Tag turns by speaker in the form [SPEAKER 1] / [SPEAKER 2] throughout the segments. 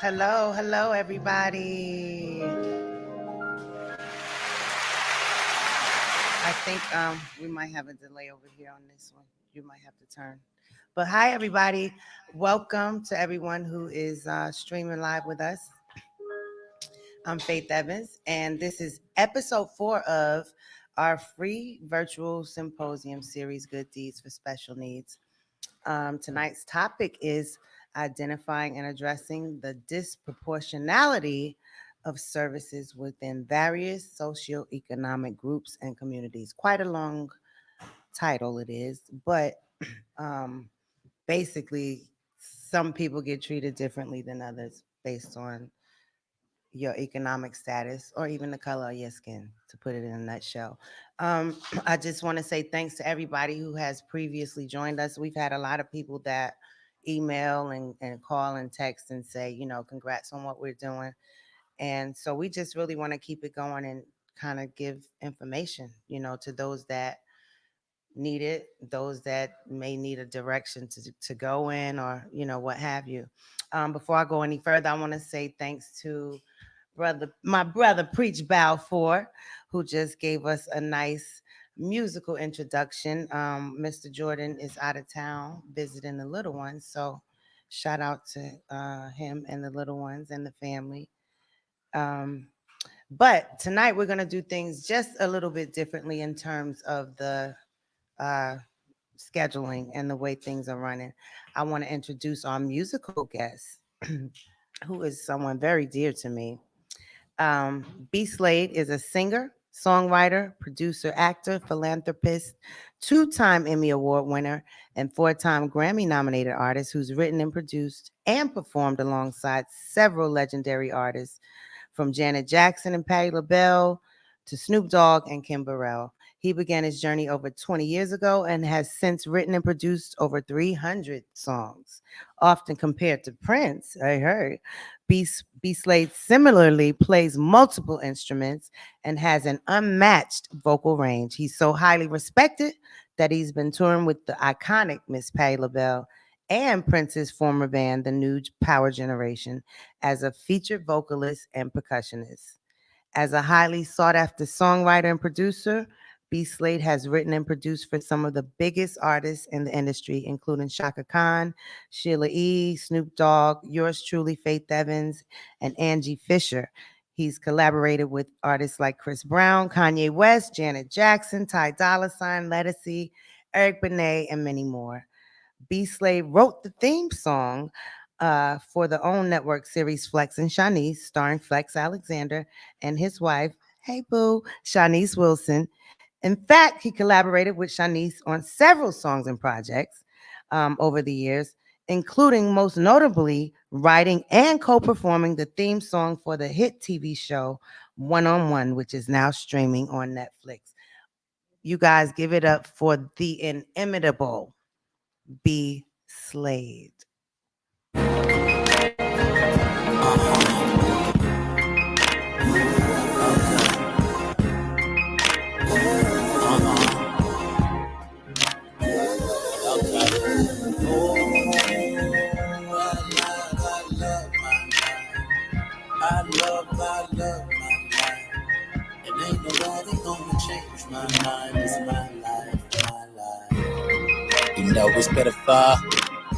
[SPEAKER 1] Hello, everybody. I think we might have a delay over here on this one. You might have to turn. But hi, everybody. Welcome to everyone who is streaming live with us. I'm Faith Evans, and this is episode 4 of our free virtual symposium series, Good Deeds for Special Needs. Tonight's topic is identifying and addressing the disproportionality of services within various socioeconomic groups and communities. Quite a long title it is, but um, basically, some people get treated differently than others based on your economic status or even the color of your skin, to put it in a nutshell. I just want to say thanks to everybody who has previously joined us. We've had a lot of people that email and call and text and say, congrats on what we're doing. And so we just really want to keep it going and kind of give information, to those that need it, those that may need a direction to go in or, what have you. Before I go any further, I want to say thanks to my brother Preach Balfour, who just gave us a nice musical introduction. Mr. Jordan is out of town visiting the little ones, so shout out to him and the little ones and the family. Um, but tonight we're gonna do things just a little bit differently in terms of the uh, scheduling and the way things are running. I want to introduce our musical guest, who is someone very dear to me. B. Slade is a singer, songwriter, producer, actor, philanthropist, 2-time Emmy Award winner, and 4-time Grammy nominated artist who's written and produced and performed alongside several legendary artists from Janet Jackson and Patti LaBelle to Snoop Dogg and Kim Burrell. He began his journey over 20 years ago and has since written and produced over 300 songs, often compared to Prince, I heard. B. Slade similarly plays multiple instruments and has an unmatched vocal range. He's so highly respected that he's been touring with the iconic Miss Patti LaBelle and Prince's former band, the New Power Generation, as a featured vocalist and percussionist. As a highly sought after songwriter and producer, B. Slade has written and produced for some of the biggest artists in the industry, including Shaka Khan, Sheila E., Snoop Dogg, yours truly, Faith Evans, and Angie Fisher. He's collaborated with artists like Chris Brown, Kanye West, Janet Jackson, Ty Dolla $ign, Lettucey, Eric Benet, and many more. B. Slade wrote the theme song for the OWN network series Flex and Shanice, starring Flex Alexander and his wife, hey boo, Shanice Wilson. In fact, he collaborated with Shanice on several songs and projects over the years, including most notably writing and co-performing the theme song for the hit TV show One on One, which is now streaming on Netflix. You guys give it up for the inimitable B. Slade.
[SPEAKER 2] I love my life. And ain't nobody gonna change my mind. It's my life. You know it's better far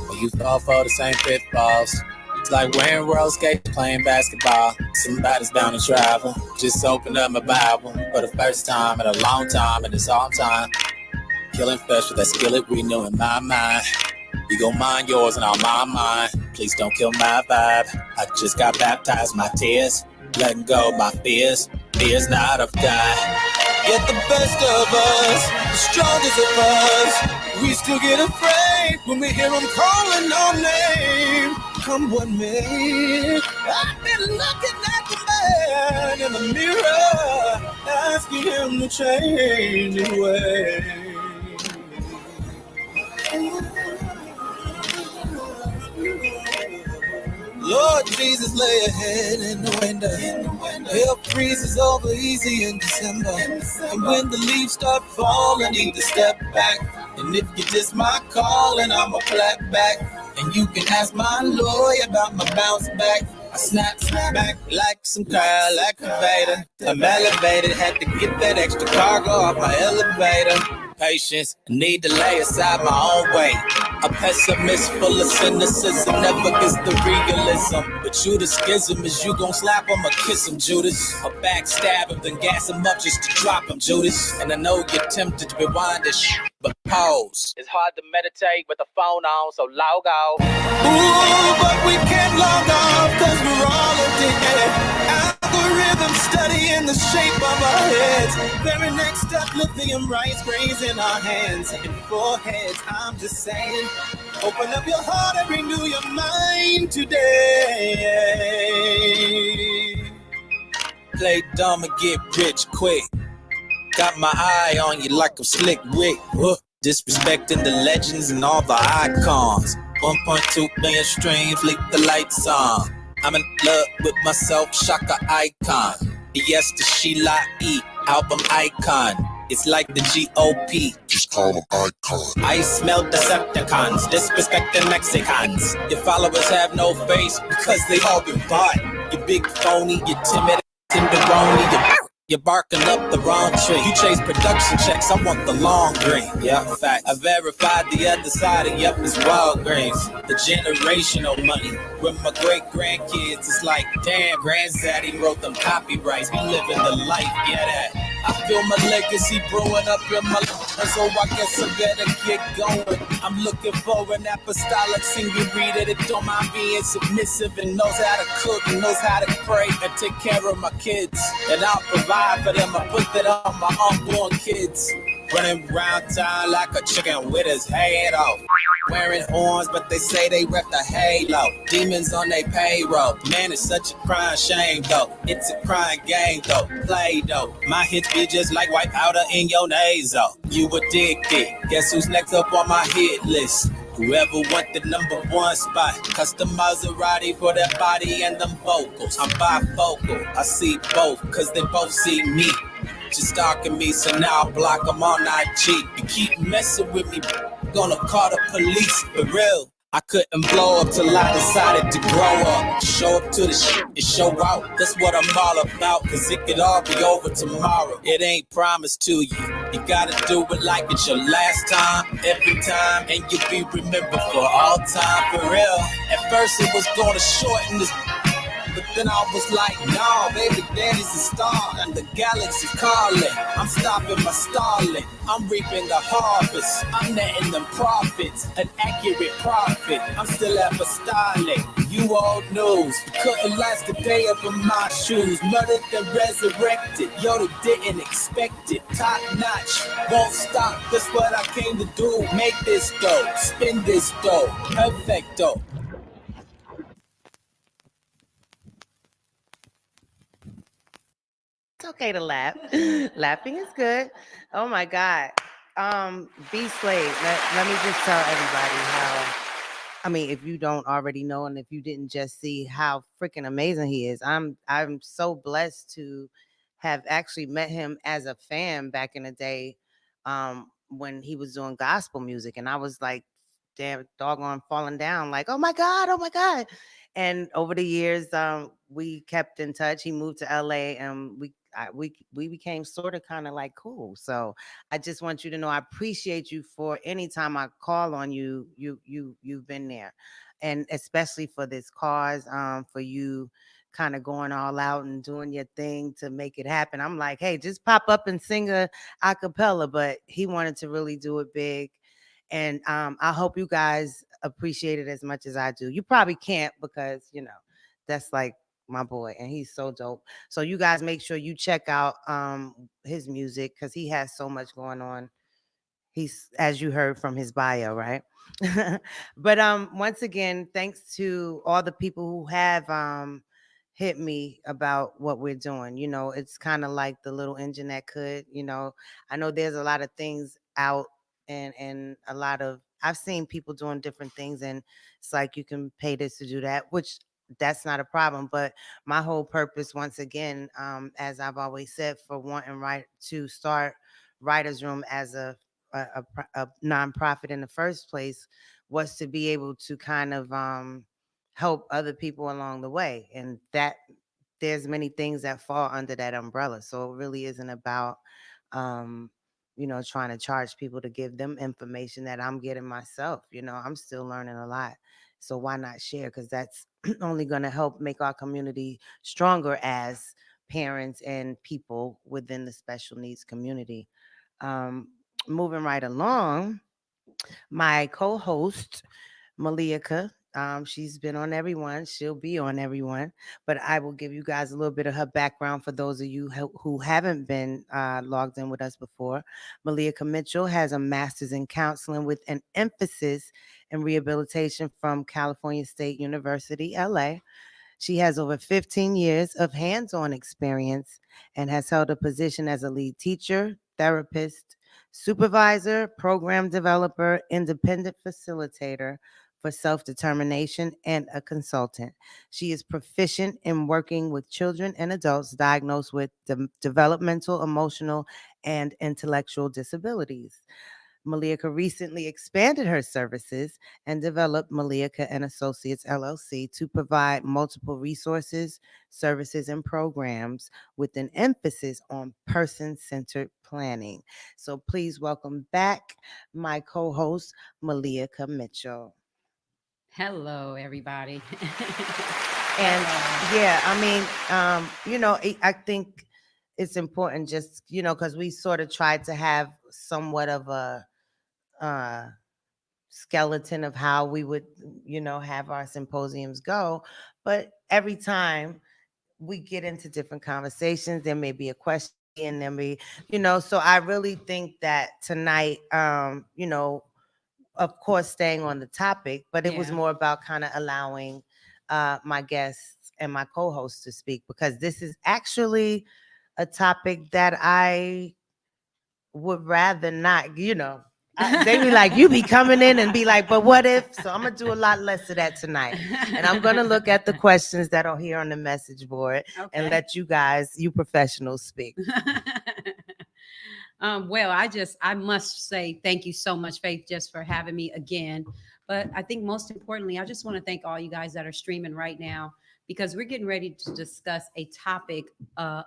[SPEAKER 2] when you fall for the same pitfalls. It's like wearing roller skates, playing basketball. Somebody's bound to travel. Just open up my Bible for the first time in a long time, and it's all time. Killing flesh with that skillet renewing my mind. You gon' mind yours and I'll mind mine. Please don't kill my vibe. I just got baptized, my tears, letting go my fears. Fears not of God. Get the best of us, the strongest of us. We still get afraid when we hear them calling our name. Come what may, I've been looking at the man in the mirror, asking him to change his way. Lord Jesus, lay a head in the window. Hell freezes over easy in December. And when the leaves start falling, need to step back. And if you diss my call, and I'ma clap back. And you can ask my lawyer about my bounce back. I snap back like some curl activator. I'm elevated, had to get that extra cargo off my elevator. Patience, need to lay aside my own weight. A pessimist full of cynicism never gets the realism. But you the schism is you gon' slap him or kiss him, Judas. Or backstab him, then gas him up just to drop him, Judas. And I know you're tempted to rewind this shit, but pause. It's hard to meditate with the phone on, so log off. Ooh, but we can't log off, cause we're all addicted. Algorithm studying the shape of our heads. Very next up, lithium rice grains in our hands and foreheads. I'm just saying, open up your heart and renew your mind today. Play dumb and get rich quick. Got my eye on you like I'm Slick Rick. Disrespecting the legends and all the icons. 1.2 million streams, leave the lights on. I'm in love with myself, Shaka icon. Yes, the Sheila E, album icon. It's like the GOP. Just call them icon. I smell Decepticons, disrespecting Mexicans. Your followers have no face because they all been bought. You big phony, you timid, tenderoni, you're barking up the wrong tree. You chase production checks, I want the long green. Yeah, fact. I verified the other side, and yep, it's Walgreens. The generational money. With my great grandkids, it's like, damn, granddaddy wrote them copyrights. We living the life, yeah, that. I feel my legacy brewing up in my life, so I guess I better get going. I'm looking for an apostolic senorita that don't mind being submissive and knows how to cook and knows how to pray and take care of my kids. And I'll provide for them. I put that on my unborn kids. Running around town like a chicken with his head off. Wearing horns, but they say they rep the halo. Demons on their payroll. Man, it's such a crying shame, though. It's a crying game, though. Play, though. My hits be just like white powder in your nasal. You addicted. Guess who's next up on my hit list? Whoever want the #1 spot. Custom Maserati for their body and them vocals. I'm bifocal. I see both, cause they both see me. Just stalking me, so now I block them on IG. You keep messing with me, gonna call the police, for real. I couldn't blow up till I decided to grow up. Show up to the shit and show out. That's what I'm all about, cause it could all be over tomorrow. It ain't promised to you. You gotta do it like it's your last time, every time, and you'll be remembered for all time, for real. At first it was gonna shorten this, but then I was like, nah, baby, daddy's a star, and the galaxy's calling. I'm stopping my stalling. I'm reaping the harvest. I'm netting them profits, an accurate prophet. I'm still apostolic. You old news. Couldn't last a day up in my shoes. Murdered and resurrected. Yo, they didn't expect it. Top notch. Won't stop. That's what I came to do. Make this dough. Spin this dough. Perfecto.
[SPEAKER 1] It's okay to laugh. Laughing is good. Oh my God. B Slave. Let me just tell everybody how, I mean, if you don't already know, and if you didn't just see how freaking amazing he is, I'm so blessed to have actually met him as a fan back in the day, when he was doing gospel music, and I was like, damn, doggone falling down, like, oh my God, oh my God. And over the years, we kept in touch. He moved to LA, and we became sort of kind of like cool. So I just want you to know I appreciate you for any time I call on you. You've been there, and especially for this cause, for you kind of going all out and doing your thing to make it happen. I'm like, hey, just pop up and sing a cappella, but he wanted to really do it big. And I hope you guys appreciate it as much as I do. You probably can't, because that's like my boy, and he's so dope. So you guys make sure you check out his music, because he has so much going on. He's, as you heard from his bio, right? But once again, thanks to all the people who have hit me about what we're doing. It's kind of like the little engine that could. I know there's a lot of things out, and a lot of, I've seen people doing different things, and it's like you can pay this to do that, which that's not a problem. But my whole purpose, once again, as I've always said, for wanting right to start Writer's Room as a nonprofit in the first place, was to be able to kind of help other people along the way. And that there's many things that fall under that umbrella. So it really isn't about, um, trying to charge people to give them information that I'm getting myself. I'm still learning a lot. So why not share? Because that's only going to help make our community stronger as parents and people within the special needs community. Um, Moving right along, my co-host Malika. She's been on everyone. She'll be on everyone. But I will give you guys a little bit of her background for those of you who haven't been logged in with us before. Malika Mitchell has a master's in counseling with an emphasis in rehabilitation from California State University, LA. She has over 15 years of hands on experience and has held a position as a lead teacher, therapist, supervisor, program developer, independent facilitator for self determination, and a consultant. She is proficient in working with children and adults diagnosed with developmental, emotional, and intellectual disabilities. Malika recently expanded her services and developed Malika and Associates LLC to provide multiple resources, services, and programs with an emphasis on person-centered planning. So please welcome back my co-host Malika Mitchell.
[SPEAKER 3] Hello, everybody.
[SPEAKER 1] And
[SPEAKER 3] Hello.
[SPEAKER 1] yeah, I mean, I think it's important just, because we sort of tried to have somewhat of a uh skeleton of how we would, have our symposiums go. But every time we get into different conversations, there may be a question, and there may, so I really think that tonight, of course, staying on the topic, but it was
[SPEAKER 3] Yeah.
[SPEAKER 1] more about kind of allowing my guests and my co-hosts to speak, because this is actually a topic that I would rather not, they be like, you be coming in and be like, but what if? So I'm gonna do a lot less of that tonight. And I'm gonna look at the questions that are here on the message board and
[SPEAKER 3] Okay.
[SPEAKER 1] let you guys, you professionals, speak.
[SPEAKER 3] Well, I must say thank you so much, Faith, just for having me again. But I think most importantly, I just want to thank all you guys that are streaming right now, because we're getting ready to discuss a topic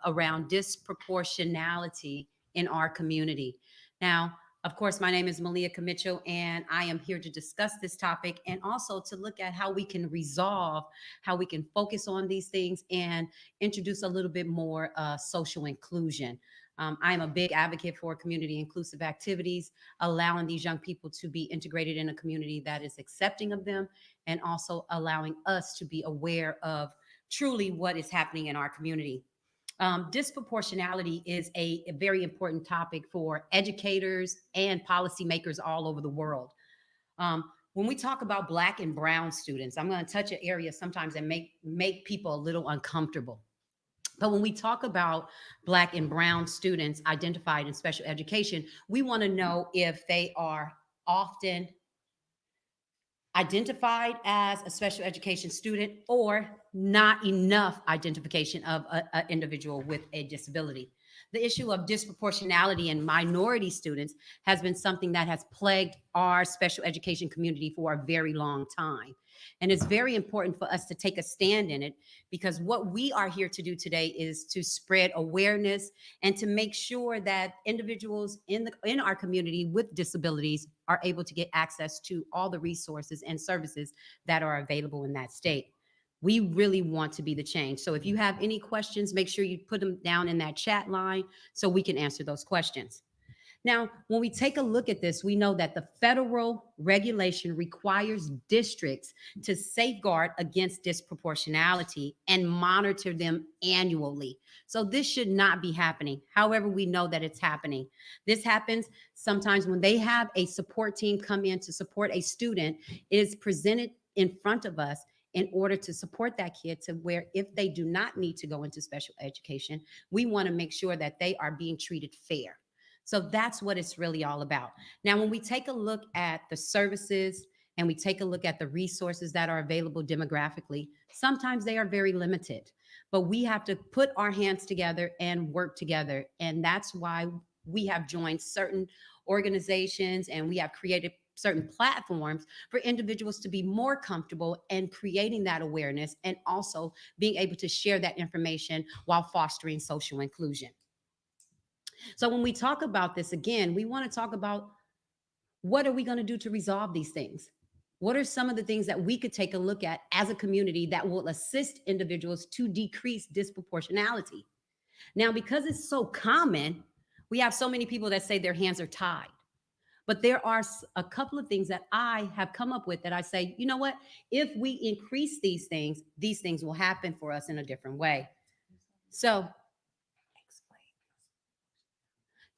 [SPEAKER 3] around disproportionality in our community. Now, of course, my name is Malia Mitchell, and I am here to discuss this topic and also to look at how we can resolve, how we can focus on these things and introduce a little bit more social inclusion. I am a big advocate for community inclusive activities, allowing these young people to be integrated in a community that is accepting of them, and also allowing us to be aware of truly what is happening in our community. Disproportionality is a very important topic for educators and policymakers all over the world. When we talk about Black and Brown students, I'm going to touch an area sometimes that make people a little uncomfortable. But when we talk about Black and Brown students identified in special education, we want to know if they are often identified as a special education student or not enough identification of an individual with a disability. The issue of disproportionality in minority students has been something that has plagued our special education community for a very long time. And it's very important for us to take a stand in it, because what we are here to do today is to spread awareness and to make sure that individuals in our community with disabilities are able to get access to all the resources and services that are available in that state. We really want to be the change. So if you have any questions, make sure you put them down in that chat line so we can answer those questions. Now, when we take a look at this, we know that the federal regulation requires districts to safeguard against disproportionality and monitor them annually. So this should not be happening. However, we know that it's happening. This happens sometimes when they have a support team come in to support a student. It is presented in front of us in order to support that kid, to where if they do not need to go into special education, we want to make sure that they are being treated fair. So that's what it's really all about. Now, when we take a look at the services and we take a look at the resources that are available demographically, sometimes they are very limited, but we have to put our hands together and work together. And that's why we have joined certain organizations and we have created certain platforms for individuals to be more comfortable and creating that awareness and also being able to share that information while fostering social inclusion. So when we talk about this again, we want to talk about what are we going to do to resolve these things? What are some of the things that we could take a look at as a community that will assist individuals to decrease disproportionality? Now, because it's so common, we have so many people that say their hands are tied. But there are a couple of things that I have come up with that I say, you know what? If we increase these things will happen for us in a different way. So,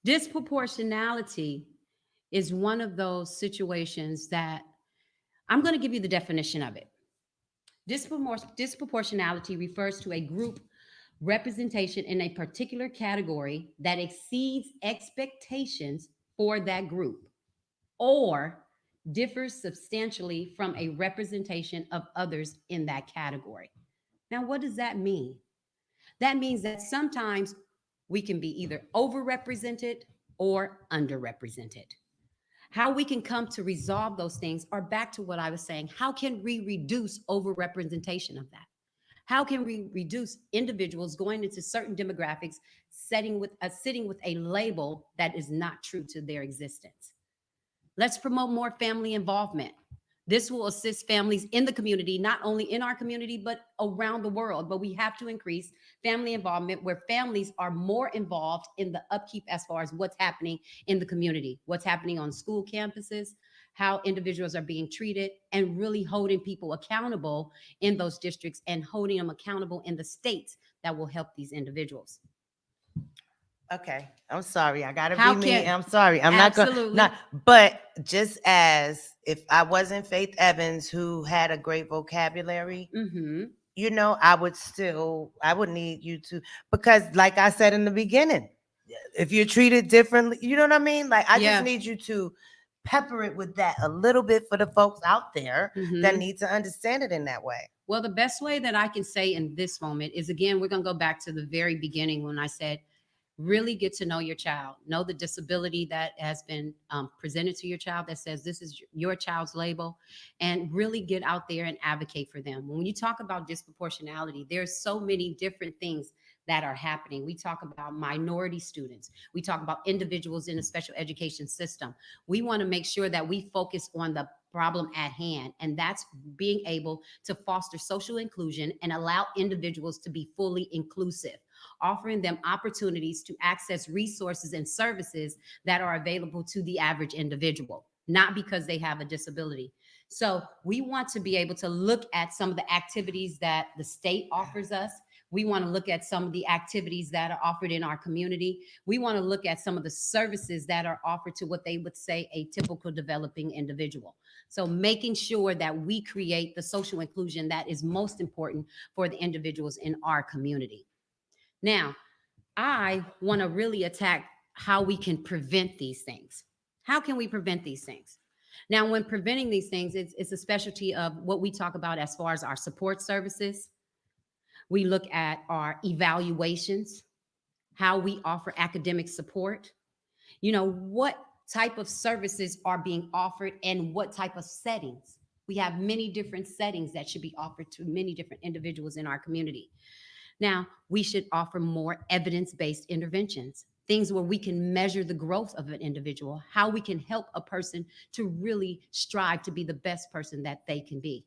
[SPEAKER 3] disproportionality is one of those situations that I'm going to give you the definition of it. Disproportionality refers to a group representation in a particular category that exceeds expectations for that group or differs substantially from a representation of others in that category. Now, what does that mean? That means that sometimes we can be either overrepresented or underrepresented. How we can come to resolve those things are back to what I was saying. How can we reduce overrepresentation of that? How can we reduce individuals going into certain demographics, sitting with a label that is not true to their existence? Let's promote more family involvement. This will assist families in the community, not only in our community, but around the world. But we have to increase family involvement where families are more involved in the upkeep as far as what's happening in the community, what's happening on school campuses, how individuals are being treated, and really holding people accountable in those districts and holding them accountable in the states that will help these individuals.
[SPEAKER 1] Okay, I'm sorry. I gotta
[SPEAKER 3] How
[SPEAKER 1] be me.
[SPEAKER 3] can-
[SPEAKER 1] I'm sorry. I'm not gonna
[SPEAKER 3] Absolutely.
[SPEAKER 1] not. But just as if I wasn't Faith Evans, who had a great vocabulary,
[SPEAKER 3] Mhm.
[SPEAKER 1] I would need you to, because like I said in the beginning, if you're treated differently, you know what I mean? Like I
[SPEAKER 3] Yeah.
[SPEAKER 1] just need you to pepper it with that a little bit for the folks out there that
[SPEAKER 3] Mhm.
[SPEAKER 1] need to understand it in that way.
[SPEAKER 3] Well, the best way that I can say in this moment is, again, we're going to go back to the very beginning when I said, really get to know your child, know the disability that has been presented to your child that says this is your child's label, and really get out there and advocate for them. When you talk about disproportionality, there's so many different things that are happening. We talk about minority students. We talk about individuals in the special education system. We want to make sure that we focus on the problem at hand, and that's being able to foster social inclusion and allow individuals to be fully inclusive, offering them opportunities to access resources and services that are available to the average individual, not because they have a disability. So we want to be able to look at some of the activities that the state offers us. We want to look at some of the activities that are offered in our community. We want to look at some of the services that are offered to what they would say a typical developing individual. So making sure that we create the social inclusion that is most important for the individuals in our community. Now, I want to really attack how we can prevent these things. How can we prevent these things? Now, when preventing these things, it's a specialty of what we talk about as far as our support services. We look at our evaluations, how we offer academic support, what type of services are being offered and what type of settings. We have many different settings that should be offered to many different individuals in our community. Now, we should offer more evidence-based interventions, things where we can measure the growth of an individual, how we can help a person to really strive to be the best person that they can be.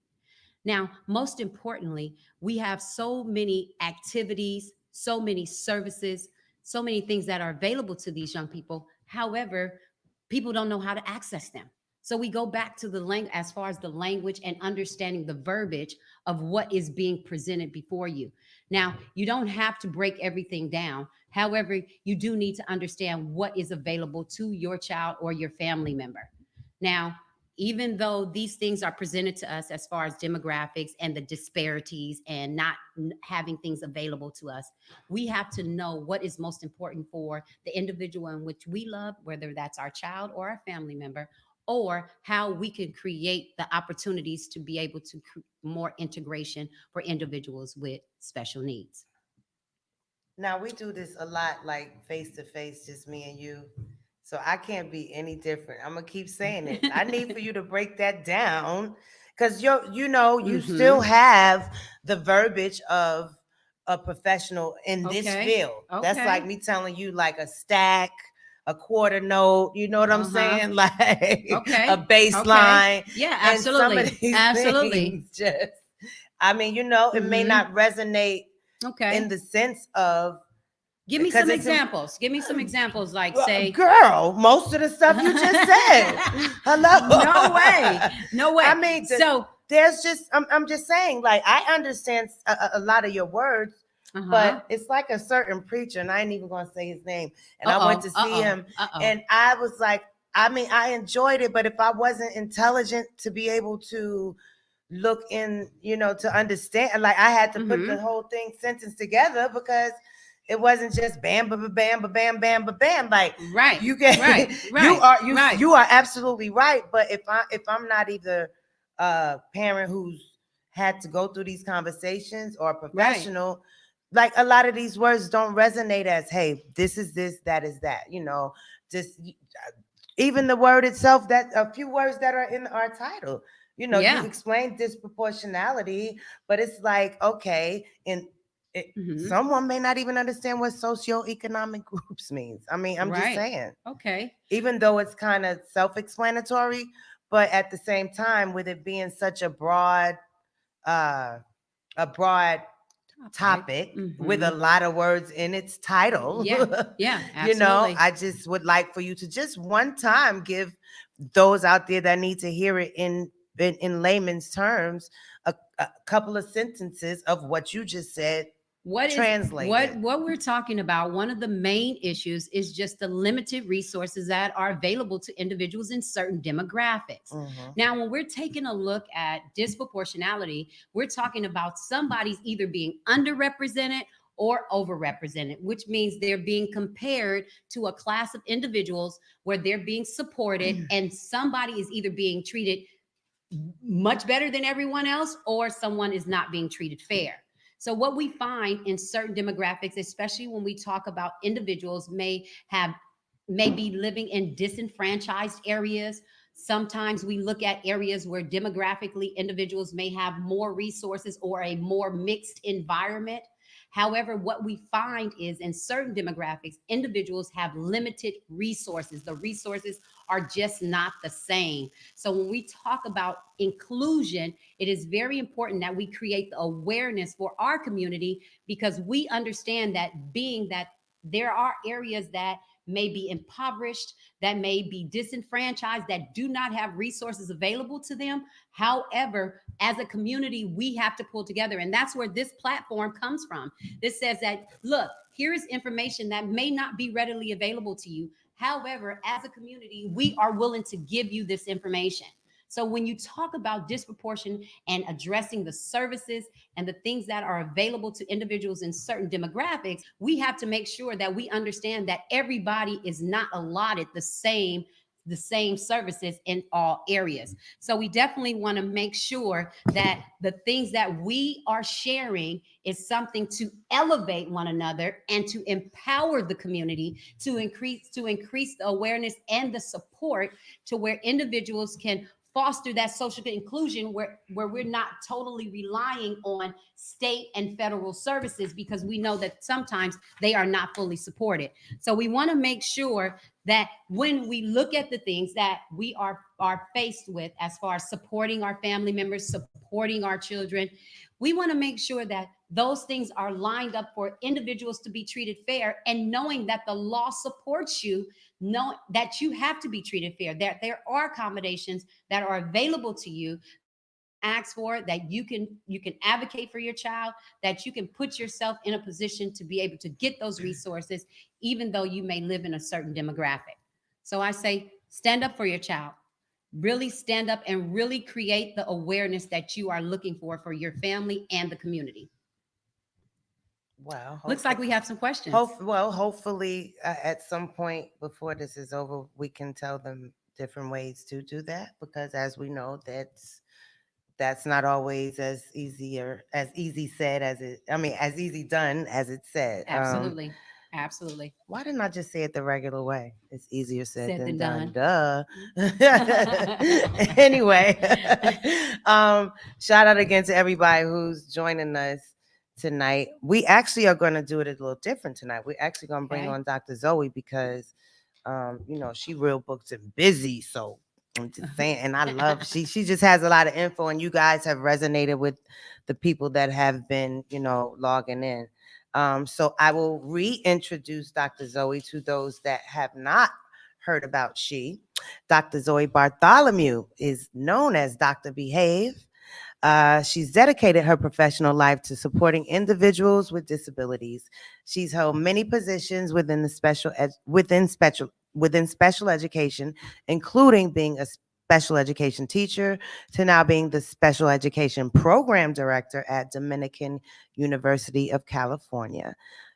[SPEAKER 3] Now, most importantly, we have so many activities, so many services, so many things that are available to these young people. However, people don't know how to access them. So we go back to the language, as far as the language and understanding the verbiage of what is being presented before you. Now, you don't have to break everything down. However, you do need to understand what is available to your child or your family member. Now, even though these things are presented to us as far as demographics and the disparities and not having things available to us, we have to know what is most important for the individual in which we love, whether that's our child or our family member, or how we can create the opportunities to be able to more integration for individuals with special needs.
[SPEAKER 1] Now we do this a lot, like face to face, just me and you. So I can't be any different. I'm gonna keep saying it. I need for you to break that down because you still
[SPEAKER 3] Mm-hmm.
[SPEAKER 1] have the verbiage of a professional in this
[SPEAKER 3] Okay.
[SPEAKER 1] field. That's like
[SPEAKER 3] Okay.
[SPEAKER 1] me telling you like a stack, a quarter note, you know what I'm
[SPEAKER 3] Uh-huh.
[SPEAKER 1] saying? Like a
[SPEAKER 3] Okay. Okay.
[SPEAKER 1] baseline.
[SPEAKER 3] Yeah,
[SPEAKER 1] And some of
[SPEAKER 3] absolutely.
[SPEAKER 1] these
[SPEAKER 3] Absolutely.
[SPEAKER 1] things just, I mean, it may
[SPEAKER 3] Mm-hmm.
[SPEAKER 1] not resonate in
[SPEAKER 3] Okay.
[SPEAKER 1] the sense of
[SPEAKER 3] Give me
[SPEAKER 1] because
[SPEAKER 3] some
[SPEAKER 1] it's
[SPEAKER 3] examples. Give me some examples, like
[SPEAKER 1] well,
[SPEAKER 3] say,
[SPEAKER 1] girl, most of the stuff you just said. Hello.
[SPEAKER 3] no way. No way.
[SPEAKER 1] I mean,
[SPEAKER 3] So,
[SPEAKER 1] there's just, I'm just saying, like, I understand a lot of your words,
[SPEAKER 3] uh-huh.
[SPEAKER 1] but it's like a certain preacher, and I ain't even going to say his name. And I went
[SPEAKER 3] Uh-oh.
[SPEAKER 1] to see
[SPEAKER 3] Uh-oh.
[SPEAKER 1] him,
[SPEAKER 3] Uh-oh.
[SPEAKER 1] and I was like, I mean, I enjoyed it, but if I wasn't intelligent to be able to look in, to understand, like, I had to put
[SPEAKER 3] Mm-hmm.
[SPEAKER 1] the whole thing sentence together because it wasn't just bam ba ba bam ba bam bam ba bam. Like
[SPEAKER 3] Right.
[SPEAKER 1] you get
[SPEAKER 3] Right.
[SPEAKER 1] you
[SPEAKER 3] Right.
[SPEAKER 1] are you
[SPEAKER 3] Right.
[SPEAKER 1] you are absolutely right. But if I'm not either a parent who's had to go through these conversations or a
[SPEAKER 3] Right.
[SPEAKER 1] professional, like a lot of these words don't resonate as, hey, this is this, that is that. Just even the word itself, that a few words that are in our title. You
[SPEAKER 3] Yeah.
[SPEAKER 1] explain disproportionality, but it's like, okay, and
[SPEAKER 3] Mm-hmm.
[SPEAKER 1] someone may not even understand what socioeconomic groups means. I mean, I'm just
[SPEAKER 3] Right.
[SPEAKER 1] saying,
[SPEAKER 3] Okay.
[SPEAKER 1] even though it's kind of self-explanatory, but at the same time, with it being such uh, a broad
[SPEAKER 3] Topic.
[SPEAKER 1] topic with
[SPEAKER 3] Mm-hmm.
[SPEAKER 1] a lot of words in its title,
[SPEAKER 3] Yeah. Yeah. Absolutely.
[SPEAKER 1] I just would like for you to just one time give those out there that need to hear it in layman's terms a couple of sentences of what you just said
[SPEAKER 3] what is
[SPEAKER 1] translated.
[SPEAKER 3] what we're talking about, one of the main issues is just the limited resources that are available to individuals in certain demographics.
[SPEAKER 1] Mhm.
[SPEAKER 3] Now, when we're taking a look at disproportionality, we're talking about somebody's either being underrepresented or overrepresented, which means they're being compared to a class of individuals where they're being supported and somebody is either being treated much better than everyone else or someone is not being treated fair. So what we find in certain demographics, especially when we talk about individuals may be living in disenfranchised areas. Sometimes we look at areas where demographically individuals may have more resources or a more mixed environment. However, what we find is in certain demographics, individuals have limited resources. The resources are just not the same. So when we talk about inclusion, it is very important that we create the awareness for our community because we understand that being that there are areas that may be impoverished, that may be disenfranchised, that do not have resources available to them. However, as a community, we have to pull together. And that's where this platform comes from. This says that, look, here is information that may not be readily available to you. However, as a community, we are willing to give you this information. So when you talk about disproportion and addressing the services and the things that are available to individuals in certain demographics, we have to make sure that we understand that everybody is not allotted the same services in all areas. So we definitely want to make sure that the things that we are sharing is something to elevate one another and to empower the community to increase the awareness and the support to where individuals can foster that social inclusion where we're not totally relying on state and federal services because we know that sometimes they are not fully supported. So we want to make sure that when we look at the things that we are faced with as far as supporting our family members, supporting our children, we want to make sure that those things are lined up for individuals to be treated fair and knowing that the law supports you, know that you have to be treated fair, that there are accommodations that are available to you that you can ask for, that you can advocate for your child, that you can put yourself in a position to be able to get those resources even though you may live in a certain demographic. So I say stand up for your child, really stand up and really create the awareness that you are looking for your family and the community.
[SPEAKER 1] Wow.
[SPEAKER 3] Looks like we have some questions.
[SPEAKER 1] Hopefully, at some point before this is over, we can tell them different ways to do that because, as we know, that's not always as easy said as it. I mean, as easy done as it said.
[SPEAKER 3] Absolutely. Absolutely.
[SPEAKER 1] Why didn't I just say it the regular way? It's easier said
[SPEAKER 3] Said
[SPEAKER 1] than
[SPEAKER 3] than
[SPEAKER 1] done.
[SPEAKER 3] done.
[SPEAKER 1] Duh. Anyway, shout out again to everybody who's joining us tonight. We actually are going to do it a little different tonight. We're actually going to bring
[SPEAKER 3] Okay.
[SPEAKER 1] on Dr. Zoe because, she real booked and busy. So I'm just saying, and I love she just has a lot of info, and you guys have resonated with the people that have been logging in. So I will reintroduce Dr. Zoe to those that have not heard about she. Dr. Zoe Bartholomew is known as Dr. Behave. She's dedicated her professional life to supporting individuals with disabilities. She's held many positions within the within special education, including being a special education teacher to now being the special education program director at Dominican University of California.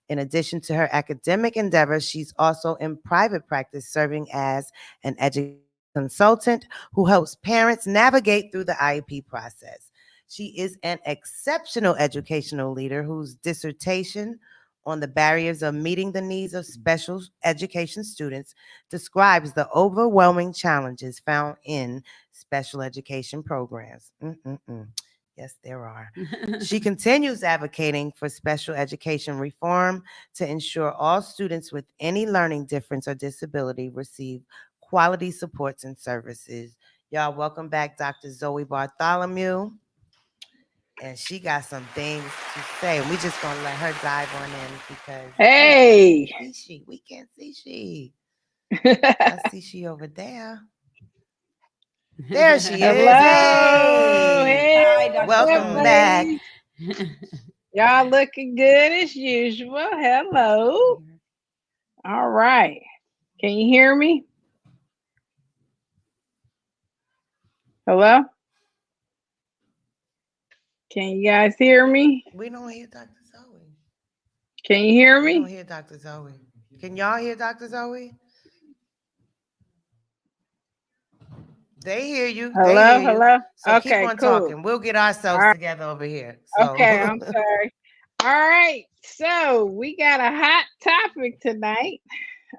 [SPEAKER 1] In addition to her academic endeavors, she's also in private practice serving as an education consultant who helps parents navigate through the IEP process. She is an exceptional educational leader whose dissertation on the barriers of meeting the needs of special education students describes the overwhelming challenges found in special education programs. Yes, there are. She continues advocating for special education reform to ensure all students with any learning difference or disability receive quality supports and services. Y'all, welcome back, Dr. Zoe Bartholomew. And she got some things to say. We just gonna let her dive on in because
[SPEAKER 4] Hey.
[SPEAKER 1] we can't see she. We can't see she. I see she over there. There she is.
[SPEAKER 4] Hello.
[SPEAKER 1] Hey,
[SPEAKER 4] Hey,
[SPEAKER 3] Hi, Dr.
[SPEAKER 1] welcome
[SPEAKER 3] Zoe.
[SPEAKER 1] back.
[SPEAKER 4] ladies. Y'all looking good as usual. Hello. All right. Can you hear me? Hello? Can you guys hear me?
[SPEAKER 1] We don't hear Dr. Zoe.
[SPEAKER 4] Can you hear
[SPEAKER 1] We don't
[SPEAKER 4] me?
[SPEAKER 1] hear Dr. Zoe. Can y'all hear Dr. Zoe? They hear you. They
[SPEAKER 4] Hello?
[SPEAKER 1] hear you.
[SPEAKER 4] Hello?
[SPEAKER 1] So keep
[SPEAKER 4] Okay,
[SPEAKER 1] on
[SPEAKER 4] cool.
[SPEAKER 1] talking. We'll get
[SPEAKER 4] All
[SPEAKER 1] ourselves
[SPEAKER 4] right.
[SPEAKER 1] together over here.
[SPEAKER 4] Okay,
[SPEAKER 1] So
[SPEAKER 4] I'm sorry. All right. So we got a hot topic tonight.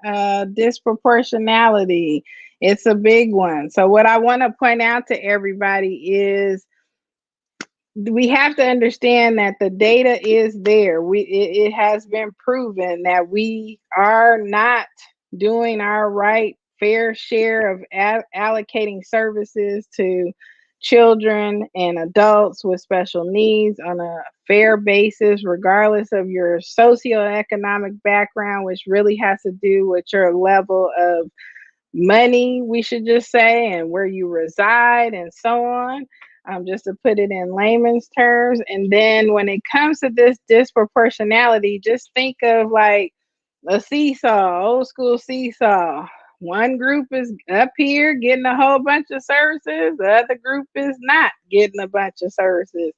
[SPEAKER 4] Disproportionality. It's a big one. So what I want to point out to everybody is we have to understand that the data is there. It has been proven that we are not doing our right fair share of allocating services to children and adults with special needs on a fair basis, regardless of your socioeconomic background, which really has to do with your level of money, we should just say, and where you reside and so on, just to put it in layman's terms. And then when it comes to this disproportionality, just think of like a seesaw, old school seesaw. One group is up here getting a whole bunch of services, the other group is not getting a bunch of services.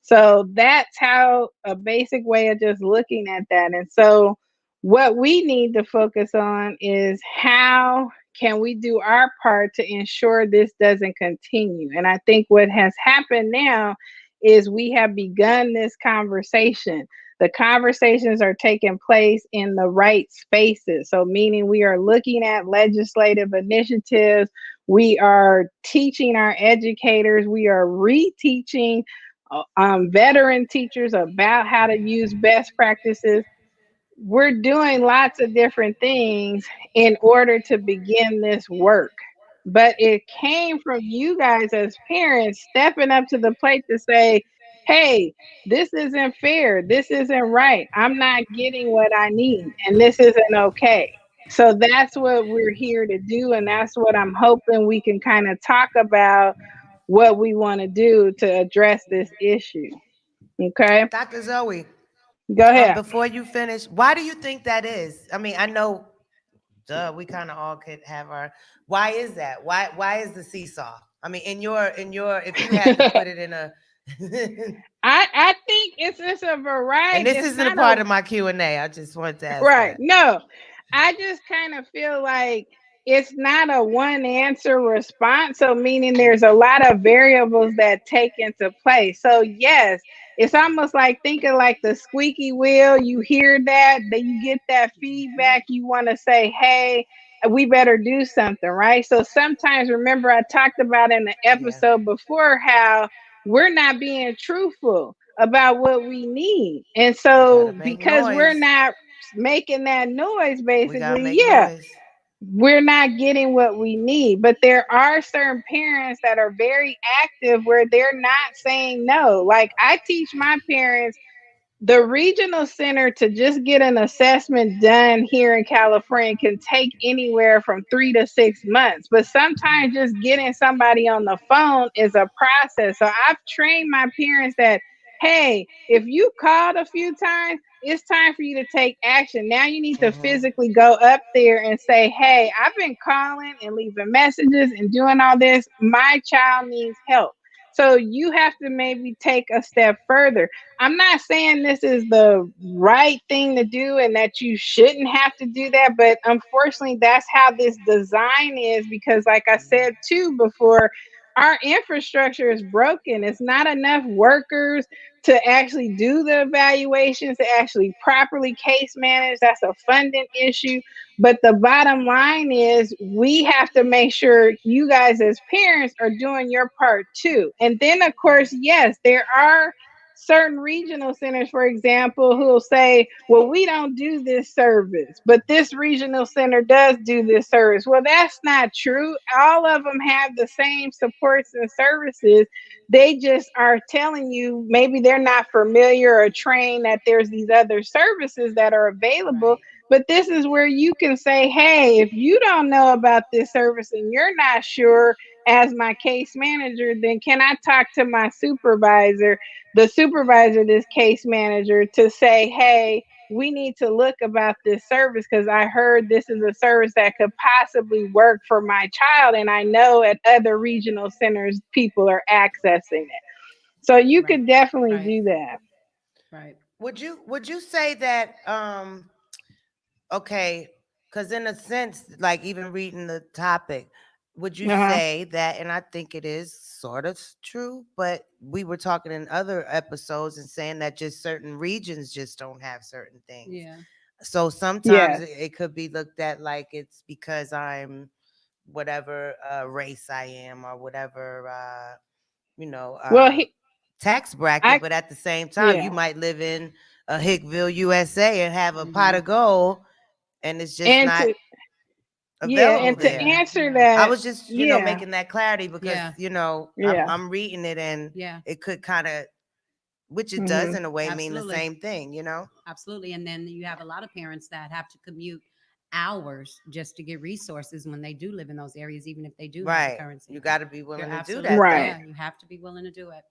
[SPEAKER 4] So that's how a basic way of just looking at that. And so what we need to focus on is how can we do our part to ensure this doesn't continue? And I think what has happened now is we have begun this conversation. The conversations are taking place in the right spaces. So, meaning we are looking at legislative initiatives, we are teaching our educators, we are reteaching veteran teachers about how to use best practices. We're doing lots of different things in order to begin this work. But it came from you guys as parents stepping up to the plate to say, hey, this isn't fair. This isn't right. I'm not getting what I need, and this isn't okay. So that's what we're here to do. And that's what I'm hoping we can kind of talk about what we want to do to address this issue. Okay,
[SPEAKER 1] Dr. Zoe,
[SPEAKER 4] go ahead.
[SPEAKER 1] before you finish, why do you think that is? I mean, I know, duh, we kind of all could have our. Why is that? Why is the seesaw? I mean, in your, if you had to put it in a,
[SPEAKER 4] I think it's just a
[SPEAKER 1] and
[SPEAKER 4] variety.
[SPEAKER 1] this
[SPEAKER 4] It's
[SPEAKER 1] isn't a
[SPEAKER 4] not
[SPEAKER 1] part
[SPEAKER 4] a
[SPEAKER 1] of my Q&A. I just wanted to ask
[SPEAKER 4] right.
[SPEAKER 1] that.
[SPEAKER 4] No, I just kind of feel like it's not a one answer response. So meaning there's a lot of variables that take into play. So yes, it's almost like thinking like the squeaky wheel. You hear that, then you get that feedback. You want to say, hey, we better do something, right? So sometimes, remember, I talked about in the
[SPEAKER 1] Yeah.
[SPEAKER 4] episode before how we're not being truthful about what we need. And
[SPEAKER 1] We gotta
[SPEAKER 4] so,
[SPEAKER 1] make
[SPEAKER 4] because we're
[SPEAKER 1] noise.
[SPEAKER 4] not making that noise,
[SPEAKER 1] We gotta
[SPEAKER 4] basically,
[SPEAKER 1] make
[SPEAKER 4] yeah,
[SPEAKER 1] noise.
[SPEAKER 4] we're not getting what we need. But there are certain parents that are very active where they're not saying no. Like, I teach my parents the regional center to just get an assessment done here in California can take anywhere from 3 to 6 months. But sometimes just getting somebody on the phone is a process. So I've trained my parents that, hey, if you called a few times, it's time for you to take action. Now you need to
[SPEAKER 1] Mm-hmm.
[SPEAKER 4] physically go up there and say, hey, I've been calling and leaving messages and doing all this. My child needs help. So you have to maybe take a step further. I'm not saying this is the right thing to do and that you shouldn't have to do that, but unfortunately, that's how this design is because, like I said too before, our infrastructure is broken. It's not enough workers to actually do the evaluations, to actually properly case manage. That's a funding issue. But the bottom line is, we have to make sure you guys, as parents, are doing your part too. And then, of course, yes, there are certain regional centers, for example, who will say, well, we don't do this service, but this regional center does do this service. Well, that's not true. All of them have the same supports and services. They just are telling you maybe they're not familiar or trained that there's these other services that are available.
[SPEAKER 3] Right.
[SPEAKER 4] But this is where you can say, hey, if you don't know about this service and you're not sure, as my case manager, then can I talk to my supervisor, the supervisor, this case manager, to say, hey, we need to look about this service because I heard this is a service that could possibly work for my child. And I know at other regional centers, people are accessing it. So you
[SPEAKER 3] Right.
[SPEAKER 4] could definitely
[SPEAKER 3] Right.
[SPEAKER 4] do that.
[SPEAKER 3] Right.
[SPEAKER 1] Would you say that okay, because in a sense, like even reading the topic, would you
[SPEAKER 4] Uh-huh.
[SPEAKER 1] say that, and I think it is sort of true, but we were talking in other episodes and saying that just certain regions just don't have certain things.
[SPEAKER 3] Yeah.
[SPEAKER 1] So sometimes
[SPEAKER 4] Yes.
[SPEAKER 1] it could be looked at like it's because I'm whatever race I am or whatever you know
[SPEAKER 4] Well,
[SPEAKER 1] tax bracket,
[SPEAKER 4] I,
[SPEAKER 1] but at the same time you
[SPEAKER 4] yeah.
[SPEAKER 1] might live in Hickville, USA and have a pot
[SPEAKER 3] Hmm.
[SPEAKER 1] of gold and it's just
[SPEAKER 4] And
[SPEAKER 1] not
[SPEAKER 4] to, yeah,
[SPEAKER 1] available
[SPEAKER 4] and to
[SPEAKER 3] Appropriate.
[SPEAKER 1] there.
[SPEAKER 3] Yeah.
[SPEAKER 4] answer
[SPEAKER 3] Yeah.
[SPEAKER 1] I
[SPEAKER 4] that,
[SPEAKER 1] was just,
[SPEAKER 4] yeah,
[SPEAKER 1] making that clarity because,
[SPEAKER 3] Yeah.
[SPEAKER 1] I'm
[SPEAKER 4] yeah.
[SPEAKER 1] I'm reading it and
[SPEAKER 3] Yeah.
[SPEAKER 1] it could kind of, which it does
[SPEAKER 4] Hmm.
[SPEAKER 1] in a way mean the
[SPEAKER 3] Absolutely.
[SPEAKER 1] same thing.
[SPEAKER 3] Absolutely. And then you have a lot of parents that have to commute hours just to get resources when they do live in those areas, even if they do have the
[SPEAKER 1] Right. You
[SPEAKER 3] currency.
[SPEAKER 1] got to be
[SPEAKER 3] You're
[SPEAKER 1] willing to do
[SPEAKER 3] absolutely,
[SPEAKER 1] that though.
[SPEAKER 4] Right.
[SPEAKER 3] yeah, you have to be willing to do it.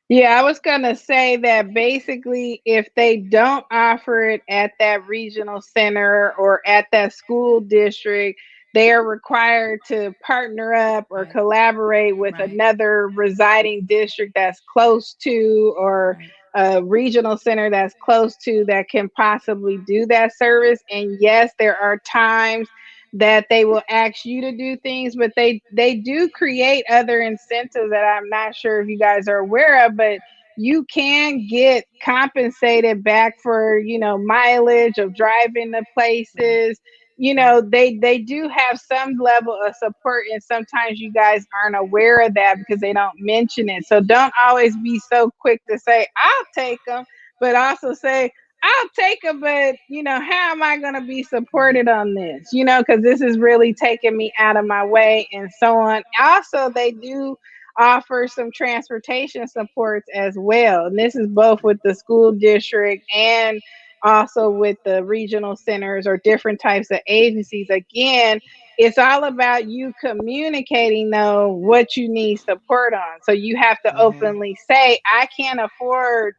[SPEAKER 4] Yeah, I was going to say that basically, if they don't offer it at that regional center or at that school district, they are required to partner up or
[SPEAKER 3] Right.
[SPEAKER 4] collaborate with
[SPEAKER 3] Right.
[SPEAKER 4] another residing district that's close to, or
[SPEAKER 3] Right.
[SPEAKER 4] a regional center that's close to, that can possibly do that service. And yes, there are times that they will ask you to do things, but they do create other incentives that I'm not sure if you guys are aware of, but you can get compensated back for, mileage of driving to
[SPEAKER 3] Right.
[SPEAKER 4] places.
[SPEAKER 3] Right.
[SPEAKER 4] They do have some level of support, and sometimes you guys aren't aware of that because they don't mention it. So don't always be so quick to say I'll take them, but also say I'll take it, but how am I going to be
[SPEAKER 3] Right.
[SPEAKER 4] supported on this? Because this is really taking me out of my way and so on. Also, they do offer some transportation supports as well. And this is both with the school district and also with the regional centers or different types of agencies. Again, it's all about you communicating, though, what you need support on. So you have to
[SPEAKER 1] Hmm.
[SPEAKER 4] openly say, I can't afford,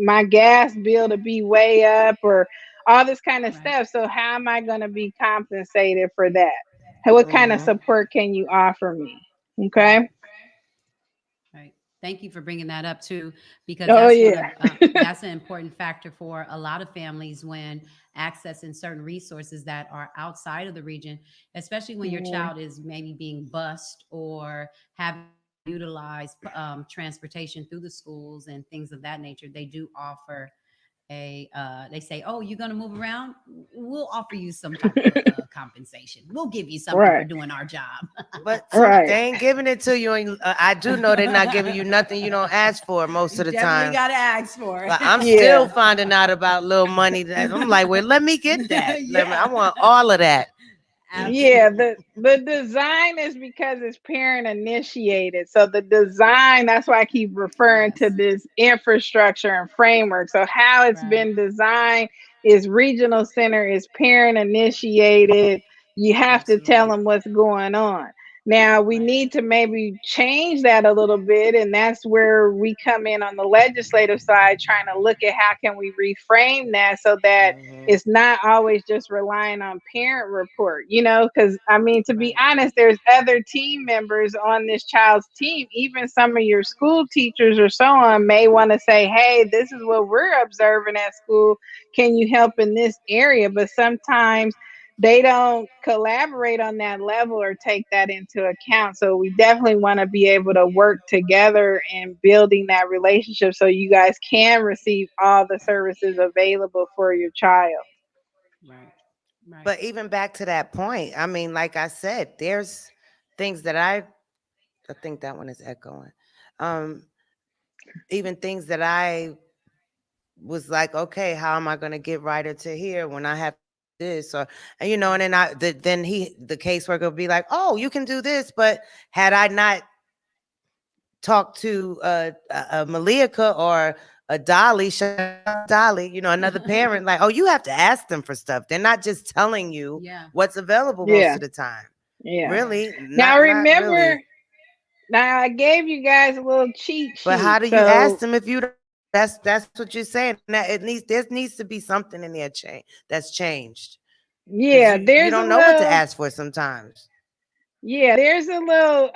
[SPEAKER 4] my gas bill to be way up or all this kind of
[SPEAKER 3] Right.
[SPEAKER 4] stuff. So how am I going to be compensated for that? What kind of
[SPEAKER 1] Hmm.
[SPEAKER 4] support can you offer me?
[SPEAKER 3] Right.
[SPEAKER 4] Okay.
[SPEAKER 3] Right. Thank you for bringing that up too, because
[SPEAKER 4] Oh
[SPEAKER 3] that's one of
[SPEAKER 4] yeah.
[SPEAKER 3] that's an important factor for a lot of families when accessing certain resources that are outside of the region, especially when your
[SPEAKER 4] Mhm.
[SPEAKER 3] child is maybe being bused or having utilize transportation through the schools and things of that nature, they do offer they say, oh, you're going to move around, we'll offer you some type of compensation, we'll give you something for
[SPEAKER 4] Right.
[SPEAKER 3] doing our job.
[SPEAKER 1] But
[SPEAKER 4] Right.
[SPEAKER 1] they ain't giving it to you. And I do know they're not giving you nothing you don't ask for most
[SPEAKER 3] You
[SPEAKER 1] of the
[SPEAKER 3] definitely
[SPEAKER 1] time.
[SPEAKER 3] got to ask for it.
[SPEAKER 1] But I'm
[SPEAKER 4] Yeah.
[SPEAKER 1] still finding out about little money that I'm like, well, let me get that. I
[SPEAKER 3] Yeah.
[SPEAKER 1] want all of that.
[SPEAKER 4] Yeah,
[SPEAKER 3] Absolutely.
[SPEAKER 4] the design is because it's parent initiated. So the design, that's why I keep referring to
[SPEAKER 3] Yes.
[SPEAKER 4] this infrastructure and framework. So how it's
[SPEAKER 3] Right.
[SPEAKER 4] been designed is regional center is parent initiated. You have to tell
[SPEAKER 3] Absolutely.
[SPEAKER 4] them what's going on. Now we
[SPEAKER 3] Right.
[SPEAKER 4] need to maybe change that a little bit, and that's where we come in on the legislative side, trying to look at how can we reframe that so that
[SPEAKER 1] Mhm.
[SPEAKER 4] it's not always just relying on parent report, because I mean, to be
[SPEAKER 3] Right.
[SPEAKER 4] honest, there's other team members on this child's team. Even some of your school teachers or so on may want to say, hey, this is what we're observing at school. Can you help in this area? But sometimes they don't collaborate on that level or take that into account. So we definitely want to be able to work together in building that relationship so you guys can receive all the services available for your child.
[SPEAKER 3] Right. Right.
[SPEAKER 1] But even back to that point, I mean, like I said, there's things that I think that one is echoing. Um, even things that I was like, okay, how am I going to get Ryder to here when I have this or and and then then the caseworker will be like, oh, you can do this, but had I not talked to a Malika or a Dolly, Dolly, another parent, like, oh, you have to ask them for stuff. They're not just telling you
[SPEAKER 3] Yeah.
[SPEAKER 1] what's available most
[SPEAKER 4] Yeah,
[SPEAKER 1] of the time.
[SPEAKER 4] yeah.
[SPEAKER 3] Right.
[SPEAKER 1] Really,
[SPEAKER 4] Now
[SPEAKER 1] not
[SPEAKER 4] remember,
[SPEAKER 1] really.
[SPEAKER 4] now I gave you guys a little cheat
[SPEAKER 1] But how
[SPEAKER 4] sheet.
[SPEAKER 1] do you ask
[SPEAKER 4] So
[SPEAKER 1] them if you don't? That's what you're saying. Now there needs to be something in there that's changed because
[SPEAKER 4] yeah,
[SPEAKER 1] you
[SPEAKER 4] there's a
[SPEAKER 1] don't know what to
[SPEAKER 4] little
[SPEAKER 1] ask for sometimes.
[SPEAKER 4] Yeah, there's a little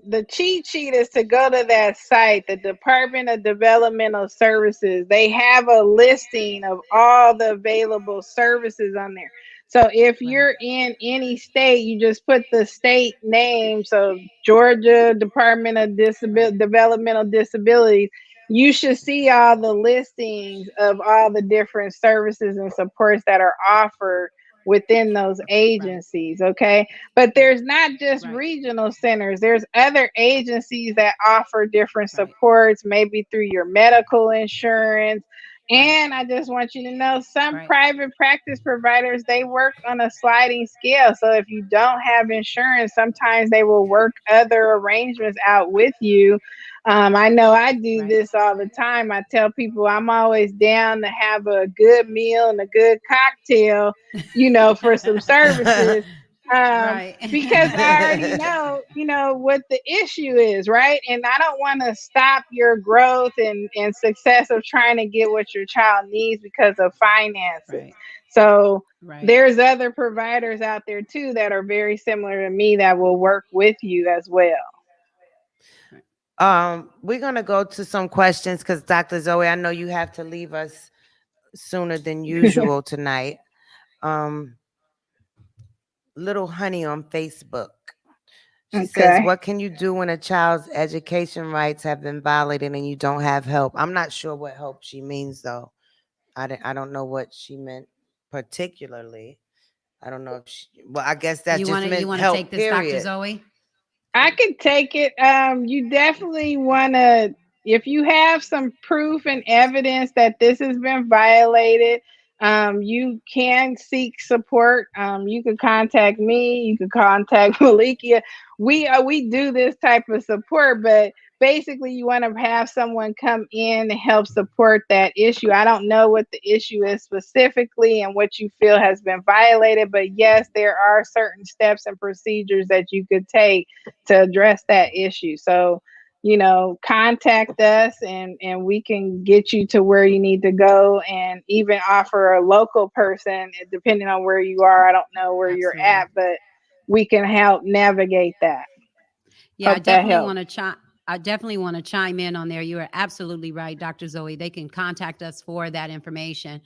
[SPEAKER 4] the cheat sheet is to go to that site, the Department of Developmental Services. They have a listing of all the available services on there. So if
[SPEAKER 3] Right.
[SPEAKER 4] you're in any state, you just put the state name, so Georgia Department of
[SPEAKER 3] Right.
[SPEAKER 4] Developmental Disabilities. You should see all the listings of all the different services and supports that are offered within those
[SPEAKER 3] Right.
[SPEAKER 4] agencies, okay? But
[SPEAKER 3] Right.
[SPEAKER 4] there's not just
[SPEAKER 3] Right.
[SPEAKER 4] regional centers, there's other agencies that offer different
[SPEAKER 3] Right.
[SPEAKER 4] supports, maybe through your medical insurance.
[SPEAKER 3] Right.
[SPEAKER 4] And I just want you to know some
[SPEAKER 3] Right.
[SPEAKER 4] private practice providers, they work on a sliding scale. So if you don't have insurance, sometimes they will work other arrangements out with you. I know I do
[SPEAKER 3] Right.
[SPEAKER 4] this all the time. I tell people I'm always down to have a good meal and a good cocktail, for some services.
[SPEAKER 3] Right.
[SPEAKER 4] Because I already know, what the issue is, right? And I don't want to stop your growth and success of trying to get what your child needs because of finances.
[SPEAKER 3] Right.
[SPEAKER 4] So
[SPEAKER 3] Right.
[SPEAKER 4] there's other providers out there too that are very similar to me that will work with you as well.
[SPEAKER 3] Right.
[SPEAKER 1] We're gonna go to some questions because Dr. Zoe, I know you have to leave us sooner than usual tonight. Um, Little Honey on Facebook. She says,
[SPEAKER 4] Okay.
[SPEAKER 1] what can you do when a child's education rights have been violated and you don't have help? I'm not sure what help she means, though. I don't know what she meant particularly. I don't know if well, I guess that just
[SPEAKER 3] You
[SPEAKER 1] meant
[SPEAKER 3] want to take
[SPEAKER 1] help,
[SPEAKER 3] this, Dr.
[SPEAKER 1] period.
[SPEAKER 3] Zoe?
[SPEAKER 4] I could take it. You definitely want to, if you have some proof and evidence that this has been violated, you can seek support. You could contact me. You could contact Malikia. We do this type of support, but basically, you want to have someone come in to help support that issue. I don't know what the issue is specifically and what you feel has been violated, but yes, there are certain steps and procedures that you could take to address that issue. So, contact us and we can get you to where you need to go and even offer a local person, depending on where you are. I don't know where you're
[SPEAKER 3] Absolutely.
[SPEAKER 4] at, but we can help navigate that.
[SPEAKER 3] Yeah,
[SPEAKER 4] Hope that helps.
[SPEAKER 3] I definitely want to chime in on there. You are absolutely right, Dr. Zoe. They can contact us for that information.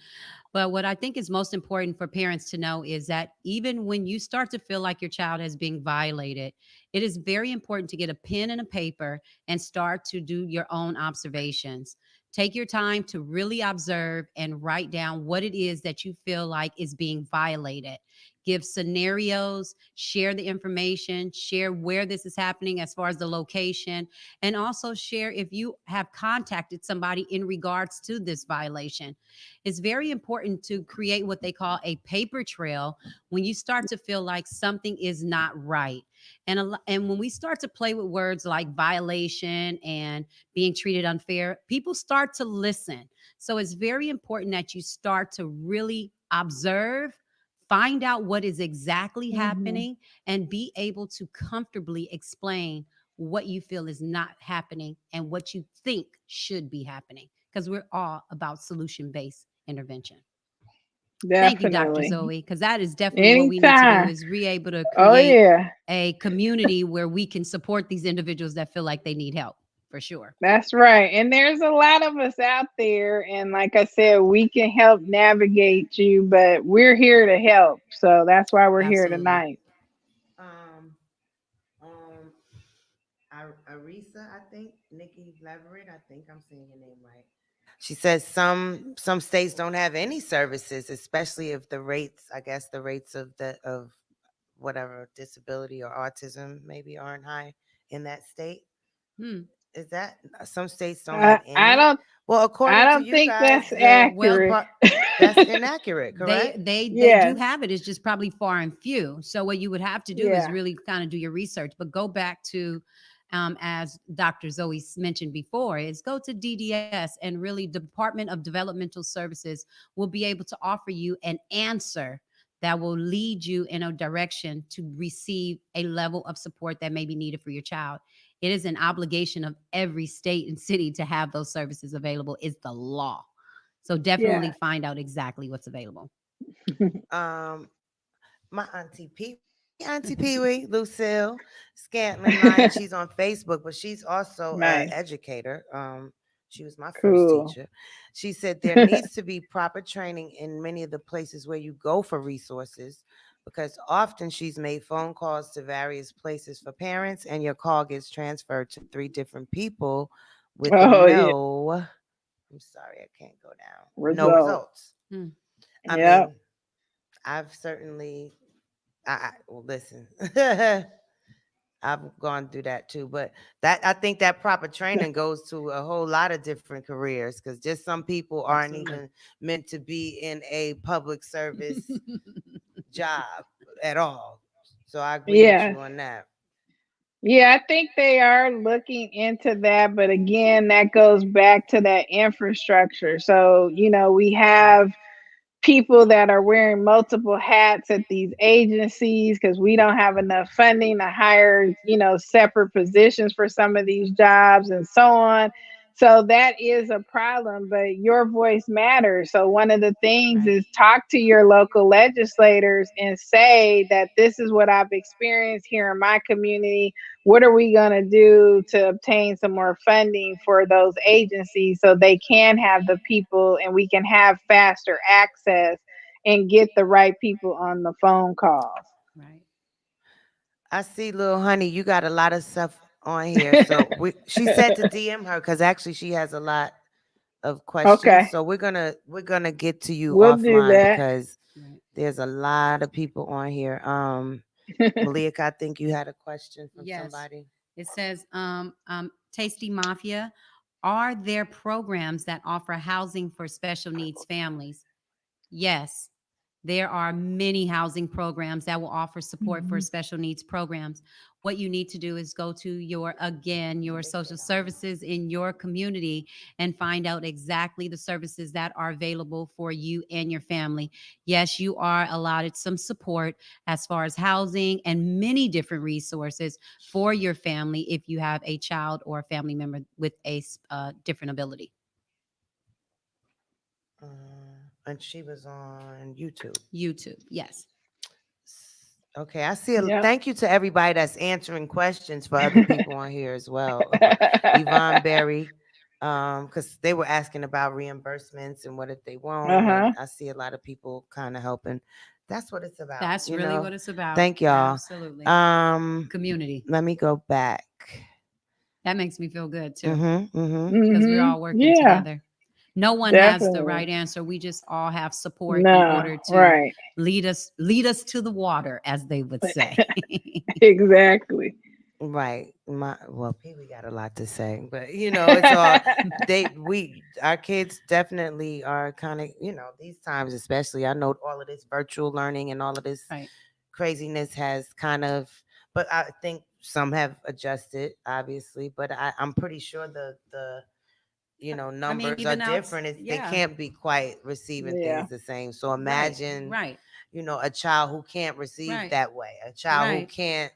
[SPEAKER 3] But what I think is most important for parents to know is that even when you start to feel like your child is being violated, It is very important to get a pen and a paper and start to do your own observations. Take your time to really observe and write down what it is that you feel like is being violated. Give scenarios, share the information, share where this is happening as far as the location, and also share if you have contacted somebody in regards to this violation. It's very important to create what they call a paper trail when you start to feel like something is not right. And when we start to play with words like violation and being treated unfair, people start to listen. So it's very important that you start to really observe, find out what is exactly
[SPEAKER 4] Mhm.
[SPEAKER 3] happening, and be able to comfortably explain what you feel is not happening and what you think should be happening, because we're all about solution based intervention. Thank you, Dr.
[SPEAKER 4] Definitely.
[SPEAKER 3] Zoe, because that is definitely what we need to do,
[SPEAKER 4] Anytime.
[SPEAKER 3] is be able to
[SPEAKER 4] Oh
[SPEAKER 3] create
[SPEAKER 4] yeah.
[SPEAKER 3] a community where we can support these individuals that feel like they need help, for sure.
[SPEAKER 4] That's right. And there's a lot of us out there. And like I said, we can help navigate you, but we're here to help. So that's why we're here
[SPEAKER 3] Absolutely.
[SPEAKER 4] tonight.
[SPEAKER 1] Um, um, Arisa, I think Nikki Leverett. I think I'm saying your name right. She says some states don't have any services, especially if the rates, I guess the rates of whatever disability or autism maybe aren't high in that state.
[SPEAKER 3] Hmm.
[SPEAKER 1] Is that some states don't have
[SPEAKER 4] I
[SPEAKER 1] any?
[SPEAKER 4] don't.
[SPEAKER 1] Well,
[SPEAKER 4] I
[SPEAKER 1] according to
[SPEAKER 4] don't
[SPEAKER 1] you
[SPEAKER 4] think
[SPEAKER 1] guys,
[SPEAKER 4] that's
[SPEAKER 3] Well,
[SPEAKER 4] accurate.
[SPEAKER 1] that's inaccurate,
[SPEAKER 3] they
[SPEAKER 1] correct?
[SPEAKER 3] they they do
[SPEAKER 4] Yes.
[SPEAKER 3] have it. It's just probably far and few. So what you would have to do is
[SPEAKER 4] Yeah.
[SPEAKER 3] really kind of do your research, but go back to, as Dr. Zoe mentioned before, is go to DDS, and really the Department of Developmental Services will be able to offer you an answer that will lead you in a direction to receive a level of support that may be needed for your child. It is an obligation of every state and city to have those services available. Is the law. So definitely
[SPEAKER 4] Yeah.
[SPEAKER 3] find out exactly what's available.
[SPEAKER 1] Um, my Auntie Pee Wee, Lucille Scantlin Lyon. She's on Facebook, but she's also a
[SPEAKER 4] Nice.
[SPEAKER 1] educator. She was my first
[SPEAKER 4] Cool.
[SPEAKER 1] teacher. She said there needs to be proper training in many of the places where you go for resources, because often she's made phone calls to various places for parents, and your call gets transferred to three different people with
[SPEAKER 4] Oh yeah.
[SPEAKER 1] no. I'm sorry, I can't go down. No
[SPEAKER 4] Result.
[SPEAKER 1] results.
[SPEAKER 3] Hmm.
[SPEAKER 1] I
[SPEAKER 4] Yep.
[SPEAKER 1] mean, I've certainly well, listen, I've gone through that too, but that I think that proper training goes to a whole lot of different careers, because just some people aren't
[SPEAKER 3] Absolutely.
[SPEAKER 1] even meant to be in a public service job at all. So I agree with
[SPEAKER 4] Yeah.
[SPEAKER 1] you on that.
[SPEAKER 4] Yeah, I think they are looking into that, but again, that goes back to that infrastructure. So, we have people that are wearing multiple hats at these agencies because we don't have enough funding to hire, separate positions for some of these jobs and so on. So that is a problem, but your voice matters. So one of the things
[SPEAKER 3] Right.
[SPEAKER 4] is talk to your local legislators and say that this is what I've experienced here in my community. What are we going to do to obtain some more funding for those agencies so they can have the people and we can have faster access and get the right people on the phone calls?
[SPEAKER 3] Right.
[SPEAKER 1] I see, little honey, you got a lot of stuff on here. So she said to DM her, because actually she has a lot of questions.
[SPEAKER 4] Okay,
[SPEAKER 1] So we're gonna get to you
[SPEAKER 4] we'll do
[SPEAKER 1] offline,
[SPEAKER 4] that.
[SPEAKER 1] because
[SPEAKER 3] Right.
[SPEAKER 1] there's a lot of people on here. Malika, I think you had a question from
[SPEAKER 3] Yes.
[SPEAKER 1] somebody.
[SPEAKER 3] It says, Tasty Mafia, are there programs that offer housing for special needs families? Yes, there are many housing programs that will offer support for
[SPEAKER 4] Mhm.
[SPEAKER 3] special needs programs. What you need to do is go to your social services in your community and find out exactly the services that are available for you and your family. Yes, you are allotted some support as far as housing and many different resources for your family if you have a child or a family member with a different ability.
[SPEAKER 1] And she was on YouTube.
[SPEAKER 3] YouTube, yes.
[SPEAKER 1] Okay, I see.
[SPEAKER 4] Yep.
[SPEAKER 1] Thank you to everybody that's answering questions for other people on here as well. Yvonne Berry, because they were asking about reimbursements and what if they won't, and
[SPEAKER 4] Uh-huh.
[SPEAKER 1] I see a lot of people kind of helping. That's what it's about.
[SPEAKER 3] That's really what it's about.
[SPEAKER 1] Thank y'all.
[SPEAKER 3] Absolutely.
[SPEAKER 1] Um,
[SPEAKER 3] Community.
[SPEAKER 1] let me go back.
[SPEAKER 3] That makes me feel good too,
[SPEAKER 1] Mm-hmm.
[SPEAKER 3] because we're
[SPEAKER 4] Mm-hmm.
[SPEAKER 3] all working
[SPEAKER 4] Yeah,
[SPEAKER 3] together. No one has the
[SPEAKER 4] definitely.
[SPEAKER 3] right answer. We just all have support in
[SPEAKER 4] No,
[SPEAKER 3] order to
[SPEAKER 4] right.
[SPEAKER 3] lead us to the water, as they would say.
[SPEAKER 4] Exactly.
[SPEAKER 1] Right. Well, Pee Wee got a lot to say, but it's all our kids definitely are kind of, these times especially. I know all of this virtual learning and all of this
[SPEAKER 3] Right.
[SPEAKER 1] craziness has kind of, but I think some have adjusted, obviously, but I'm pretty sure the
[SPEAKER 3] I mean,
[SPEAKER 1] numbers are
[SPEAKER 3] even out,
[SPEAKER 1] different. They
[SPEAKER 3] yeah,
[SPEAKER 1] can't be quite receiving
[SPEAKER 4] Yeah.
[SPEAKER 1] things the same. So
[SPEAKER 3] right,
[SPEAKER 1] imagine,
[SPEAKER 3] right,
[SPEAKER 1] a child who can't receive
[SPEAKER 3] right,
[SPEAKER 1] that way, a child who
[SPEAKER 3] right,
[SPEAKER 1] can't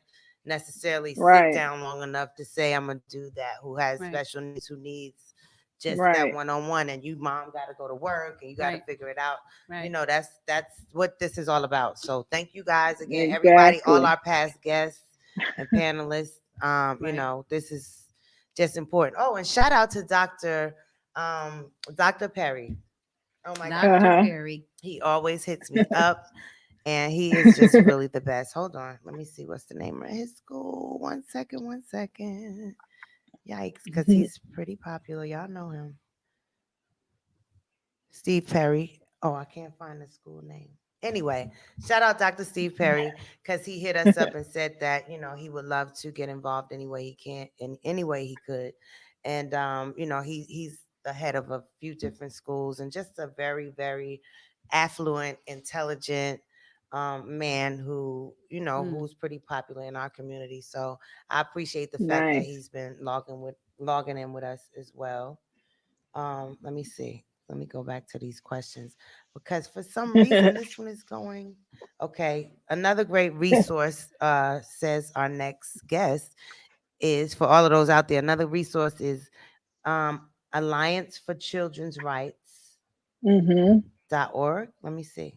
[SPEAKER 1] necessarily sit
[SPEAKER 4] Right.
[SPEAKER 1] down long enough to say, I'm going to do that, who has
[SPEAKER 3] right,
[SPEAKER 1] special needs, who needs just that
[SPEAKER 4] Right.
[SPEAKER 1] one-on-one, and you mom got to go to work and you got to
[SPEAKER 3] right,
[SPEAKER 1] figure it out.
[SPEAKER 3] right.
[SPEAKER 1] That's what this is all about. So thank you guys again, everybody, all
[SPEAKER 4] Exactly.
[SPEAKER 1] our past guests and panelists.
[SPEAKER 3] Right.
[SPEAKER 1] This is just important. Oh, and shout out to Dr. Perry. Oh my God.
[SPEAKER 3] Dr.
[SPEAKER 4] Uh-huh.
[SPEAKER 3] Perry.
[SPEAKER 1] He always hits me up, and he is just really the best. Hold on. Let me see what's the name of his school. One second, one second. Yikes, because he's pretty popular. Y'all know him. Steve Perry. Oh, I can't find the school name. Anyway, shout out Dr. Steve Perry, because he hit us up and said that he would love to get involved any way he can, in any way he could, and he's the head of a few different schools and just a very very affluent, intelligent man who
[SPEAKER 3] Mm,
[SPEAKER 1] who's pretty popular in our community. So I appreciate the fact that
[SPEAKER 4] Nice.
[SPEAKER 1] he's been logging in with us as well. Let me see. Let me go back to these questions because for some reason this one is going. Okay, another great resource says our next guest is for all of those out there. Another resource is Alliance for Children's
[SPEAKER 4] Mm-hmm.
[SPEAKER 1] Rights.org. Let me see.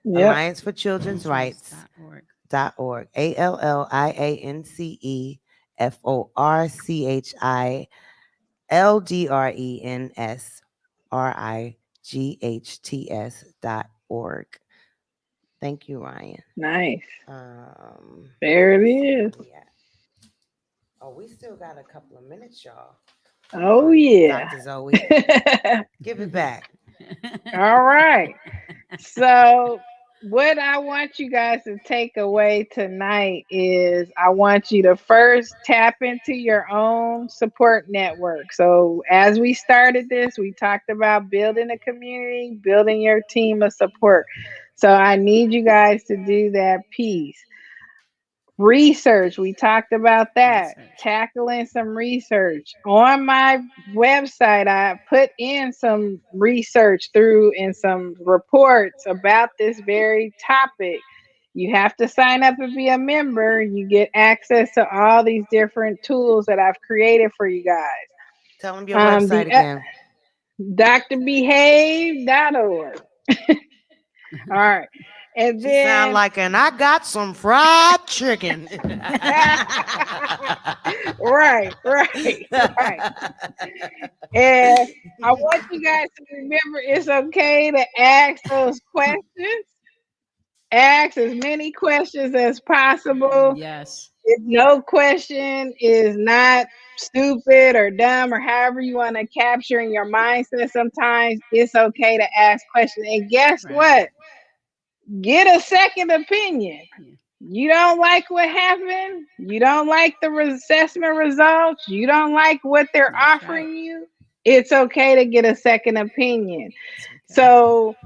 [SPEAKER 4] Yep.
[SPEAKER 1] Alliance for Children's Rights
[SPEAKER 3] children'srights.org.
[SPEAKER 1] dot org. ALLIANCEforchrightsdot org. Thank you, Ryan.
[SPEAKER 4] Nice.
[SPEAKER 1] Let
[SPEAKER 4] There it
[SPEAKER 1] me see where
[SPEAKER 4] is.
[SPEAKER 1] we at. Oh, we still got a couple of minutes, y'all. Come
[SPEAKER 4] Oh
[SPEAKER 1] on,
[SPEAKER 4] yeah.
[SPEAKER 1] Dr. Zoe. Give it back.
[SPEAKER 4] All right. So, what I want you guys to take away tonight is I want you to first tap into your own support network. So, as we started this, we talked about building a community, building your team of support. So, I need you guys to do that piece. Research, we talked about that.
[SPEAKER 3] Research.
[SPEAKER 4] Tackling some research. On my website, I put in some research through and some reports about this very topic. You have to sign up and be a member. You get access to all these different tools that I've created for you guys.
[SPEAKER 1] Tell them your website
[SPEAKER 4] The
[SPEAKER 1] again.
[SPEAKER 4] drbehave.org. All right. And
[SPEAKER 1] She sound
[SPEAKER 4] then
[SPEAKER 1] like an I got some fried chicken.
[SPEAKER 4] right, right, right. And I want you guys to remember it's okay to ask those questions. Ask as many questions as possible.
[SPEAKER 3] Yes.
[SPEAKER 4] If no question is not stupid or dumb or however you want to capture in your mindset, sometimes it's okay to ask questions. And guess
[SPEAKER 3] Right.
[SPEAKER 4] what? Get a second opinion.
[SPEAKER 3] Yeah.
[SPEAKER 4] You don't like what happened. You don't like the assessment results. You don't like what they're
[SPEAKER 3] That's right.
[SPEAKER 4] offering you. It's okay to get a second opinion.
[SPEAKER 3] It's okay.
[SPEAKER 4] So,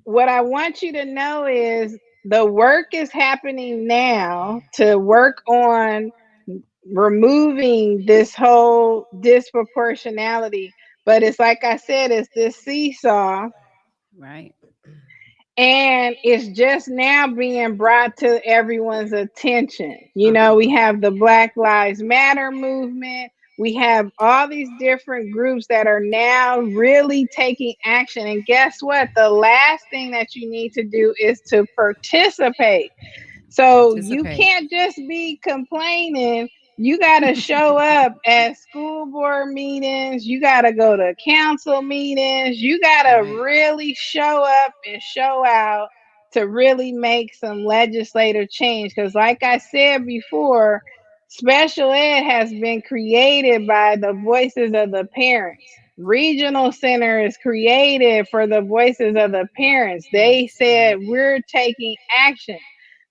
[SPEAKER 4] what I want you to know is the work is happening now to work on removing this whole disproportionality. But it's like I said, it's this seesaw,
[SPEAKER 3] Right.
[SPEAKER 4] and it's just now being brought to everyone's attention.
[SPEAKER 3] Uh-huh.
[SPEAKER 4] We have the Black Lives Matter movement. We have all these different groups that are now really taking action. And guess what? The last thing that you need to do is to participate. So you
[SPEAKER 3] Participate.
[SPEAKER 4] can't just be complaining. You got to show up at school board meetings. You got to go to council meetings. You got to
[SPEAKER 3] Right.
[SPEAKER 4] really show up and show out to really make some legislative change. Because, like I said before, special ed has been created by the voices of the parents. Regional center is created for the voices of the parents. They said, we're taking action.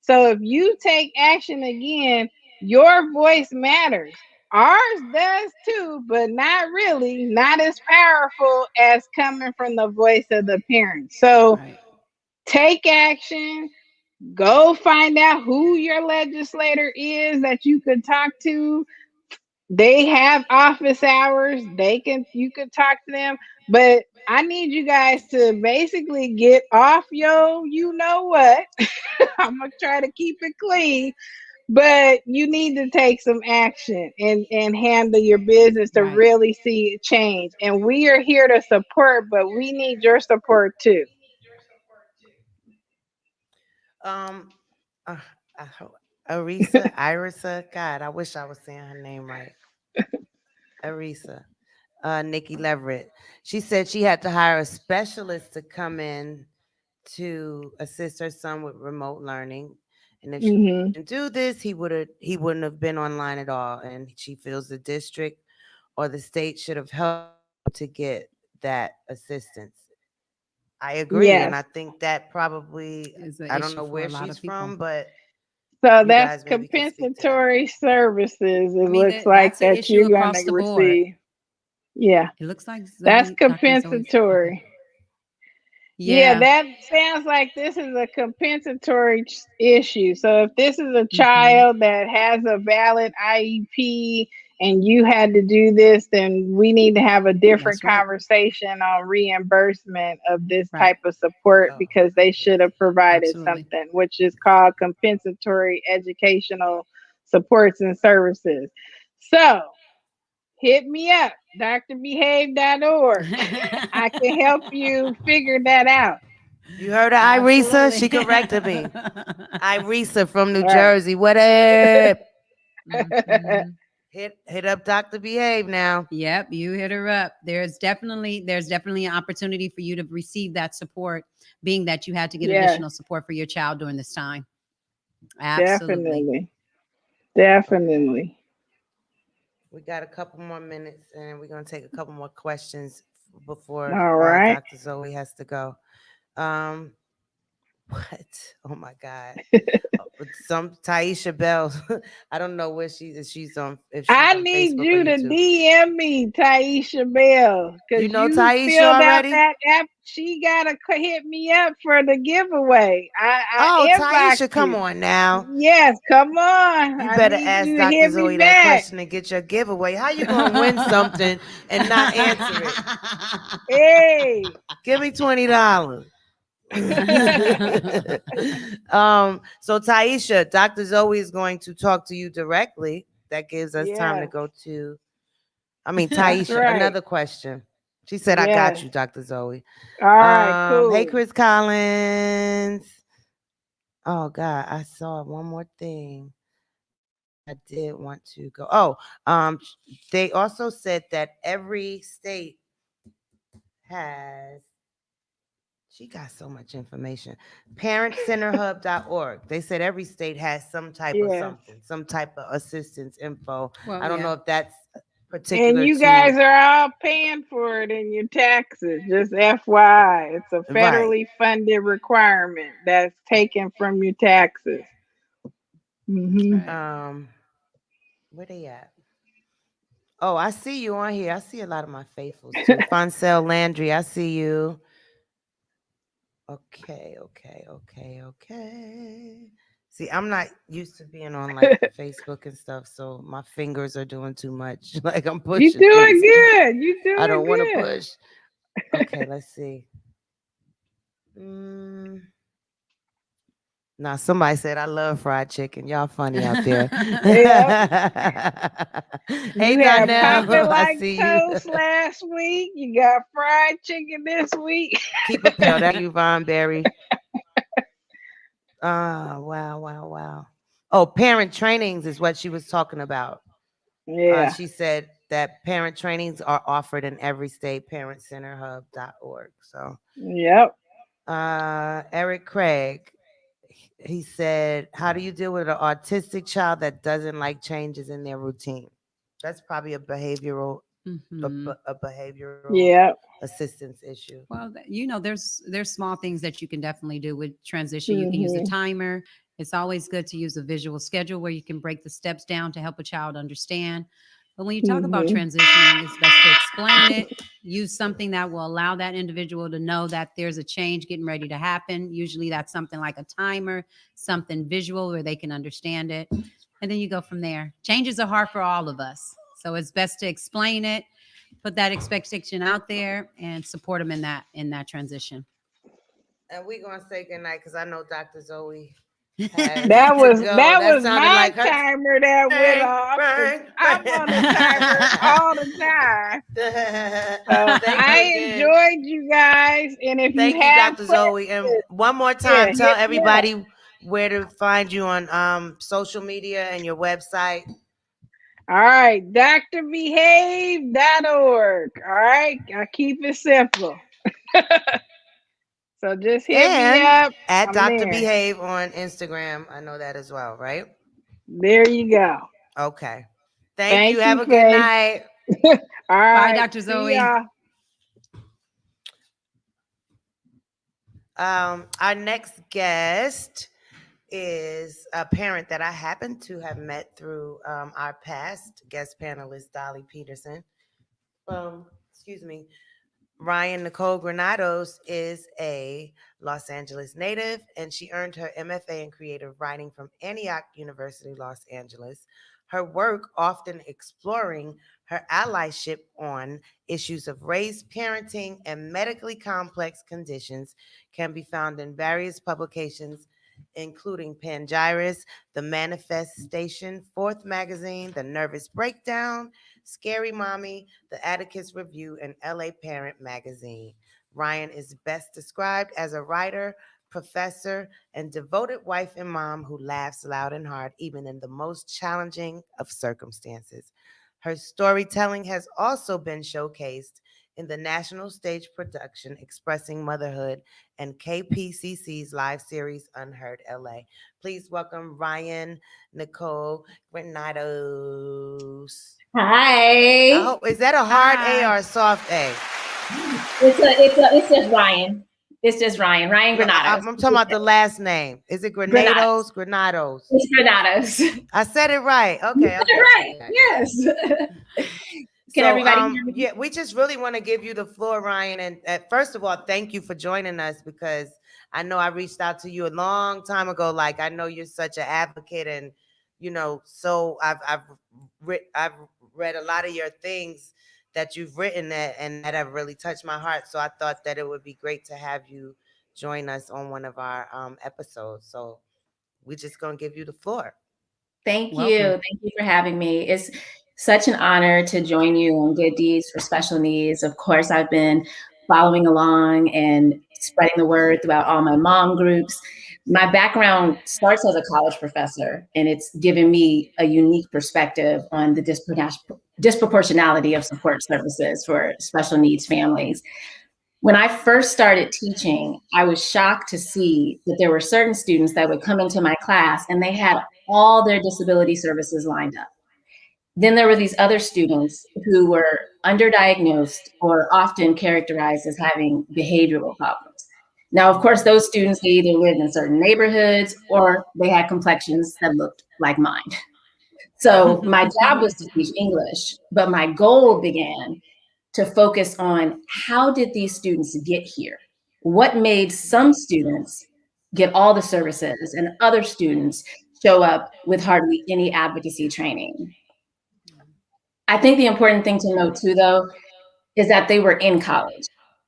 [SPEAKER 4] So if you take action again, your voice matters. Ours does too, but not really, not as powerful as coming from the voice of the parents. So
[SPEAKER 3] Right.
[SPEAKER 4] take action. Go find out who your legislator is that you could talk to. They have office hours. You could talk to them. But I need you guys to basically get off your you know what. I'm gonna try to keep it clean, but you need to take some action and handle your business to
[SPEAKER 3] Right.
[SPEAKER 4] really see it change. And we are here to support, but we need your support too.
[SPEAKER 1] Um, uh, I Irisa, God, I wish I was saying her name right. Arisa, Nikki Leverett. She said she had to hire a specialist to come in to assist her son with remote learning. And if she
[SPEAKER 4] Hmm.
[SPEAKER 1] didn't do this, he wouldn't have been online at all. And she feels the district or the state should have helped to get that assistance. I agree, and
[SPEAKER 4] Yes.
[SPEAKER 1] I think that probably
[SPEAKER 3] Is an
[SPEAKER 1] I don't
[SPEAKER 3] issue
[SPEAKER 1] know
[SPEAKER 3] for a
[SPEAKER 1] where
[SPEAKER 3] lot
[SPEAKER 1] she's
[SPEAKER 3] of people.
[SPEAKER 1] from, but
[SPEAKER 4] So
[SPEAKER 1] you
[SPEAKER 4] that's
[SPEAKER 1] guys maybe can speak to that.
[SPEAKER 4] compensatory services,
[SPEAKER 3] I
[SPEAKER 4] it
[SPEAKER 3] mean,
[SPEAKER 4] looks like
[SPEAKER 3] that's an
[SPEAKER 4] that
[SPEAKER 3] issue
[SPEAKER 4] you're going
[SPEAKER 3] across
[SPEAKER 4] to
[SPEAKER 3] the board.
[SPEAKER 4] receive. Yeah,
[SPEAKER 3] It looks like
[SPEAKER 4] that's
[SPEAKER 3] Zoe, Dr. Zoe's. Okay.
[SPEAKER 4] compensatory. Yeah,
[SPEAKER 3] Yeah.
[SPEAKER 4] that sounds like this is a compensatory issue. So if this is a
[SPEAKER 3] Mm-hmm.
[SPEAKER 4] child that has a valid IEP and you had to do this, then we need to have a different
[SPEAKER 3] That's right.
[SPEAKER 4] conversation on reimbursement of this
[SPEAKER 3] Right.
[SPEAKER 4] type of support
[SPEAKER 1] Oh,
[SPEAKER 4] because they should have provided
[SPEAKER 3] Absolutely.
[SPEAKER 4] something, which is called compensatory educational supports and services. So hit me up, drbehave.org. I can help you figure that out.
[SPEAKER 1] you heard of Irisa?
[SPEAKER 3] Absolutely.
[SPEAKER 1] She corrected me. Irisa from New
[SPEAKER 4] Right.
[SPEAKER 1] Jersey. What up?
[SPEAKER 3] Mhm.
[SPEAKER 1] Hit up Dr. Behave now.
[SPEAKER 3] Yep, you hit her up. There's definitely an opportunity for you to receive that support, being that you had to get
[SPEAKER 4] Yes,
[SPEAKER 3] additional support for your child during this time. Absolutely.
[SPEAKER 4] definitely.
[SPEAKER 1] Okay.
[SPEAKER 4] Definitely.
[SPEAKER 1] We got a couple more minutes and we're going to take a couple more questions before
[SPEAKER 4] All right.
[SPEAKER 1] Dr. Zoe has to go. Um, what? Oh my God. Some Taisha Bell. I don't know where she is. If she's
[SPEAKER 4] I
[SPEAKER 1] on
[SPEAKER 4] need
[SPEAKER 1] Facebook or
[SPEAKER 4] you to
[SPEAKER 1] YouTube.
[SPEAKER 4] DM me, Taisha Bell,
[SPEAKER 1] You
[SPEAKER 4] because
[SPEAKER 1] know
[SPEAKER 4] you
[SPEAKER 1] Taisha
[SPEAKER 4] filled out
[SPEAKER 1] already?
[SPEAKER 4] that app. She gotta hit me up for the giveaway. I
[SPEAKER 1] Oh,
[SPEAKER 4] inboxed
[SPEAKER 1] Taisha, come
[SPEAKER 4] you.
[SPEAKER 1] on now.
[SPEAKER 4] Yes, come on.
[SPEAKER 1] You
[SPEAKER 4] I
[SPEAKER 1] better
[SPEAKER 4] need
[SPEAKER 1] ask
[SPEAKER 4] you to
[SPEAKER 1] Dr.
[SPEAKER 4] hit me
[SPEAKER 1] Zoe that
[SPEAKER 4] back.
[SPEAKER 1] question and get your giveaway. How you gonna win something and not answer it?
[SPEAKER 4] Hey.
[SPEAKER 1] Give me $20. So Taisha, Dr. Zoe is going to talk to you directly. That gives us time to
[SPEAKER 4] Yes,
[SPEAKER 1] go to
[SPEAKER 4] that's
[SPEAKER 1] Taisha,
[SPEAKER 4] right.
[SPEAKER 1] another question. She said, I got
[SPEAKER 4] Yes.
[SPEAKER 1] you, Dr. Zoe.
[SPEAKER 4] All right,
[SPEAKER 1] Hey
[SPEAKER 4] cool.
[SPEAKER 1] Chris Collins. Oh God, I saw one more thing. I did want to go. Oh, they also said that every state has. She got so much information. Parentcenterhub.org. They said every state has some type of
[SPEAKER 4] Yes.
[SPEAKER 1] something, some type of assistance info.
[SPEAKER 3] Well,
[SPEAKER 1] I don't
[SPEAKER 3] yeah.
[SPEAKER 1] know if that's
[SPEAKER 4] And
[SPEAKER 1] particular
[SPEAKER 4] you
[SPEAKER 1] to
[SPEAKER 4] guys are all paying for it in your taxes. Just FYI, it's a
[SPEAKER 1] right.
[SPEAKER 4] federally funded requirement that's taken from your taxes. Hmm.
[SPEAKER 3] Right.
[SPEAKER 1] Where they at? Oh, I see you on here. I see a lot of my faithfuls too. Foncel Landry, I see you. Okay. See, I'm not used to being on like Facebook and stuff, so my fingers are doing too much. Like I'm
[SPEAKER 4] You
[SPEAKER 1] pushing
[SPEAKER 4] doing
[SPEAKER 1] things
[SPEAKER 4] good. You
[SPEAKER 1] I
[SPEAKER 4] doing
[SPEAKER 1] don't want to
[SPEAKER 4] good.
[SPEAKER 1] push. Okay, let's see. Mm, now somebody said I love fried chicken. Y'all funny out there.
[SPEAKER 4] Yep.
[SPEAKER 1] Hey
[SPEAKER 4] You had
[SPEAKER 3] Yeah.
[SPEAKER 1] Donnell,
[SPEAKER 4] popping
[SPEAKER 1] I
[SPEAKER 4] like
[SPEAKER 1] see you.
[SPEAKER 4] toast last week. You got fried chicken this week.
[SPEAKER 1] Keep it pale. That you, Von Berry. Wow. Oh, parent trainings is what she was talking about.
[SPEAKER 4] Yeah.
[SPEAKER 1] She said that parent trainings are offered in every state, parentcenterhub.org. So
[SPEAKER 4] Yep.
[SPEAKER 1] Eric Craig, he said, "How do you deal with an autistic child that doesn't like changes in their routine?" That's probably
[SPEAKER 3] Mhm.
[SPEAKER 1] a behavioral
[SPEAKER 4] Yeah.
[SPEAKER 1] assistance issue.
[SPEAKER 3] Well, there's small things that you can definitely do with transition. You can use a
[SPEAKER 4] Hmm.
[SPEAKER 3] timer. It's always good to use a visual schedule where you can break the steps down to help a child understand. But when you talk about
[SPEAKER 4] Hmm.
[SPEAKER 3] transitioning, it's best to explain it. Use something that will allow that individual to know that there's a change getting ready to happen. Usually that's something like a timer, something visual where they can understand it. And then you go from there. Changes are hard for all of us. So it's best to explain it, put that expectation out there, and support them in that transition.
[SPEAKER 1] And we're gonna say goodnight because I know Dr. Zoe has
[SPEAKER 4] That
[SPEAKER 1] to
[SPEAKER 4] was
[SPEAKER 1] go.
[SPEAKER 4] that
[SPEAKER 1] That
[SPEAKER 4] was
[SPEAKER 1] sounded
[SPEAKER 4] my
[SPEAKER 1] like her
[SPEAKER 4] timer that went
[SPEAKER 1] bang,
[SPEAKER 4] off. 'Cause
[SPEAKER 1] bang,
[SPEAKER 4] I'm on a timer all the time. So
[SPEAKER 1] Thank you
[SPEAKER 4] I
[SPEAKER 1] again.
[SPEAKER 4] enjoyed you guys. And if you
[SPEAKER 1] Thank you,
[SPEAKER 4] have
[SPEAKER 1] Dr. Zoe. And
[SPEAKER 4] questions,
[SPEAKER 1] one more
[SPEAKER 4] yeah,
[SPEAKER 1] time, tell
[SPEAKER 4] hit me up.
[SPEAKER 1] everybody where to find you on social media and your website.
[SPEAKER 4] All right, drbehave.org. All right, I keep it simple. So just hit me
[SPEAKER 1] And
[SPEAKER 4] up.
[SPEAKER 1] at
[SPEAKER 4] I'm
[SPEAKER 1] Dr.
[SPEAKER 4] there.
[SPEAKER 1] Behave on Instagram. I know that as well, right?
[SPEAKER 4] There you go.
[SPEAKER 1] Okay. Thank you.
[SPEAKER 4] Thank
[SPEAKER 1] Have
[SPEAKER 4] you,
[SPEAKER 1] a good
[SPEAKER 4] Faye.
[SPEAKER 1] night.
[SPEAKER 4] All
[SPEAKER 3] Bye,
[SPEAKER 4] right,
[SPEAKER 3] Dr.
[SPEAKER 4] see
[SPEAKER 3] Zoe.
[SPEAKER 4] y'all.
[SPEAKER 1] Our next guest is a parent that I happen to have met through our past guest panelist, Dolly Peterson. Excuse me. Ryan Nicole Granados is a Los Angeles native, and she earned her MFA in creative writing from Antioch University, Los Angeles. Her work, often exploring her allyship on issues of race, parenting, and medically complex conditions, can be found in various publications, including Pangyris, The Manifestation, Fourth Magazine, The Nervous Breakdown, Scary Mommy, the Atticus Review, and LA Parent Magazine. Ryan is best described as a writer, professor, and devoted wife and mom who laughs loud and hard, even in the most challenging of circumstances. Her storytelling has also been showcased in the national stage production Expressing Motherhood and KPCC's live series Unheard LA. Please welcome Ryan Nicole Granados. I
[SPEAKER 5] Hi.
[SPEAKER 1] hope, is that a hard A
[SPEAKER 3] Hi.
[SPEAKER 1] or a soft A?
[SPEAKER 5] It's just Ryan. It's just Ryan. Ryan
[SPEAKER 1] No,
[SPEAKER 5] Granados.
[SPEAKER 1] I'm talking about the last name. Is it
[SPEAKER 5] Granados.
[SPEAKER 1] Granados? Granados.
[SPEAKER 5] It's Granados.
[SPEAKER 1] I said it right.
[SPEAKER 5] You
[SPEAKER 1] Okay,
[SPEAKER 5] said it
[SPEAKER 1] okay,
[SPEAKER 5] right.
[SPEAKER 1] okay.
[SPEAKER 5] Yes. Can
[SPEAKER 1] So,
[SPEAKER 5] everybody hear me?
[SPEAKER 1] yeah, we just really want to give you the floor, Ryan. And first of all, thank you for joining us because I know I reached out to you a long time ago. Like I know you're such an advocate, and so I've read a lot of your things that you've written and that have really touched my heart. So I thought that it would be great to have you join us on one of our episodes. So we're just gonna give you the floor.
[SPEAKER 5] Thank you.
[SPEAKER 3] Welcome.
[SPEAKER 5] Thank you for having me. It's such an honor to join you on Good Deeds for Special Needs. Of course, I've been following along and spreading the word throughout all my mom groups. My background starts as a college professor, and it's given me a unique perspective on the disproportionality of support services for special needs families. When I first started teaching, I was shocked to see that there were certain students that would come into my class and they had all their disability services lined up. Then there were these other students who were underdiagnosed or often characterized as having behavioral problems. Now, of course, those students, they either lived in certain neighborhoods or they had complexions that looked like mine. So my job was to teach English, but my goal began to focus on how did these students get here? What made some students get all the services and other students show up with hardly any advocacy training? I think the important thing to note too, though, is that they were in college.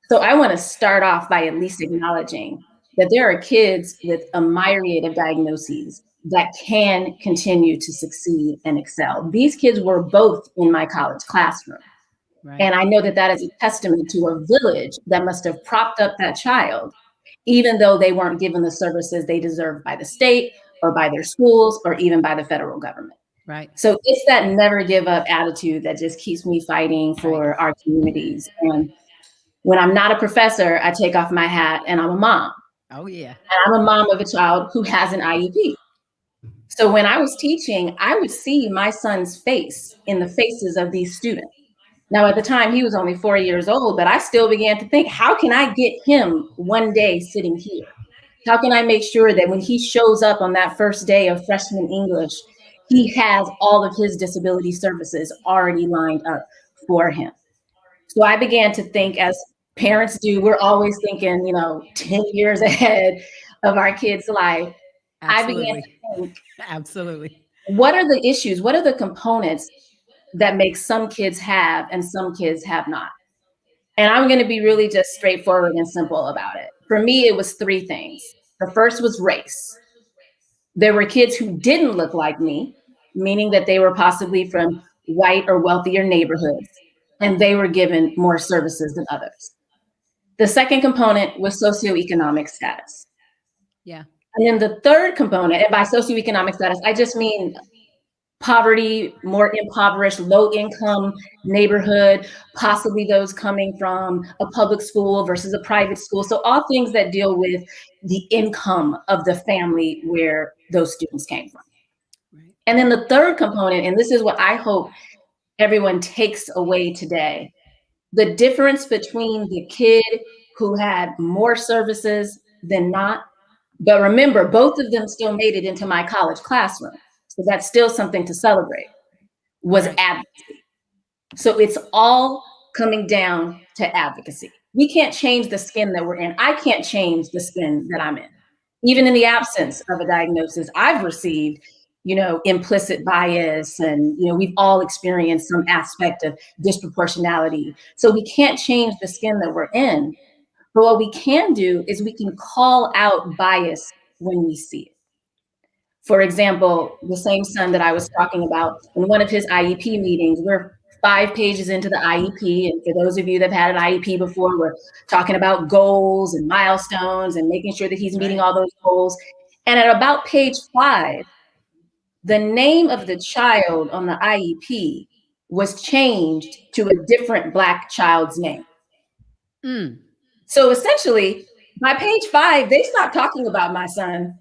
[SPEAKER 5] So I want to start off by at least acknowledging that there are kids with a myriad of diagnoses that can continue to succeed and excel. These kids were both in my college classroom.
[SPEAKER 3] Right.
[SPEAKER 5] And I know that that is a testament to a village that must have propped up that child, even though they weren't given the services they deserved by the state or by their schools or even by the federal government.
[SPEAKER 3] Right.
[SPEAKER 5] So it's that never give up attitude that just keeps me fighting
[SPEAKER 3] Right.
[SPEAKER 5] for our communities. And When I'm not a professor, I take off my hat and I'm a mom.
[SPEAKER 3] Oh, yeah.
[SPEAKER 5] And I'm a mom of a child who has an IEP. So when I was teaching, I would see my son's face in the faces of these students. Now, at the time, he was only 4 years old, but I still began to think, how can I get him one day sitting here? How can I make sure that when he shows up on that first day of freshman English, he has all of his disability services already lined up for him? So I began to think, as parents do, we're always thinking, 10 years ahead of our kids' life. I began
[SPEAKER 3] Absolutely.
[SPEAKER 5] to think,
[SPEAKER 3] Absolutely.
[SPEAKER 5] what are the issues? What are the components that make some kids have and some kids have not? And I'm going to be really just straightforward and simple about it. For me, it was 3 things. The first was race. There were kids who didn't look like me, meaning that they were possibly from white or wealthier neighborhoods, and they were given more services than others. The second component was socioeconomic status.
[SPEAKER 3] Yeah.
[SPEAKER 5] And then the third component, and by socioeconomic status, I just mean poverty, more impoverished, low income neighborhood, possibly those coming from a public school versus a private school. So all things that deal with the income of the family where those students came from.
[SPEAKER 3] Right.
[SPEAKER 5] And then the third component, and this is what I hope everyone takes away today, the difference between the kid who had more services than not, but remember, both of them still made it into my college classroom. So that's still something to celebrate, was
[SPEAKER 3] Right.
[SPEAKER 5] advocacy. So it's all coming down to advocacy. We can't change the skin that we're in. I can't change the skin that I'm in. Even in the absence of a diagnosis, I've received, implicit bias, and, we've all experienced some aspect of disproportionality. So we can't change the skin that we're in. But what we can do is we can call out bias when we see it. For example, the same son that I was talking about, in one of his IEP meetings, we're 5 pages into the IEP. And for those of you that have had an IEP before, we're talking about goals and milestones and making sure that he's meeting all those goals. And at about page 5, the name of the child on the IEP was changed to a different Black child's name.
[SPEAKER 3] Mm.
[SPEAKER 5] So essentially, by page 5, they stopped talking about my son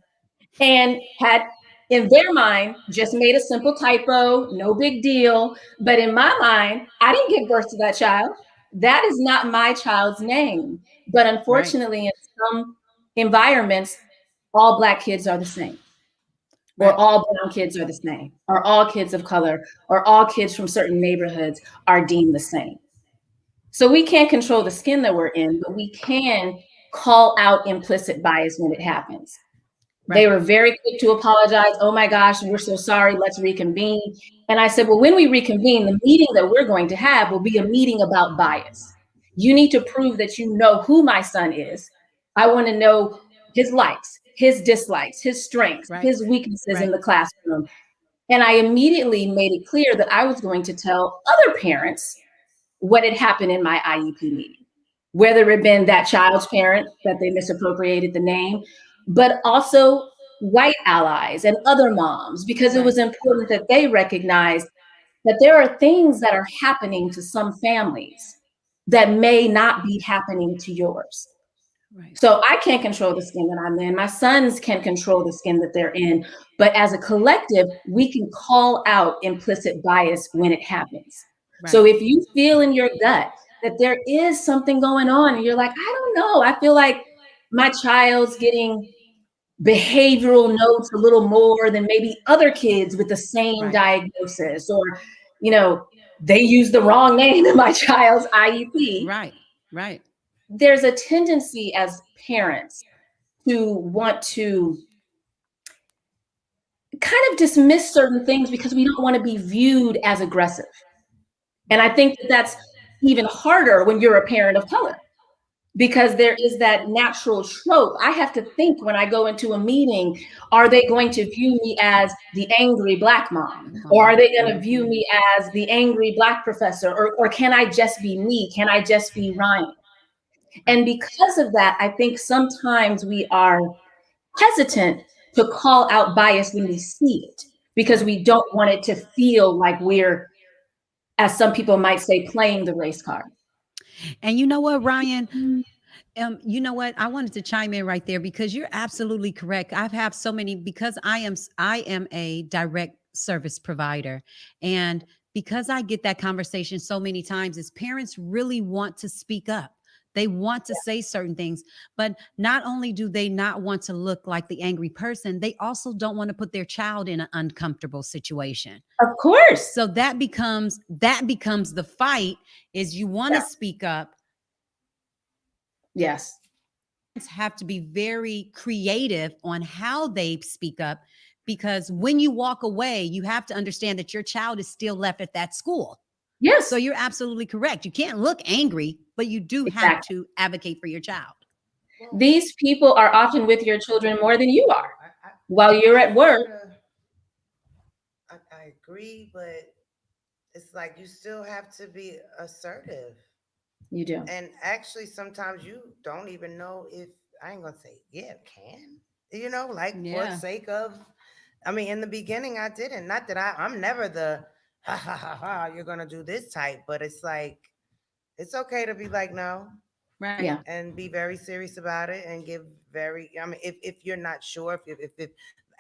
[SPEAKER 5] and had, in their mind, just made a simple typo, no big deal. But in my mind, I didn't give birth to that child. That is not my child's name. But unfortunately, in some environments, all Black kids are the same, or all brown kids are the same, or all kids of color, or all kids from certain neighborhoods are deemed the same. So we can't control the skin that we're in, but we can call out implicit bias when it happens. Right. They were very quick to apologize. Oh my gosh, we're so sorry, let's reconvene. And I said, well, when we reconvene, the meeting that we're going to have will be a meeting about bias. You need to prove that you know who my son is. I want to know his likes, his dislikes, his strengths, his weaknesses in the classroom. And I immediately made it clear that I was going to tell other parents what had happened in my IEP meeting, whether it had been that child's parent that they misappropriated the name, but also white allies and other moms, because it was important that they recognize that there are things that are happening to some families that may not be happening to yours. Right. So I can't control the skin that I'm in. My sons can control the skin that they're in. But as a collective, we can call out implicit bias when it happens. Right. So if you feel in your gut that there is something going on and you're like, I don't know, I feel like my child's getting behavioral notes a little more than maybe other kids with the same diagnosis, or, they use the wrong name in my child's IEP.
[SPEAKER 3] Right.
[SPEAKER 5] There's a tendency as parents to want to kind of dismiss certain things because we don't want to be viewed as aggressive. And I think that that's even harder when you're a parent of color, because there is that natural trope. I have to think when I go into a meeting, are they going to view me as the angry Black mom? Or are they going to view me as the angry Black professor? Or can I just be me? Can I just be Ryan? And because of that, I think sometimes we are hesitant to call out bias when we see it, because we don't want it to feel like we're, as some people might say, playing the race card.
[SPEAKER 3] And you know what, Ryan? You know what? I wanted to chime in right there because you're absolutely correct. I've have so many because I am a direct service provider, and because I get that conversation so many times, is parents really want to speak up. They want to say certain things, but not only do they not want to look like the angry person, they also don't want to put their child in an uncomfortable situation.
[SPEAKER 5] Of course.
[SPEAKER 3] So that becomes the fight. Is you want to
[SPEAKER 5] Yeah.
[SPEAKER 3] speak up,
[SPEAKER 5] Yes.
[SPEAKER 3] have to be very creative on how they speak up, because when you walk away, you have to understand that your child is still left at that school.
[SPEAKER 5] Yes.
[SPEAKER 3] So you're absolutely correct. You can't look angry, but you do have
[SPEAKER 5] Exactly.
[SPEAKER 3] to advocate for your child.
[SPEAKER 1] Well,
[SPEAKER 5] These people are often with your children more than you are
[SPEAKER 1] I,
[SPEAKER 5] while you're at work.
[SPEAKER 1] sorta- I agree, but it's like you still have to be assertive.
[SPEAKER 5] You do.
[SPEAKER 1] And actually, sometimes you don't even know if I ain't gonna say, yeah, can. Like for the
[SPEAKER 3] Yeah.
[SPEAKER 1] sake of, I mean, in the beginning, I didn't. Not that I'm never the ha ha ha ha, you're gonna do this type, but it's like, it's okay to be like, no,
[SPEAKER 3] Right.
[SPEAKER 5] Yeah.
[SPEAKER 1] and be very serious about it and give very, I mean, if you're not sure, if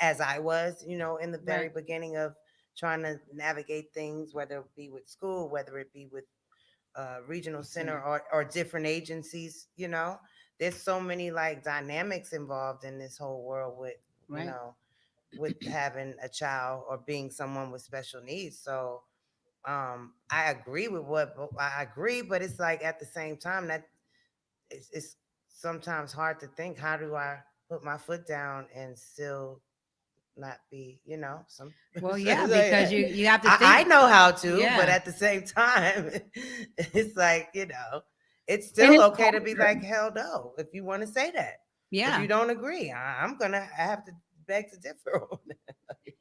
[SPEAKER 1] as I was, in the very
[SPEAKER 3] Right.
[SPEAKER 1] beginning of trying to navigate things, whether it be with school, whether it be with regional center or different agencies, there's so many like dynamics involved in this whole world with, you
[SPEAKER 3] Right.
[SPEAKER 1] know, with having a child or being someone with special needs. So I agree with I agree, but it's like at the same time that it's sometimes hard to think, how do I put my foot down and still not be, some
[SPEAKER 3] Well,
[SPEAKER 1] so
[SPEAKER 3] yeah,
[SPEAKER 1] it's like,
[SPEAKER 3] because you have to
[SPEAKER 1] I
[SPEAKER 3] think.
[SPEAKER 1] know how to, but
[SPEAKER 3] Yeah.
[SPEAKER 1] at the same time, it's like, it's
[SPEAKER 5] And
[SPEAKER 1] still
[SPEAKER 5] it's
[SPEAKER 1] okay to be like,
[SPEAKER 5] hard.
[SPEAKER 1] hell no, if you want to say that. If you
[SPEAKER 3] Yeah.
[SPEAKER 1] don't agree, I'm gonna have to beg to differ on that.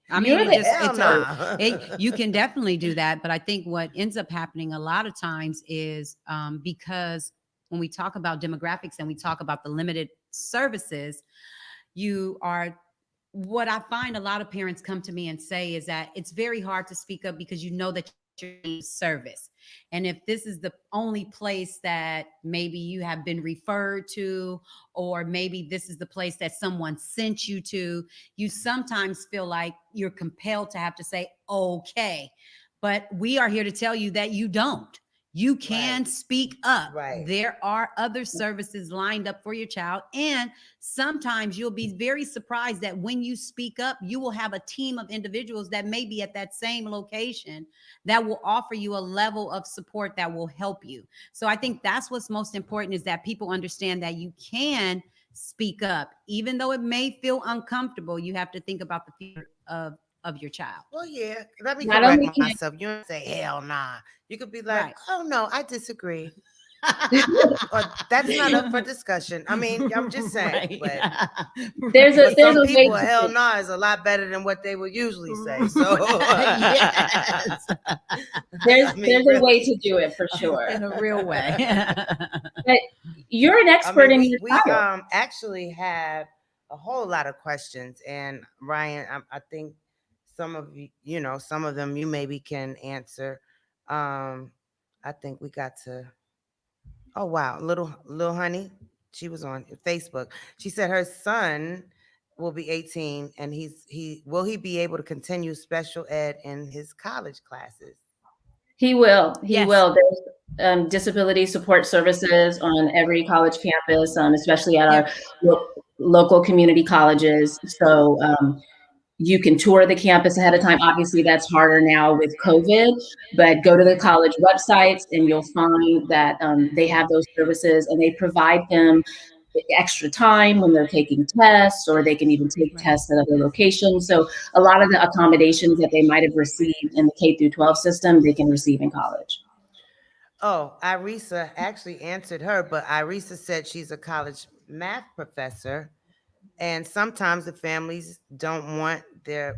[SPEAKER 3] I mean,
[SPEAKER 5] You're
[SPEAKER 3] it
[SPEAKER 5] the
[SPEAKER 3] just
[SPEAKER 1] Hell
[SPEAKER 3] it's
[SPEAKER 5] expert.
[SPEAKER 3] you can definitely do that, but I think what ends up happening a lot of times is because when we talk about demographics and we talk about the limited services, you are what I find a lot of parents come to me and say is that it's very hard to speak up because you know that you're in service. And if this is the only place that maybe you have been referred to, or maybe this is the place that someone sent you to, you sometimes feel like you're compelled to have to say, okay. But we are here to tell you that you don't. You
[SPEAKER 1] Right,
[SPEAKER 3] can speak up.
[SPEAKER 1] right.
[SPEAKER 3] There are other services lined up for your child. And sometimes you'll be very surprised that when you speak up, you will have a team of individuals that may be at that same location that will offer you a level of support that will help you. So I think that's what's most important, is that people understand that you can speak up. Even though it may feel uncomfortable, you have to think about the future of your child.
[SPEAKER 1] Well, yeah. Let me
[SPEAKER 5] Not
[SPEAKER 1] correct
[SPEAKER 5] only can
[SPEAKER 1] myself. You don't say hell nah. You could be like,
[SPEAKER 3] Right.
[SPEAKER 1] oh no, I disagree. Or that's not up for discussion. I mean, I'm just saying,
[SPEAKER 3] Right.
[SPEAKER 1] but
[SPEAKER 5] there's a
[SPEAKER 1] for
[SPEAKER 5] there's
[SPEAKER 1] some
[SPEAKER 5] a way
[SPEAKER 1] people,
[SPEAKER 5] to
[SPEAKER 1] hell
[SPEAKER 5] do
[SPEAKER 1] nah is a lot better than what they would usually say. So,
[SPEAKER 3] Yes.
[SPEAKER 5] there's
[SPEAKER 1] I mean,
[SPEAKER 5] there's a way
[SPEAKER 1] really.
[SPEAKER 5] to do it for sure.
[SPEAKER 3] In a real way.
[SPEAKER 5] But you're an
[SPEAKER 1] I
[SPEAKER 5] expert
[SPEAKER 1] mean,
[SPEAKER 5] in
[SPEAKER 1] we
[SPEAKER 5] your
[SPEAKER 1] we
[SPEAKER 5] child.
[SPEAKER 1] actually have a whole lot of questions, and Ryan, I think some of you, some of them you maybe can answer. I think we got to. Oh wow, little honey, she was on Facebook. She said her son will be 18, and he be able to continue special ed in his college classes.
[SPEAKER 5] He will. He
[SPEAKER 3] Yes.
[SPEAKER 5] will. There's disability support services on every college campus, especially at our
[SPEAKER 3] Yep.
[SPEAKER 5] local community colleges. So you can tour the campus ahead of time. Obviously, that's harder now with COVID, but go to the college websites and you'll find that they have those services, and they provide them extra time when they're taking tests, or they can even take
[SPEAKER 3] Right.
[SPEAKER 5] tests at other locations. So a lot of the accommodations that they might have received in the K through 12 system, they can receive in college.
[SPEAKER 1] Oh, Irisa actually answered her, but Irisa said she's a college math professor, and sometimes the families don't want the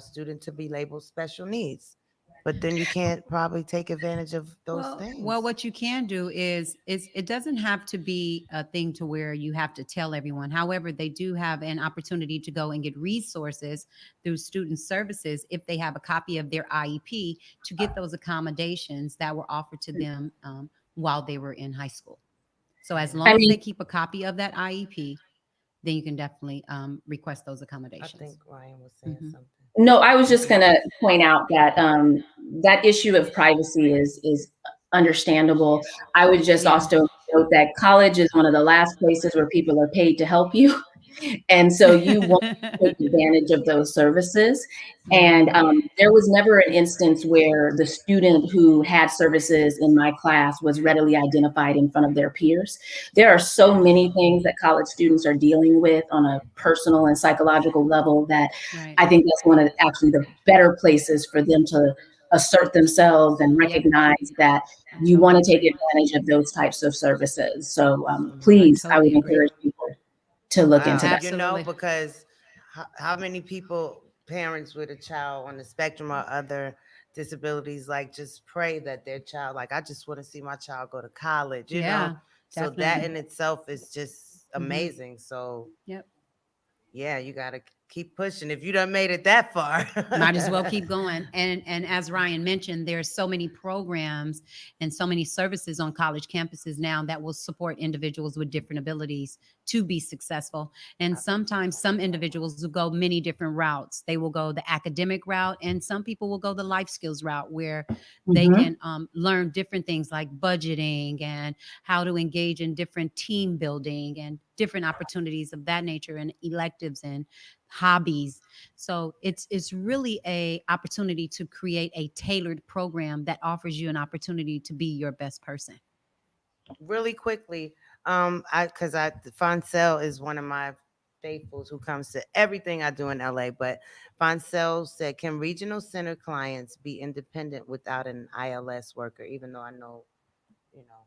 [SPEAKER 1] student to be labeled special needs, but then you can't probably take advantage of those
[SPEAKER 3] Well,
[SPEAKER 1] things.
[SPEAKER 3] what you can do is it doesn't have to be a thing to where you have to tell everyone. However, they do have an opportunity to go and get resources through student services if they have a copy of their IEP to get those accommodations that were offered to them while they were in high school. So as
[SPEAKER 5] I
[SPEAKER 3] long as
[SPEAKER 5] mean,
[SPEAKER 3] they keep a copy of that IEP, then you can definitely request those
[SPEAKER 1] I
[SPEAKER 3] accommodations.
[SPEAKER 1] think Ryan was saying
[SPEAKER 3] Mhm.
[SPEAKER 1] something.
[SPEAKER 5] no, I was just going to point out that that issue of privacy is understandable. I would just
[SPEAKER 3] Yeah.
[SPEAKER 5] also note that college is one of the last places where people are paid to help you. And so you want to take advantage of those services. And
[SPEAKER 3] Mhm.
[SPEAKER 5] there was never an instance where the student who had services in my class was readily identified in front of their peers. There are so many things that college students are dealing with on a personal and psychological level that
[SPEAKER 3] Right.
[SPEAKER 5] I think that's one of actually the better places for them to assert themselves and
[SPEAKER 3] Yep.
[SPEAKER 5] recognize that
[SPEAKER 3] I
[SPEAKER 5] you
[SPEAKER 3] totally
[SPEAKER 5] want to take
[SPEAKER 3] agree.
[SPEAKER 5] advantage of those types of services. So
[SPEAKER 3] I
[SPEAKER 5] please, I would
[SPEAKER 3] totally agree.
[SPEAKER 5] encourage people to look
[SPEAKER 1] Wow.
[SPEAKER 5] into that.
[SPEAKER 3] Absolutely.
[SPEAKER 1] Because how many people, parents with a child on the spectrum or other disabilities, like just pray that their child, like, I just want to see my child go to college, you know?
[SPEAKER 3] Yeah,
[SPEAKER 1] So that
[SPEAKER 3] definitely.
[SPEAKER 1] in itself is just
[SPEAKER 3] Hmm.
[SPEAKER 1] amazing. So,
[SPEAKER 3] Yep.
[SPEAKER 1] yeah, you got to keep pushing if you done made it that far.
[SPEAKER 3] Might as well keep going. And as Ryan mentioned, there's so many programs and so many services on college campuses now that will support individuals with different abilities to be successful. And sometimes some individuals will go many different routes. They will go the academic route, and some people will go the life skills route, where they
[SPEAKER 5] Mhm.
[SPEAKER 3] can learn different things like budgeting and how to engage in different team building and different opportunities of that nature, and electives and hobbies. So it's really a opportunity to create a tailored program that offers you an opportunity to be your best person.
[SPEAKER 1] Really quickly, because Foncel is one of my faithfuls who comes to everything I do in LA. But Foncel said, "Can regional center clients be independent without an ILS worker?" Even though I know, you know,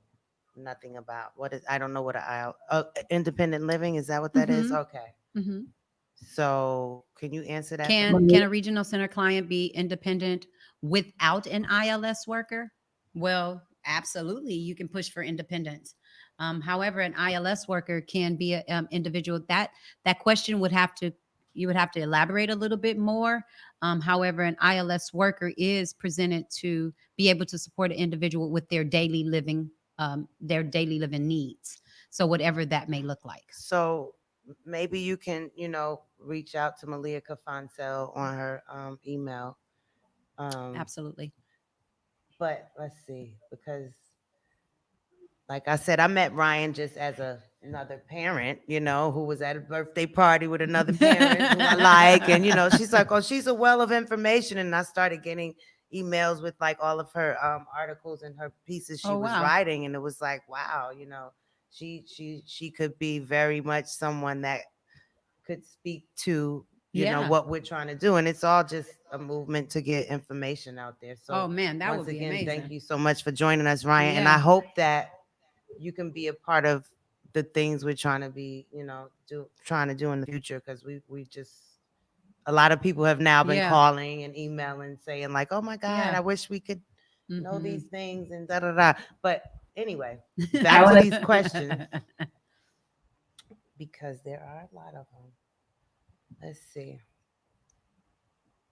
[SPEAKER 1] nothing about what is. I don't know what independent living is. That what that is?
[SPEAKER 3] Mm-hmm.
[SPEAKER 1] Okay.
[SPEAKER 3] Mm-hmm.
[SPEAKER 1] So can you answer that for me?
[SPEAKER 3] Can a regional center client be independent without an ILS worker? Well, absolutely. You can push for independence. However, an ILS worker can be an individual. That question would have to, you would have to elaborate a little bit more. However, an ILS worker is presented to be able to support an individual with their daily living needs. So whatever that may look like.
[SPEAKER 1] So maybe you can, reach out to Malia Kafansel on her email. Um,
[SPEAKER 3] Absolutely.
[SPEAKER 1] but let's see, because like I said, I met Ryan just as another parent, who was at a birthday party with another parent who I like. And, she's like, oh, she's a well of information. And I started getting emails with like all of her articles and her pieces she
[SPEAKER 3] Oh
[SPEAKER 1] was
[SPEAKER 3] wow.
[SPEAKER 1] writing. And it was like, wow, she could be very much someone that could speak to,
[SPEAKER 3] Yeah.
[SPEAKER 1] what we're trying to do. And it's all just a movement to get information out there.
[SPEAKER 3] Oh
[SPEAKER 1] So
[SPEAKER 3] man, that
[SPEAKER 1] once
[SPEAKER 3] would be
[SPEAKER 1] again, thank
[SPEAKER 3] amazing.
[SPEAKER 1] you so much for joining us, Ryan. And I
[SPEAKER 3] Yeah.
[SPEAKER 1] hope that you can be a part of the things we're trying to be, trying to do in the future. Because we just, a lot of people have now been
[SPEAKER 3] Yeah.
[SPEAKER 1] calling and emailing saying like, oh my God,
[SPEAKER 3] Yeah.
[SPEAKER 1] I wish we could know
[SPEAKER 3] Hmm.
[SPEAKER 1] these things and da da da. But anyway,
[SPEAKER 5] I
[SPEAKER 1] back to
[SPEAKER 5] want to
[SPEAKER 1] these questions, because there are a lot of them. Let's see.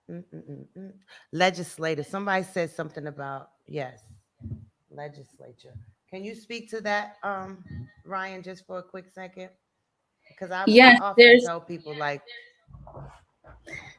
[SPEAKER 1] Mm-mm-mm-mm. Legislative. Somebody said something about, yes, legislature. Can you speak to that, Ryan, just for a quick second? Because I
[SPEAKER 5] yes,
[SPEAKER 1] often tell people like,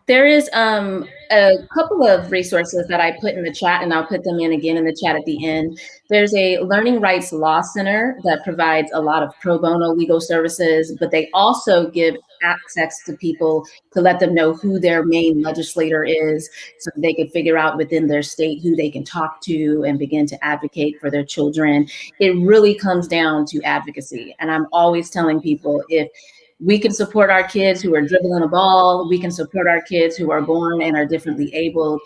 [SPEAKER 5] there is a couple of resources that I put in the chat, and I'll put them in again in the chat at the end. There's a Learning Rights Law Center that provides a lot of pro bono legal services, but they also give access to people to let them know who their main legislator is, so they can figure out within their state who they can talk to and begin to advocate for their children. It really comes down to advocacy. And I'm always telling people, if we can support our kids who are dribbling a ball, we can support our kids who are born and are differently abled,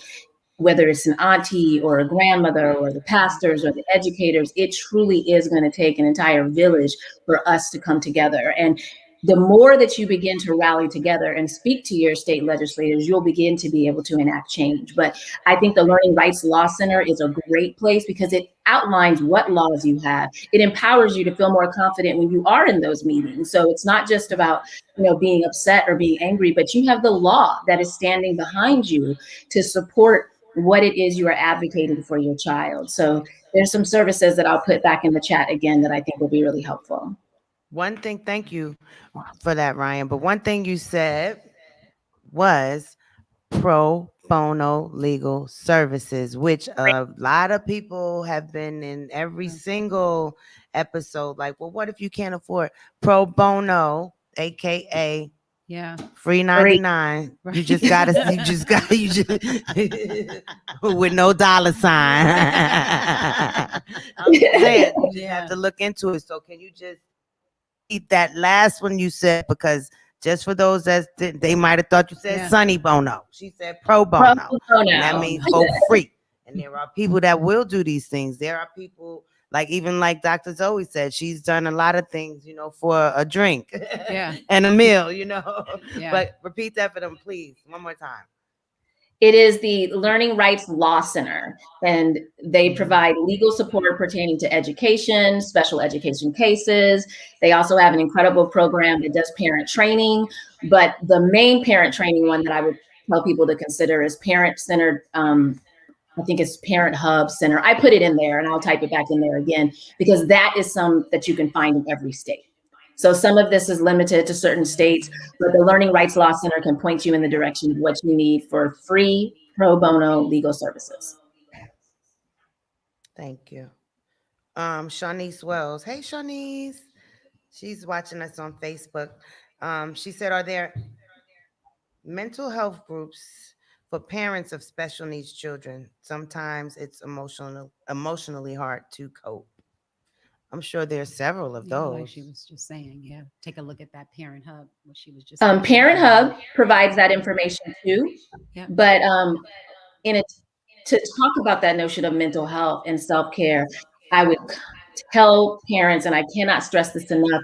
[SPEAKER 5] whether it's an auntie or a grandmother or the pastors or the educators. It truly is going to take an entire village for us to come together. And the more that you begin to rally together and speak to your state legislators, you'll begin to be able to enact change. But I think the Learning Rights Law Center is a great place because it outlines what laws you have. It empowers you to feel more confident when you are in those meetings. So it's not just about, being upset or being angry, but you have the law that is standing behind you to support what it is you are advocating for your child. So there's some services that I'll put back in the chat again that I think will be really helpful.
[SPEAKER 1] One thing, thank you for that, Ryan. But one thing you said was pro bono legal services, which a lot of people have been in every single episode. Like, well, what if you can't afford pro bono, aka
[SPEAKER 3] Yeah.
[SPEAKER 1] free 99?
[SPEAKER 3] Right.
[SPEAKER 1] You just gotta, you just with no dollar sign. I'm just saying, you just have to look into it. So, can you just eat that last one you said? Because just for those that they might have thought you said Sunny Bono. She said pro bono. And that means for free. And there are people that will do these things. There are people even like Dr. Zoe said, she's done a lot of things, for a drink and a meal, But repeat that for them, please, one more time.
[SPEAKER 5] It is the Learning Rights Law Center, and they provide legal support pertaining to education, special education cases. They also have an incredible program that does parent training, but the main parent training one that I would tell people to consider is parent-centered. I think it's Parent Hub Center. I put it in there, and I'll type it back in there again, because that is some that you can find in every state. So some of this is limited to certain states, but the Learning Rights Law Center can point you in the direction of what you need for free pro bono legal services.
[SPEAKER 1] Thank you. Shanice Wells. Hey, Shanice. She's watching us on Facebook. She said, are there mental health groups for parents of special needs children? Sometimes it's emotionally hard to cope. I'm sure there's several of those.
[SPEAKER 3] Like she was just saying, take a look at that Parent Hub. What she was just
[SPEAKER 5] Parent Hub provides that information too, but to talk about that notion of mental health and self-care, I would tell parents, and I cannot stress this enough,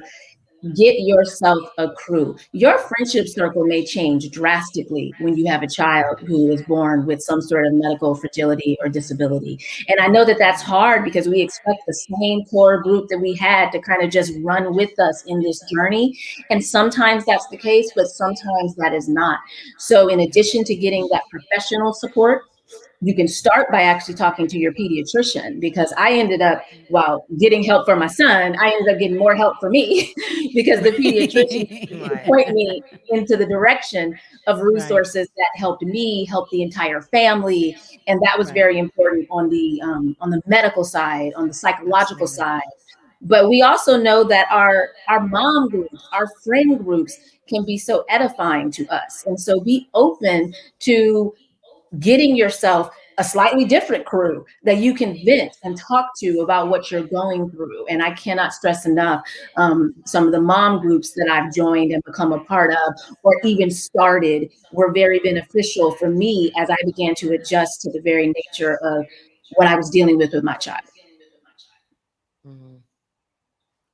[SPEAKER 5] get yourself a crew. Your friendship circle may change drastically when you have a child who is born with some sort of medical fragility or disability. And I know that that's hard because we expect the same core group that we had to kind of just run with us in this journey. And sometimes that's the case, but sometimes that is not. So in addition to getting that professional support, you can start by actually talking to your pediatrician, because I ended up, while getting help for my son, I ended up getting more help for me because the pediatrician point me into the direction of resources that helped me help the entire family. And that was very important on the medical side, on the psychological side. But we also know that our mom groups, our friend groups can be so edifying to us. And so be open to getting yourself a slightly different crew that you can vent and talk to about what you're going through. And I cannot stress enough, some of the mom groups that I've joined and become a part of, or even started, were very beneficial for me as I began to adjust to the very nature of what I was dealing with my child.
[SPEAKER 1] Mm-hmm.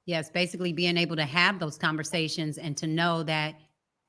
[SPEAKER 3] Yes, basically being able to have those conversations and to know that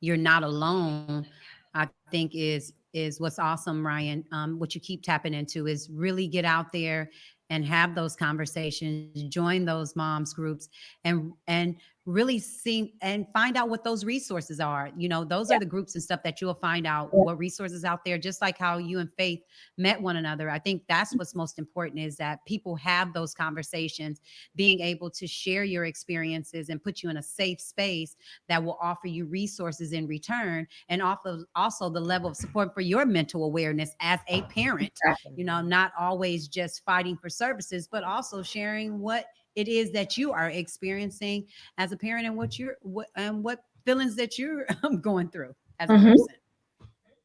[SPEAKER 3] you're not alone, I think is what's awesome, Ryan. What you keep tapping into is really get out there and have those conversations, join those moms groups, and really see and find out what those resources are. Those are the groups and stuff that you'll find out what resources out there, just like how you and Faith met one another. I think that's what's most important, is that people have those conversations, being able to share your experiences and put you in a safe space that will offer you resources in return, and also the level of support for your mental awareness as a parent. Not always just fighting for services, but also sharing what it is that you are experiencing as a parent, and what feelings that you're going through as a person.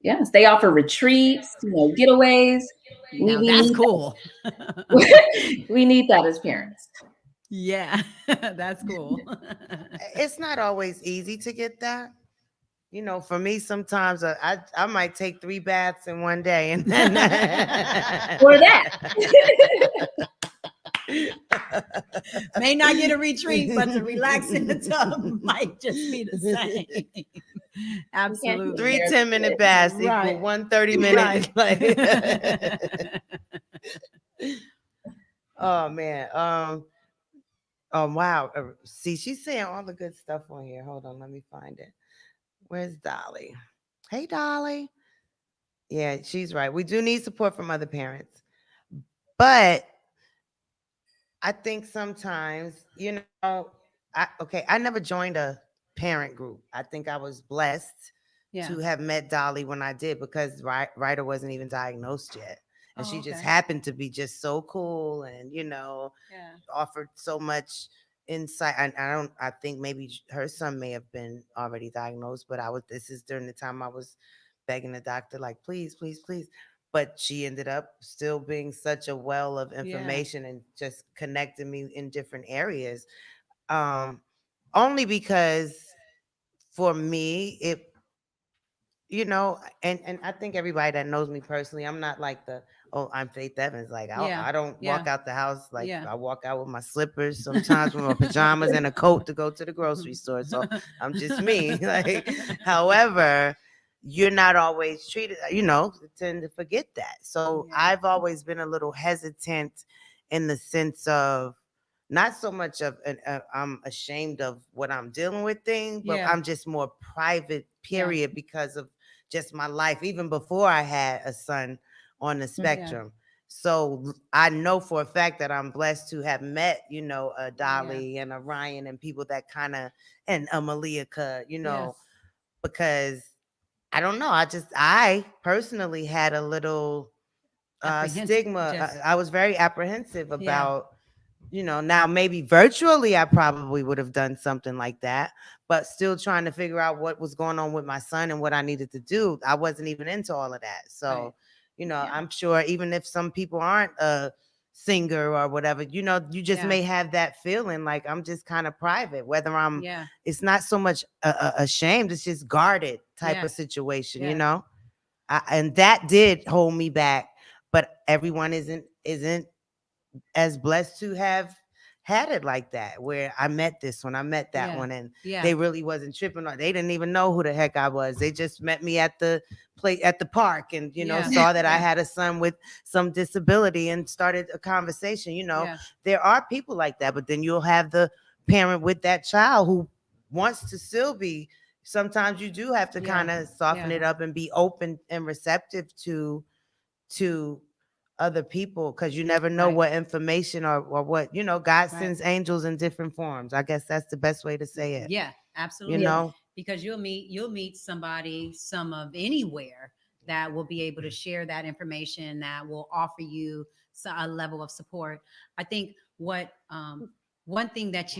[SPEAKER 5] Yes, they offer retreats, getaways.
[SPEAKER 3] That's cool.
[SPEAKER 5] We need that as parents.
[SPEAKER 3] Yeah, that's cool.
[SPEAKER 1] It's not always easy to get that. For me, sometimes I might take 3 baths in one day, and then
[SPEAKER 5] or that.
[SPEAKER 3] May not get a retreat, but to relax in the tub might just be the same. Absolutely.
[SPEAKER 1] 3 10-minute baths equal 1 30-minute. Oh man. Oh wow. See, she's saying all the good stuff on here. Hold on, let me find it. Where's Dolly? Hey, Dolly. Yeah, she's right. We do need support from other parents, but I think sometimes, I never joined a parent group. I think I was blessed
[SPEAKER 3] Yeah.
[SPEAKER 1] to have met Dolly when I did because Ryder wasn't even diagnosed yet. And
[SPEAKER 3] Oh,
[SPEAKER 1] she just
[SPEAKER 3] okay.
[SPEAKER 1] happened to be just so cool and,
[SPEAKER 3] Yeah.
[SPEAKER 1] offered so much insight. I think maybe her son may have been already diagnosed, but this is during the time I was begging the doctor, like, please, please, please. But she ended up still being such a well of
[SPEAKER 3] Yeah.
[SPEAKER 1] information and just connecting me in different areas. Um, Only because for me, and I think everybody that knows me personally, I'm not like I'm Faith Evans. Like
[SPEAKER 3] Yeah.
[SPEAKER 1] I don't
[SPEAKER 3] Yeah.
[SPEAKER 1] walk out the house like
[SPEAKER 3] Yeah.
[SPEAKER 1] I walk out with my slippers, sometimes with my pajamas and a coat to go to the grocery store. So I'm just me. Like, however, you're not always treated. Tend to forget that. So
[SPEAKER 3] Yeah.
[SPEAKER 1] I've always been a little hesitant in the sense of not so much of I'm ashamed of what I'm dealing with thing, but
[SPEAKER 3] Yeah.
[SPEAKER 1] I'm just more private,
[SPEAKER 3] Yeah.
[SPEAKER 1] period, because of just my life, even before I had a son on the
[SPEAKER 3] Yeah.
[SPEAKER 1] spectrum. So I know for a fact that I'm blessed to have met, a
[SPEAKER 3] Yeah.
[SPEAKER 1] Dolly and a Ryan and people that and a Malika,
[SPEAKER 3] Yes.
[SPEAKER 1] because I don't know. I personally had a little
[SPEAKER 3] Apprehensive.
[SPEAKER 1] stigma.
[SPEAKER 3] Just.
[SPEAKER 1] I was very apprehensive
[SPEAKER 3] Yeah.
[SPEAKER 1] about, now maybe virtually I probably would have done something like that, but still trying to figure out what was going on with my son and what I needed to do. I wasn't even into all of that.
[SPEAKER 3] Right.
[SPEAKER 1] So,
[SPEAKER 3] Yeah.
[SPEAKER 1] I'm sure even if some people aren't a singer or whatever, you just
[SPEAKER 3] Yeah.
[SPEAKER 1] may have that feeling like I'm just kind of private, whether
[SPEAKER 3] Yeah.
[SPEAKER 1] it's not so much ashamed, it's just guarded type of
[SPEAKER 3] Yes.
[SPEAKER 1] situation,
[SPEAKER 3] Yes.
[SPEAKER 1] and that did hold me back. But everyone isn't as blessed to have had it like that, where I met this one, I met that
[SPEAKER 3] Yeah.
[SPEAKER 1] one, and
[SPEAKER 3] Yeah.
[SPEAKER 1] they really wasn't tripping on. They didn't even know who the heck I was. They just met me at the at the park, and
[SPEAKER 3] Yeah.
[SPEAKER 1] saw that I
[SPEAKER 3] Yeah.
[SPEAKER 1] had a son with some disability and started a conversation.
[SPEAKER 3] Yeah.
[SPEAKER 1] There are people like that, but then you'll have the parent with that child who wants to still be. Sometimes you do have to
[SPEAKER 3] Yeah.
[SPEAKER 1] kind of soften
[SPEAKER 3] Yeah.
[SPEAKER 1] it up and be open and receptive to other people, because you never know
[SPEAKER 3] Right.
[SPEAKER 1] what information or what, God
[SPEAKER 3] Right.
[SPEAKER 1] sends angels in different forms. I guess that's the best way to say it,
[SPEAKER 3] Yeah,
[SPEAKER 1] you
[SPEAKER 3] absolutely.
[SPEAKER 5] Yeah.
[SPEAKER 1] know?
[SPEAKER 3] Because you'll meet somebody, some of anywhere, that will be able to share that information, that will offer you a level of support. I think one thing that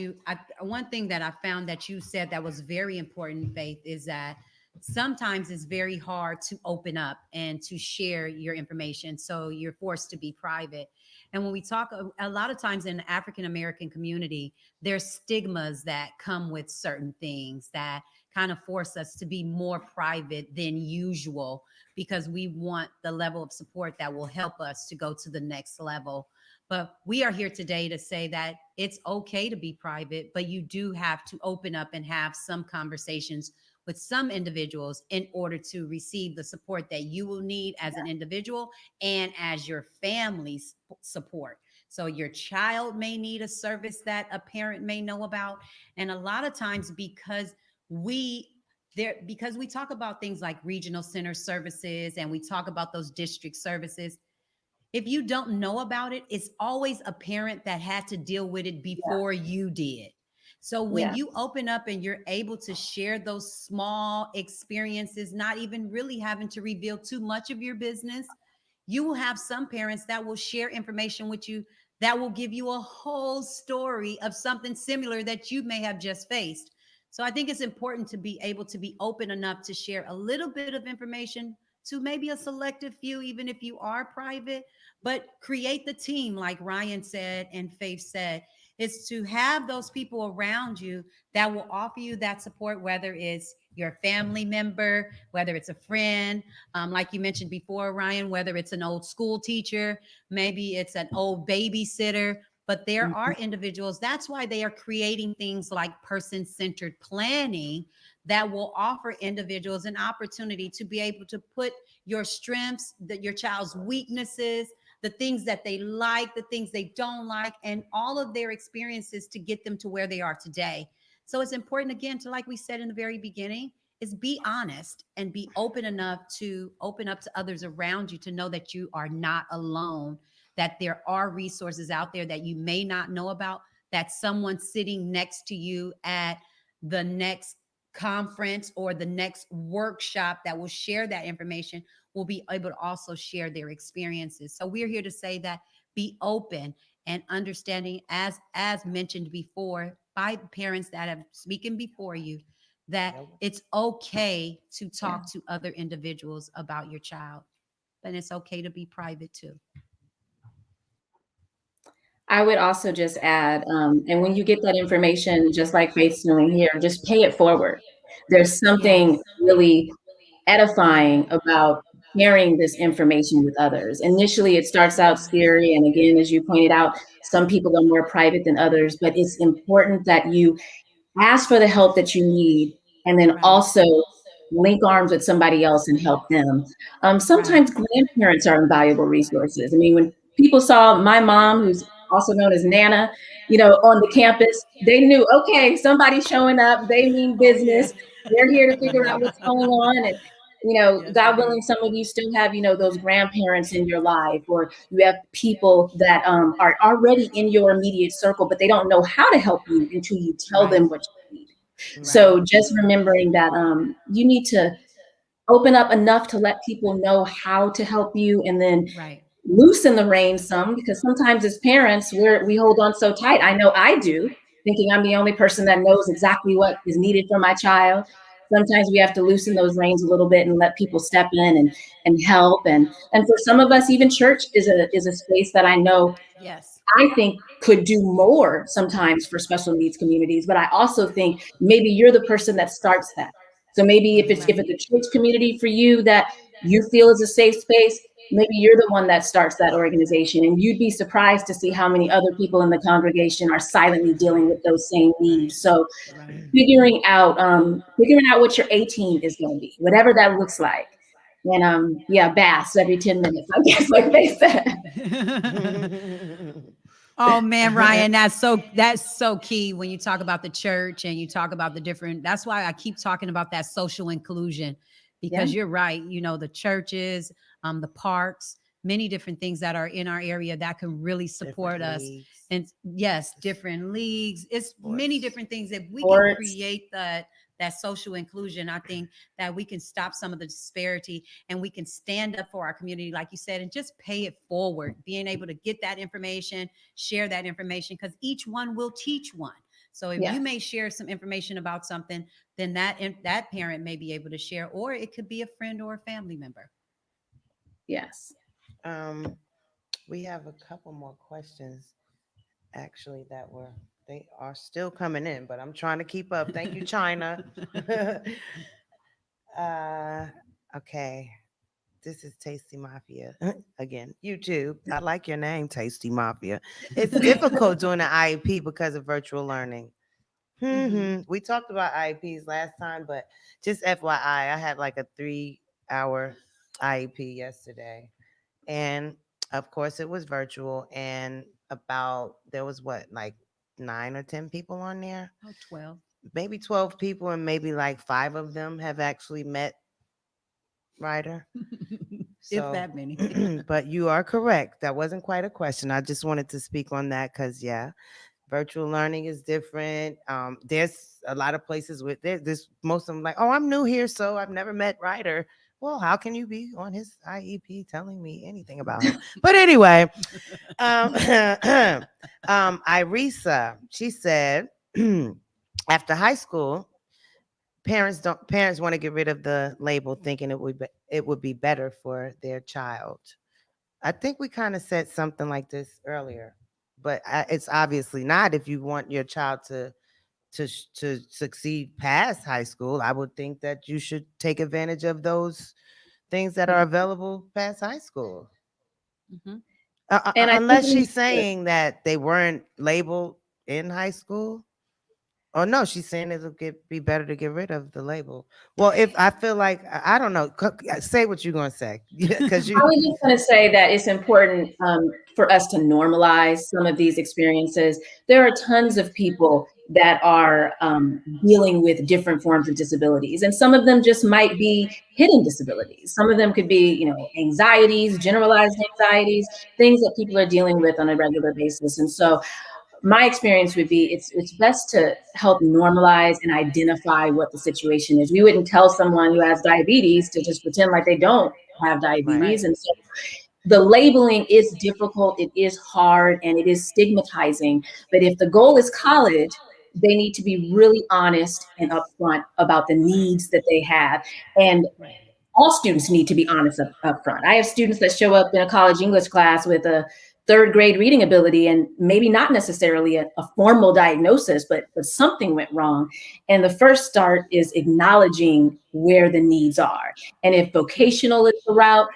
[SPEAKER 3] I found that you said that was very important, Faith, is that sometimes it's very hard to open up and to share your information. So you're forced to be private. And when we talk a lot of times in the African American community, there's stigmas that come with certain things that kind of force us to be more private than usual, because we want the level of support that will help us to go to the next level. But we are here today to say that it's okay to be private, but you do have to open up and have some conversations with some individuals in order to receive the support that you will need as an individual and as your family's support. So your child may need a service that a parent may know about. And a lot of times, we because we talk about things like regional center services and we talk about those district services, if you don't know about it, it's always a parent that had to deal with it
[SPEAKER 5] Yeah.
[SPEAKER 3] before you did. So when
[SPEAKER 5] Yeah.
[SPEAKER 3] you open up and you're able to share those small experiences, not even really having to reveal too much of your business, you will have some parents that will share information with you that will give you a whole story of something similar that you may have just faced. So I think it's important to be able to be open enough to share a little bit of information to maybe a selective few, even if you are private, but create the team, like Ryan said and Faith said, is to have those people around you that will offer you that support, whether it's your family member, whether it's a friend, like you mentioned before, Ryan, whether it's an old school teacher, maybe it's an old babysitter. But there are
[SPEAKER 5] Mhm.
[SPEAKER 3] individuals, that's why they are creating things like person centered planning that will offer individuals an opportunity to be able to put your strengths, your child's weaknesses, the things that they like, the things they don't like, and all of their experiences to get them to where they are today. So it's important, again, to, like we said in the very beginning, is be honest and be open enough to open up to others around you to know that you are not alone. that there are resources out there that you may not know about, that someone sitting next to you at the next conference or the next workshop that will share that information will be able to also share their experiences. So we're here to say that be open and understanding, as mentioned before by parents that have spoken before you, that it's okay to talk to other individuals about your child, and it's okay to be private too.
[SPEAKER 5] I would also just add, and when you get that information, just like Faith's doing here, just pay it forward. There's something really edifying about sharing this information with others. Initially, it starts out scary. And again, as you pointed out, some people are more private than others, but it's important that you ask for the help that you need, and then also link arms with somebody else and help them. Sometimes grandparents are invaluable resources. I mean, when people saw my mom, who's also known as Nana, on the campus, they knew, okay, somebody's showing up, they mean business, they're here to figure out what's going on. And God willing, some of you still have, those grandparents in your life, or you have people that are already in your immediate circle, but they don't know how to help you until you tell them what you need. So just remembering that you need to open up enough to let people know how to help you, and then loosen the reins some, because sometimes as parents, we hold on so tight. I know I do, thinking I'm the only person that knows exactly what is needed for my child. Sometimes we have to loosen those reins a little bit and let people step in and help. And for some of us, even church is a space that I know I think could do more sometimes for special needs communities, but I also think maybe you're the person that starts that. So maybe if it's a church community for you that you feel is a safe space, maybe you're the one that starts that organization, and you'd be surprised to see how many other people in the congregation are silently dealing with those same needs. So figuring out what your A team is going to be, whatever that looks like. And baths every 10 minutes, I guess, like they said.
[SPEAKER 3] Oh man, Ryan, that's so key when you talk about the church and you talk about the different. That's why I keep talking about that social inclusion, because you're right. The churches, the parks, many different things that are in our area that can really support us. And yes, different leagues. It's many different things that we can create that social inclusion. I think that we can stop some of the disparity, and we can stand up for our community, like you said, and just pay it forward, being able to get that information, share that information, because each one will teach one. So if you may share some information about something, then that parent may be able to share, or it could be a friend or a family member.
[SPEAKER 5] Yes.
[SPEAKER 1] We have a couple more questions actually they are still coming in, but I'm trying to keep up. Thank you, China. Okay. This is Tasty Mafia again. YouTube. I like your name, Tasty Mafia. It's difficult doing an IEP because of virtual learning. We talked about IEPs last time, but just FYI, I had like a 3-hour IEP yesterday. And of course, it was virtual. And there was like 9 or 10 people on there.
[SPEAKER 3] Oh, 12.
[SPEAKER 1] Maybe 12 people, and maybe like 5 of them have actually met Ryder.
[SPEAKER 3] If that many.
[SPEAKER 1] But you are correct. That wasn't quite a question. I just wanted to speak on that because, virtual learning is different. There's a lot of places with this. Most of them like, oh, I'm new here, so I've never met Ryder. Well, how can you be on his IEP telling me anything about him? But anyway, Irisa, she said, after high school, parents want to get rid of the label, thinking it would be better for their child. I think we kind of said something like this earlier, but it's obviously not. If you want your child to succeed past high school, I would think that you should take advantage of those things that are available past high school.
[SPEAKER 5] And I
[SPEAKER 1] Unless
[SPEAKER 5] think
[SPEAKER 1] she's saying that they weren't labeled in high school. Oh no, she's saying be better to get rid of the label. Well, if I feel like I don't know, say what you're gonna say, because
[SPEAKER 5] I
[SPEAKER 1] you
[SPEAKER 5] was just going to say that it's important for us to normalize some of these experiences. There are tons of people that are dealing with different forms of disabilities, and some of them just might be hidden disabilities. Some of them could be, anxieties, generalized anxieties, things that people are dealing with on a regular basis. And so my experience would be it's best to help normalize and identify what the situation is. We wouldn't tell someone who has diabetes to just pretend like they don't have
[SPEAKER 1] right,
[SPEAKER 5] diabetes. And so the labeling is difficult, it is hard, and it is stigmatizing. But if the goal is college, they need to be really honest and upfront about the needs that they have. And all students need to be honest up front. I have students that show up in a college English class with a third grade reading ability and maybe not necessarily a formal diagnosis, but something went wrong. And the first start is acknowledging where the needs are. And if vocational is the route,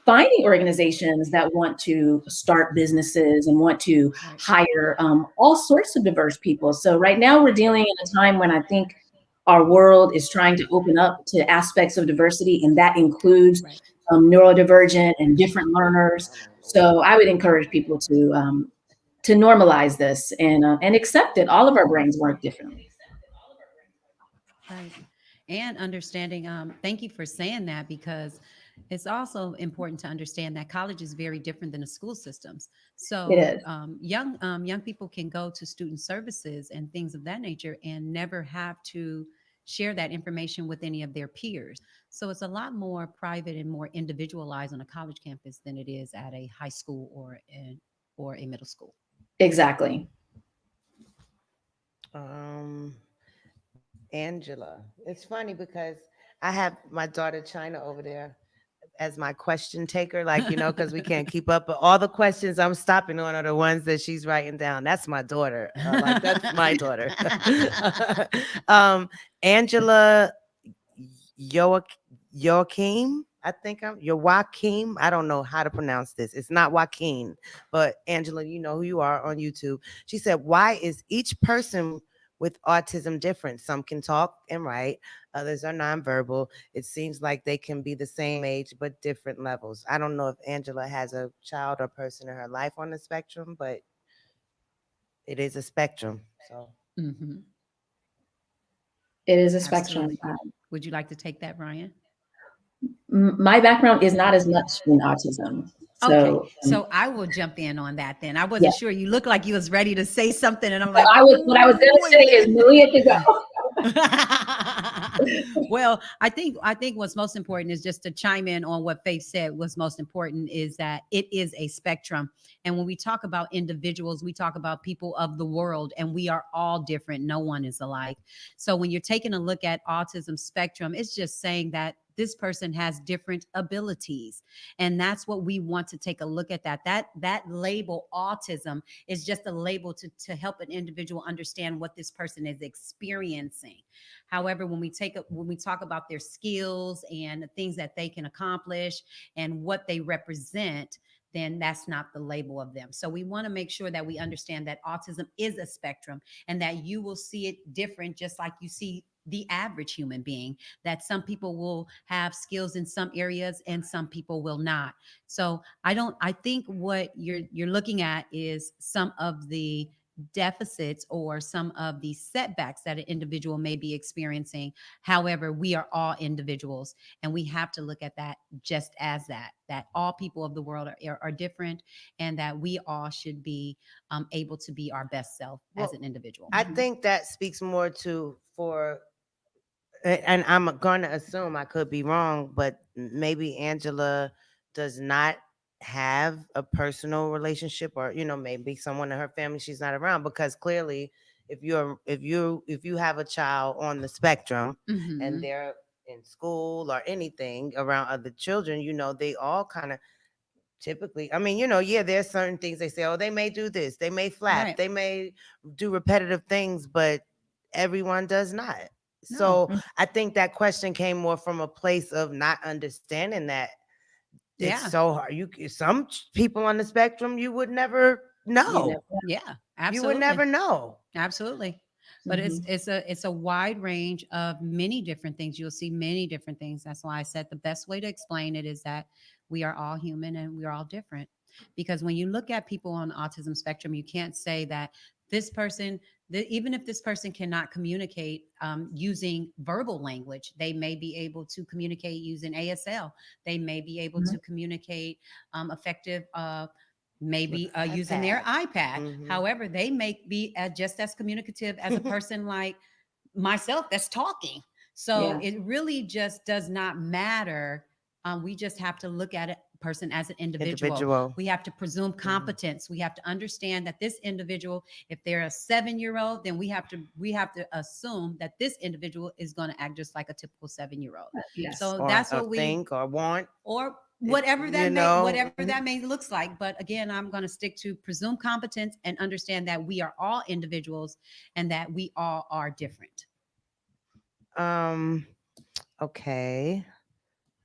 [SPEAKER 5] finding organizations that want to start businesses and want to hire all sorts of diverse people. So right now we're dealing in a time when I think our world is trying to open up to aspects of diversity, and that includes neurodivergent and different learners. So I would encourage people to normalize this and accept it. All of our brains work differently.
[SPEAKER 3] Right. And understanding, thank you for saying that, because it's also important to understand that college is very different than the school systems.
[SPEAKER 5] It
[SPEAKER 3] So
[SPEAKER 5] is.
[SPEAKER 3] young people can go to student services and things of that nature and never have to share that information with any of their peers. So it's a lot more private and more individualized on a college campus than it is at a high school or a middle school.
[SPEAKER 5] Exactly.
[SPEAKER 1] um, Angela. It's funny because I have my daughter China over there as my question taker, like, because we can't keep up. But all the questions I'm stopping on are the ones that she's writing down. That's my daughter. Like, that's my daughter. um, Angela Joach- Joachim. I think I'm Joachim. I don't know how to pronounce this. It's not Joaquin, but Angela, you know who you are on YouTube. She said, "Why is each person with autism different? Some can talk and write, others are nonverbal. It seems like they can be the same age but different levels." I don't know if Angela has a child or person in her life on the spectrum, but it is a spectrum. So
[SPEAKER 3] Hmm.
[SPEAKER 5] It is a spectrum.
[SPEAKER 3] Absolutely. Would you like to take that, Ryan?
[SPEAKER 5] My background is not as much in autism.
[SPEAKER 3] Okay,
[SPEAKER 5] So
[SPEAKER 3] so I will jump in on that then. I
[SPEAKER 5] yeah,
[SPEAKER 3] wasn't sure. You look like you was ready to say something, and I'm like,
[SPEAKER 5] what I was going to
[SPEAKER 3] wait
[SPEAKER 5] say
[SPEAKER 3] a
[SPEAKER 5] is
[SPEAKER 3] minute.
[SPEAKER 5] Malia could go.
[SPEAKER 3] Well, I think what's most important is just to chime in on what Faith said. What's most important is that it is a spectrum, and when we talk about individuals, we talk about people of the world, and we are all different. No one is alike. So when you're taking a look at autism spectrum, it's just saying that this person has different abilities, and that's what we want to take a look at. That label autism is just a label to help an individual understand what this person is experiencing. However, when we talk about their skills and the things that they can accomplish and what they represent, then that's not the label of them. So we want to make sure that we understand that autism is a spectrum and that you will see it different, just like you see the average human being, that some people will have skills in some areas and some people will not. So I think what you're looking at is some of the deficits or some of the setbacks that an individual may be experiencing. However, we are all individuals, and we have to look at that just as that all people of the world are different, and that we all should be able to be our best self as
[SPEAKER 1] well,
[SPEAKER 3] an individual.
[SPEAKER 1] I think that speaks more to for and I'm going to assume, I could be wrong, but maybe Angela does not have a personal relationship, or maybe someone in her family she's not around, because clearly if you have a child on the spectrum and
[SPEAKER 3] Hmm.
[SPEAKER 1] they're in school or anything around other children, they all kind of typically, I mean, yeah, there's certain things they say, oh, they may do this, they may flap,
[SPEAKER 3] Right.
[SPEAKER 1] they may do repetitive things, but everyone does not.
[SPEAKER 3] No.
[SPEAKER 1] So I think that question came more from a place of not understanding that it's
[SPEAKER 3] Yeah.
[SPEAKER 1] so hard. Some people on the spectrum you would never
[SPEAKER 5] You
[SPEAKER 1] know.
[SPEAKER 5] know,
[SPEAKER 3] Yeah.
[SPEAKER 1] You would never
[SPEAKER 3] Absolutely.
[SPEAKER 1] know.
[SPEAKER 3] Absolutely. But it's a wide range of many different things. You'll see many different things. That's why I said the best way to explain it is that we are all human and we are all different. Because when you look at people on the autism spectrum, you can't say that this person, even if this person cannot communicate using verbal language, they may be able to communicate using ASL. They may be able to communicate effective maybe
[SPEAKER 1] With
[SPEAKER 3] using their
[SPEAKER 1] iPad.
[SPEAKER 3] iPad.
[SPEAKER 1] Mhm.
[SPEAKER 3] However, they may be just as communicative as a person like myself that's talking. So
[SPEAKER 5] Yeah.
[SPEAKER 3] it really just does not matter. We just have to look at a person as an individual.
[SPEAKER 1] Individual.
[SPEAKER 3] We have to presume
[SPEAKER 1] Mhm.
[SPEAKER 3] competence. We have to understand that this individual, if they're a 7-year-old, then we have to assume that this individual is going to act just like a typical 7-year-old.
[SPEAKER 5] Yes.
[SPEAKER 3] So
[SPEAKER 1] Or
[SPEAKER 3] that's
[SPEAKER 1] or
[SPEAKER 3] what we
[SPEAKER 1] think or want.
[SPEAKER 3] or
[SPEAKER 1] If you know.
[SPEAKER 3] whatever that may looks like. But again, I'm going to stick to presume competence and understand that we are all individuals and that we all are different.
[SPEAKER 1] Um. Okay.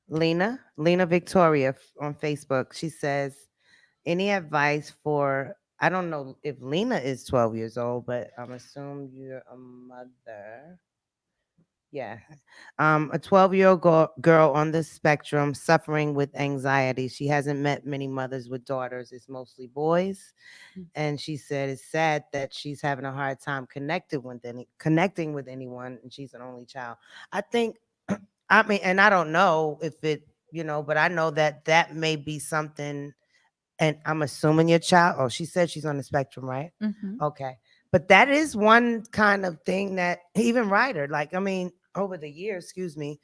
[SPEAKER 1] Lena Victoria on Facebook. She says, any advice for, I don't know if Lena is 12 years old, but I'm assuming you're a mother. Yeah. A 12-year-old girl on the spectrum suffering with anxiety. She hasn't met many mothers with daughters. It's mostly boys. And she said it's sad that she's having a hard time connecting with anyone, and she's an only child. I think, I mean, and I don't know if it, but I know that that may be something, and I'm assuming your child, oh, she said she's on the spectrum, right?
[SPEAKER 3] Mm-hmm.
[SPEAKER 1] Okay. But that is one kind of thing that even Ryder, like, I mean, over the years, excuse me,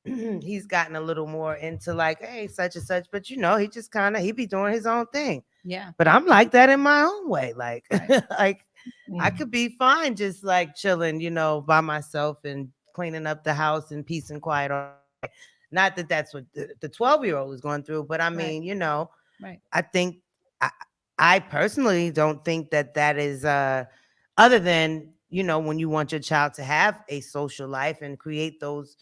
[SPEAKER 1] he's gotten a little more into like, hey, such and such, but he just he be doing his own thing.
[SPEAKER 3] Yeah.
[SPEAKER 1] But I'm like that in my own way. Like,
[SPEAKER 3] Right.
[SPEAKER 1] like
[SPEAKER 5] Yeah.
[SPEAKER 1] I could be fine just like chilling, by myself and cleaning up the house in peace and quiet. Not that that's what the 12-year-old is going through, but I
[SPEAKER 3] Right.
[SPEAKER 1] mean,
[SPEAKER 3] Right.
[SPEAKER 1] I think I, I personally don't think that that is other than, when you want your child to have a social life and create those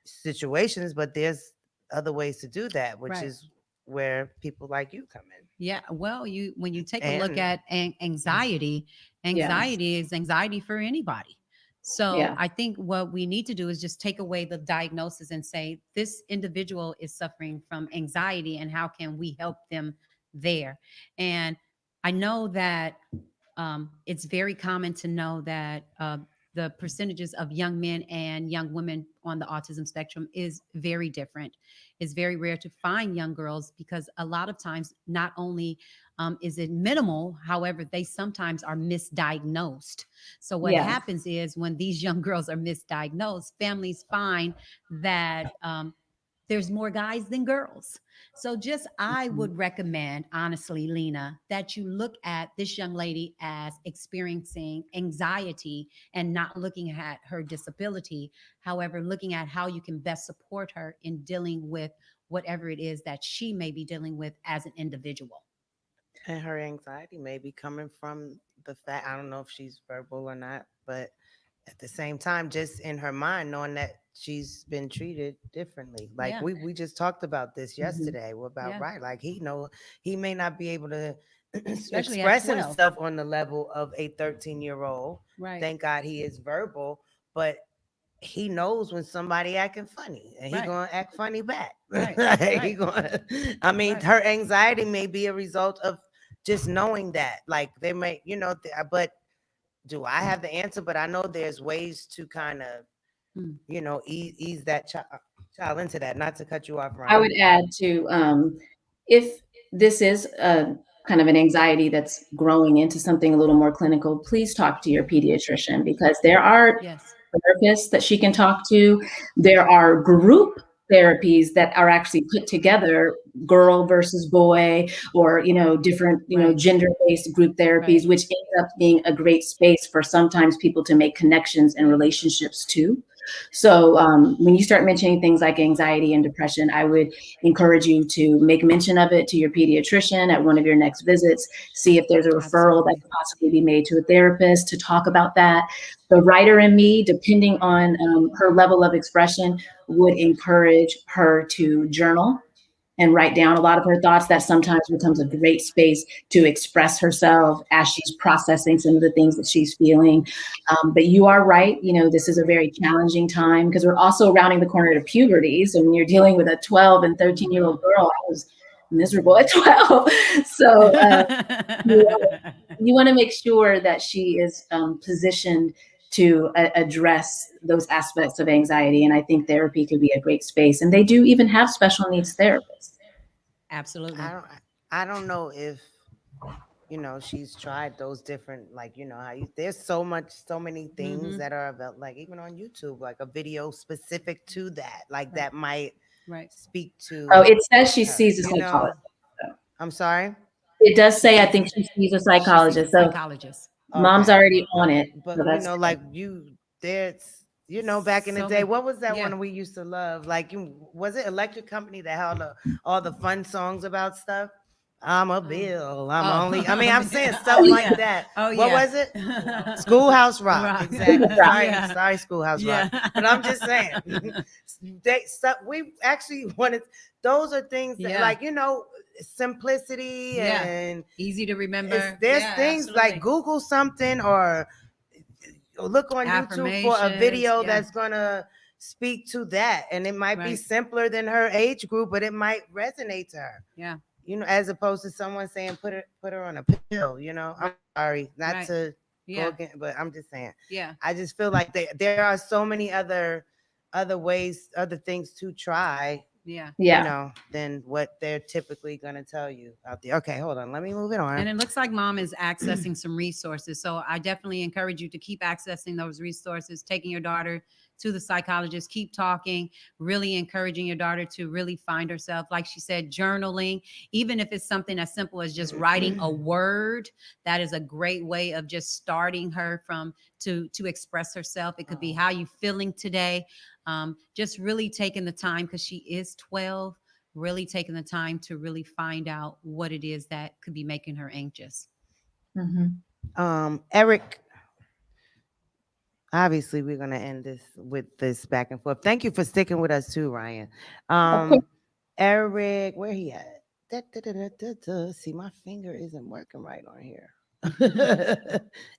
[SPEAKER 1] situations, but there's other ways to do that, which
[SPEAKER 3] Right.
[SPEAKER 1] is where people like you come in.
[SPEAKER 3] Yeah. Well, when you take a look
[SPEAKER 1] And
[SPEAKER 3] at anxiety,
[SPEAKER 5] Yeah.
[SPEAKER 3] anxiety is anxiety for anybody. So
[SPEAKER 5] Yeah.
[SPEAKER 3] I think what we need to do is just take away the diagnosis and say this individual is suffering from anxiety, and how can we help them there? And I know that it's very common to know that the percentages of young men and young women on the autism spectrum is very different. It's very rare to find young girls because a lot of times, not only is it minimal, however, they sometimes are misdiagnosed. So what
[SPEAKER 5] Yeah.
[SPEAKER 3] happens is when these young girls are misdiagnosed, families find that there's more guys than girls. So just I
[SPEAKER 5] Mhm.
[SPEAKER 3] would recommend, honestly, Lena, that you look at this young lady as experiencing anxiety and not looking at her disability. However, looking at how you can best support her in dealing with whatever it is that she may be dealing with as an individual.
[SPEAKER 1] and her anxiety may be coming from the fact, I don't know if she's verbal or not, but at the same time, just in her mind, knowing that she's been treated differently. Like
[SPEAKER 3] Yeah.
[SPEAKER 1] we just talked about this
[SPEAKER 5] Mhm.
[SPEAKER 1] yesterday about
[SPEAKER 3] Yeah.
[SPEAKER 1] right. Like he may not be able to
[SPEAKER 3] Especially at
[SPEAKER 1] express
[SPEAKER 3] 12.
[SPEAKER 1] himself on the level of a 13-year-old.
[SPEAKER 3] Right.
[SPEAKER 1] Thank God he is verbal, but he knows when somebody acting funny and he
[SPEAKER 3] Right.
[SPEAKER 1] gonna act funny back.
[SPEAKER 3] Right.
[SPEAKER 1] Like, he
[SPEAKER 3] Right.
[SPEAKER 1] gonna I mean,
[SPEAKER 3] Right.
[SPEAKER 1] her anxiety may be a result of just knowing that. Like they may, but do I have the answer? But I know there's ways to kind of,
[SPEAKER 3] Mm.
[SPEAKER 1] ease that child into that. Not to cut you off,
[SPEAKER 5] I would
[SPEAKER 1] Ron.
[SPEAKER 5] add to if this is a kind of an anxiety that's growing into something a little more clinical, please talk to your pediatrician because there are
[SPEAKER 3] Yes.
[SPEAKER 5] therapists that she can talk to. There are group therapies that are actually put together, girl versus boy, or different
[SPEAKER 3] Right.
[SPEAKER 5] gender-based group
[SPEAKER 3] Right.
[SPEAKER 5] therapies, which end up being a great space for sometimes people to make connections and relationships too. So when you start mentioning things like anxiety and depression, I would encourage you to make mention of it to your pediatrician at one of your next visits. See if there's a referral that
[SPEAKER 3] Absolutely.
[SPEAKER 5] could possibly be made to a therapist to talk about that. The writer in me, depending on her level of expression, would encourage her to journal and write down a lot of her thoughts. That sometimes becomes a great space to express herself as she's processing some of the things that she's feeling. But you are right. This is a very challenging time because we're also rounding the corner to puberty. So when you're dealing with a 12 and 13-year-old girl, I was miserable at 12. So you want to make sure that she is positioned to address those aspects of anxiety. And I think therapy could be a great space. And they do even have special needs therapists.
[SPEAKER 3] Absolutely.
[SPEAKER 1] I don't know if she's tried those different, like, how there's so many things that are about, like, even on YouTube, like a video specific to that, like that might speak to.
[SPEAKER 5] Oh, it says she
[SPEAKER 1] her,
[SPEAKER 5] sees a psychologist.
[SPEAKER 1] I'm sorry.
[SPEAKER 5] It does say, I think she sees a psychologist. So mom's already on it.
[SPEAKER 1] But
[SPEAKER 5] So that's
[SPEAKER 1] like there's back in the day, what was that one we used to love? Like, was it Electric Company that had all the fun songs about stuff? I'm a bill. I'm only. I mean, I'm saying stuff like that.
[SPEAKER 3] Oh,
[SPEAKER 1] what was it? Schoolhouse Rock. Exactly. Sorry, Schoolhouse Rock. But I'm just saying, we actually wanted. Those are things that, like, simplicity and
[SPEAKER 3] easy to remember.
[SPEAKER 1] There's things like Google something or look on YouTube for a video that's gonna speak to that, and it might be simpler than her age group, but it might resonate to her.
[SPEAKER 3] Yeah.
[SPEAKER 1] As opposed to someone saying put her on a pill. I'm sorry, not to go again, but I'm just saying.
[SPEAKER 3] Yeah.
[SPEAKER 1] I just feel like there are so many other ways, other things to try. Than what they're typically going to tell you out there. Okay, hold on. Let me move it on.
[SPEAKER 3] And it looks like mom is accessing some resources. So I definitely encourage you to keep accessing those resources, taking your daughter to the psychologist, keep talking, really encouraging your daughter to really find herself. Like she said, journaling, even if it's something as simple as just writing a word, that is a great way of just starting her to express herself. It could be, how you feeling today? Just really taking the time, because she is 12, really taking the time to really find out what it is that could be making her anxious.
[SPEAKER 1] Eric, obviously we're going to end this with this back and forth. Thank you for sticking with us too, Ryan. Eric, where he at? See, my finger isn't working right on here.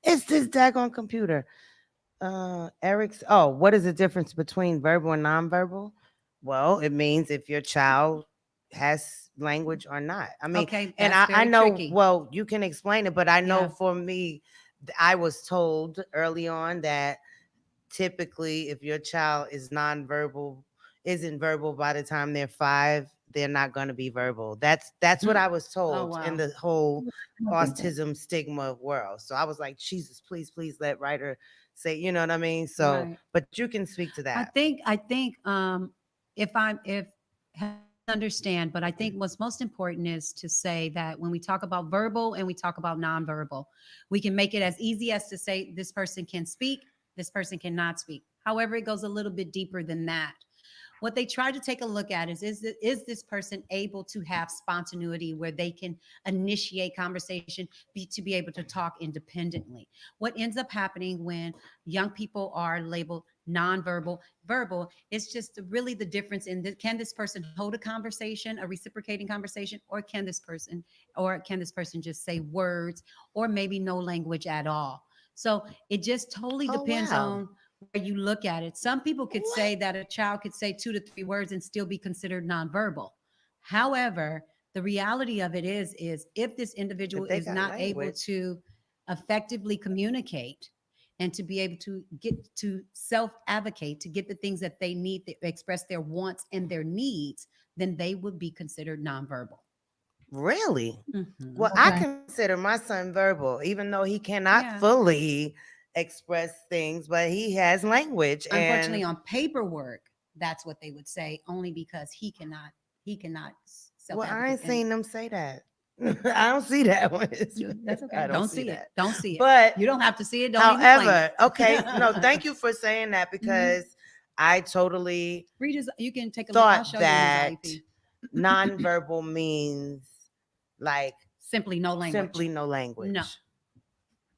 [SPEAKER 1] It's this daggone computer. Eric's, what is the difference between verbal and nonverbal? Well, it means if your child has language or not. I mean, and I know, tricky. Well, you can explain it, but I know for me, I was told early on that typically if your child isn't verbal by the time they're 5, they're not going to be verbal. That's what I was told in the whole autism stigma world. So I was like, Jesus, please let Ryder say, you know what I mean? So, but you can speak to that.
[SPEAKER 3] I think if understand, but I think what's most important is to say that when we talk about verbal and we talk about nonverbal, we can make it as easy as to say this person can speak, this person cannot speak. However, it goes a little bit deeper than that. What they try to take a look at is this person able to have spontaneity where they can initiate conversation, to be able to talk independently. What ends up happening when young people are labeled nonverbal, verbal, it's just really the difference in can this person hold a conversation, a reciprocating conversation, or can this person just say words, or maybe no language at all. So it just totally depends on where you look at it. Some people could say that a child could say 2 to 3 words and still be considered nonverbal. However, the reality of it is if this individual is not able to effectively communicate and to be able to get to self-advocate, to get the things that they need, to express their wants and their needs, then they would be considered nonverbal.
[SPEAKER 1] Really? Mm-hmm. Well, I consider my son verbal, even though he cannot fully express things, but he has language.
[SPEAKER 3] Unfortunately, on paperwork, that's what they would say, only because he cannot
[SPEAKER 1] Well, I ain't seen them say that. I don't see that one.
[SPEAKER 3] That's okay. Don't see it. Don't see it.
[SPEAKER 1] But
[SPEAKER 3] you don't have to see it.
[SPEAKER 1] Don't however, okay. No, thank you for saying that, because I totally
[SPEAKER 3] you can take a
[SPEAKER 1] look.
[SPEAKER 3] I'll show
[SPEAKER 1] that
[SPEAKER 3] you
[SPEAKER 1] nonverbal means like
[SPEAKER 3] simply no language.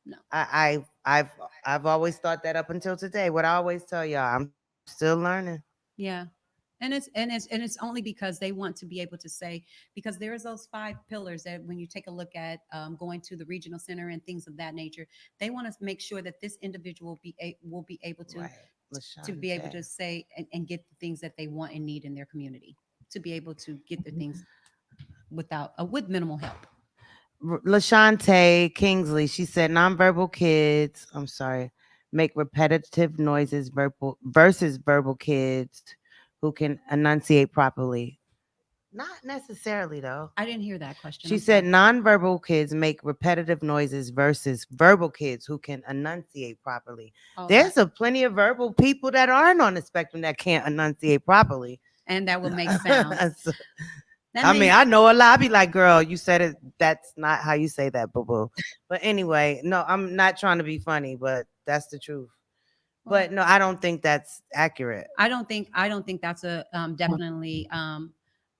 [SPEAKER 1] No. I've always thought that up until today. What I always tell y'all, I'm still learning.
[SPEAKER 3] Yeah. And it's only because they want to be able to say, because there's those 5 pillars that when you take a look at going to the regional center and things of that nature, they want to make sure that this individual will be able to
[SPEAKER 1] Right. LaShawn
[SPEAKER 3] be able to
[SPEAKER 1] J.
[SPEAKER 3] say and get the things that they want and need in their community, to be able to get the things with minimal help.
[SPEAKER 1] LaShante Kingsley, she said nonverbal kids, I'm sorry, make repetitive noises verbal versus verbal kids who can enunciate properly. Not necessarily though.
[SPEAKER 3] I didn't hear that question.
[SPEAKER 1] She
[SPEAKER 3] I'm
[SPEAKER 1] said
[SPEAKER 3] sorry.
[SPEAKER 1] nonverbal kids make repetitive noises versus verbal kids who can enunciate properly.
[SPEAKER 3] Oh,
[SPEAKER 1] There's a plenty of verbal people that aren't on the spectrum that can't enunciate properly.
[SPEAKER 3] and that will make sounds.
[SPEAKER 1] So,
[SPEAKER 3] That
[SPEAKER 1] I mean,
[SPEAKER 3] means
[SPEAKER 1] I know a lot. I be like, girl, you said it. That's not how you say that, boo boo. But anyway, no, I'm not trying to be funny, but that's the truth.
[SPEAKER 3] well,
[SPEAKER 1] But no, I don't think that's accurate.
[SPEAKER 3] I don't think that's a definitely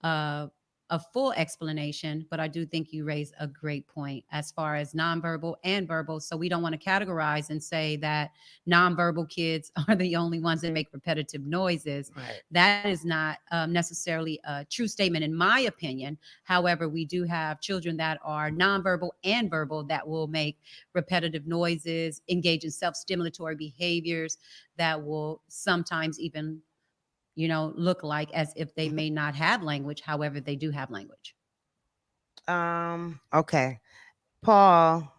[SPEAKER 3] uh, a full explanation, but I do think you raise a great point as far as nonverbal and verbal. So we don't want to categorize and say that nonverbal kids are the only ones that make repetitive noises.
[SPEAKER 1] Right.
[SPEAKER 3] That is not necessarily a true statement, in my opinion. However, we do have children that are nonverbal and verbal that will make repetitive noises, engage in self-stimulatory behaviors that will sometimes even look like as if they may not have language. However, they do have language.
[SPEAKER 1] Okay. Paul,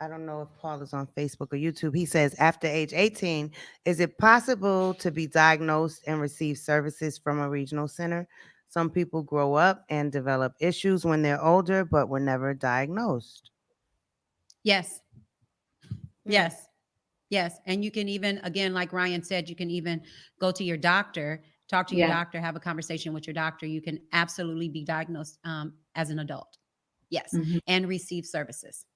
[SPEAKER 1] I don't know if Paul is on Facebook or YouTube. He says, after age 18, is it possible to be diagnosed and receive services from a regional center? Some people grow up and develop issues when they're older, but were never diagnosed.
[SPEAKER 3] Yes.
[SPEAKER 1] Hmm.
[SPEAKER 3] Yes. Yes. And you can even, again, like Ryan said, you can even go to your doctor, talk to your
[SPEAKER 5] Yeah.
[SPEAKER 3] doctor, have a conversation with your doctor. You can absolutely be diagnosed as an adult. Yes.
[SPEAKER 5] Mhm.
[SPEAKER 3] And receive services.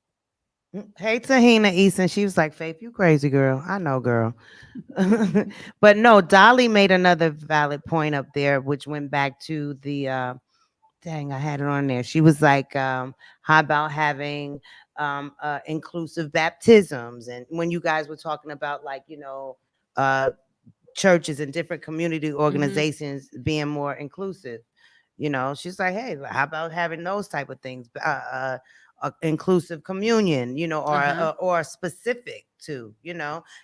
[SPEAKER 1] Hey, Tahina Easton. She was like, Faith, you crazy girl. I know, girl. But no, Dolly made another valid point up there, which went back to the dang, I had it on there. She was like, how about having inclusive baptisms? And when you guys were talking about like, uh churches and different community
[SPEAKER 3] Mm-hmm.
[SPEAKER 1] organizations being more inclusive, she's like, hey, how about having those type of things, inclusive communion,
[SPEAKER 3] Uh-huh.
[SPEAKER 1] or specific to,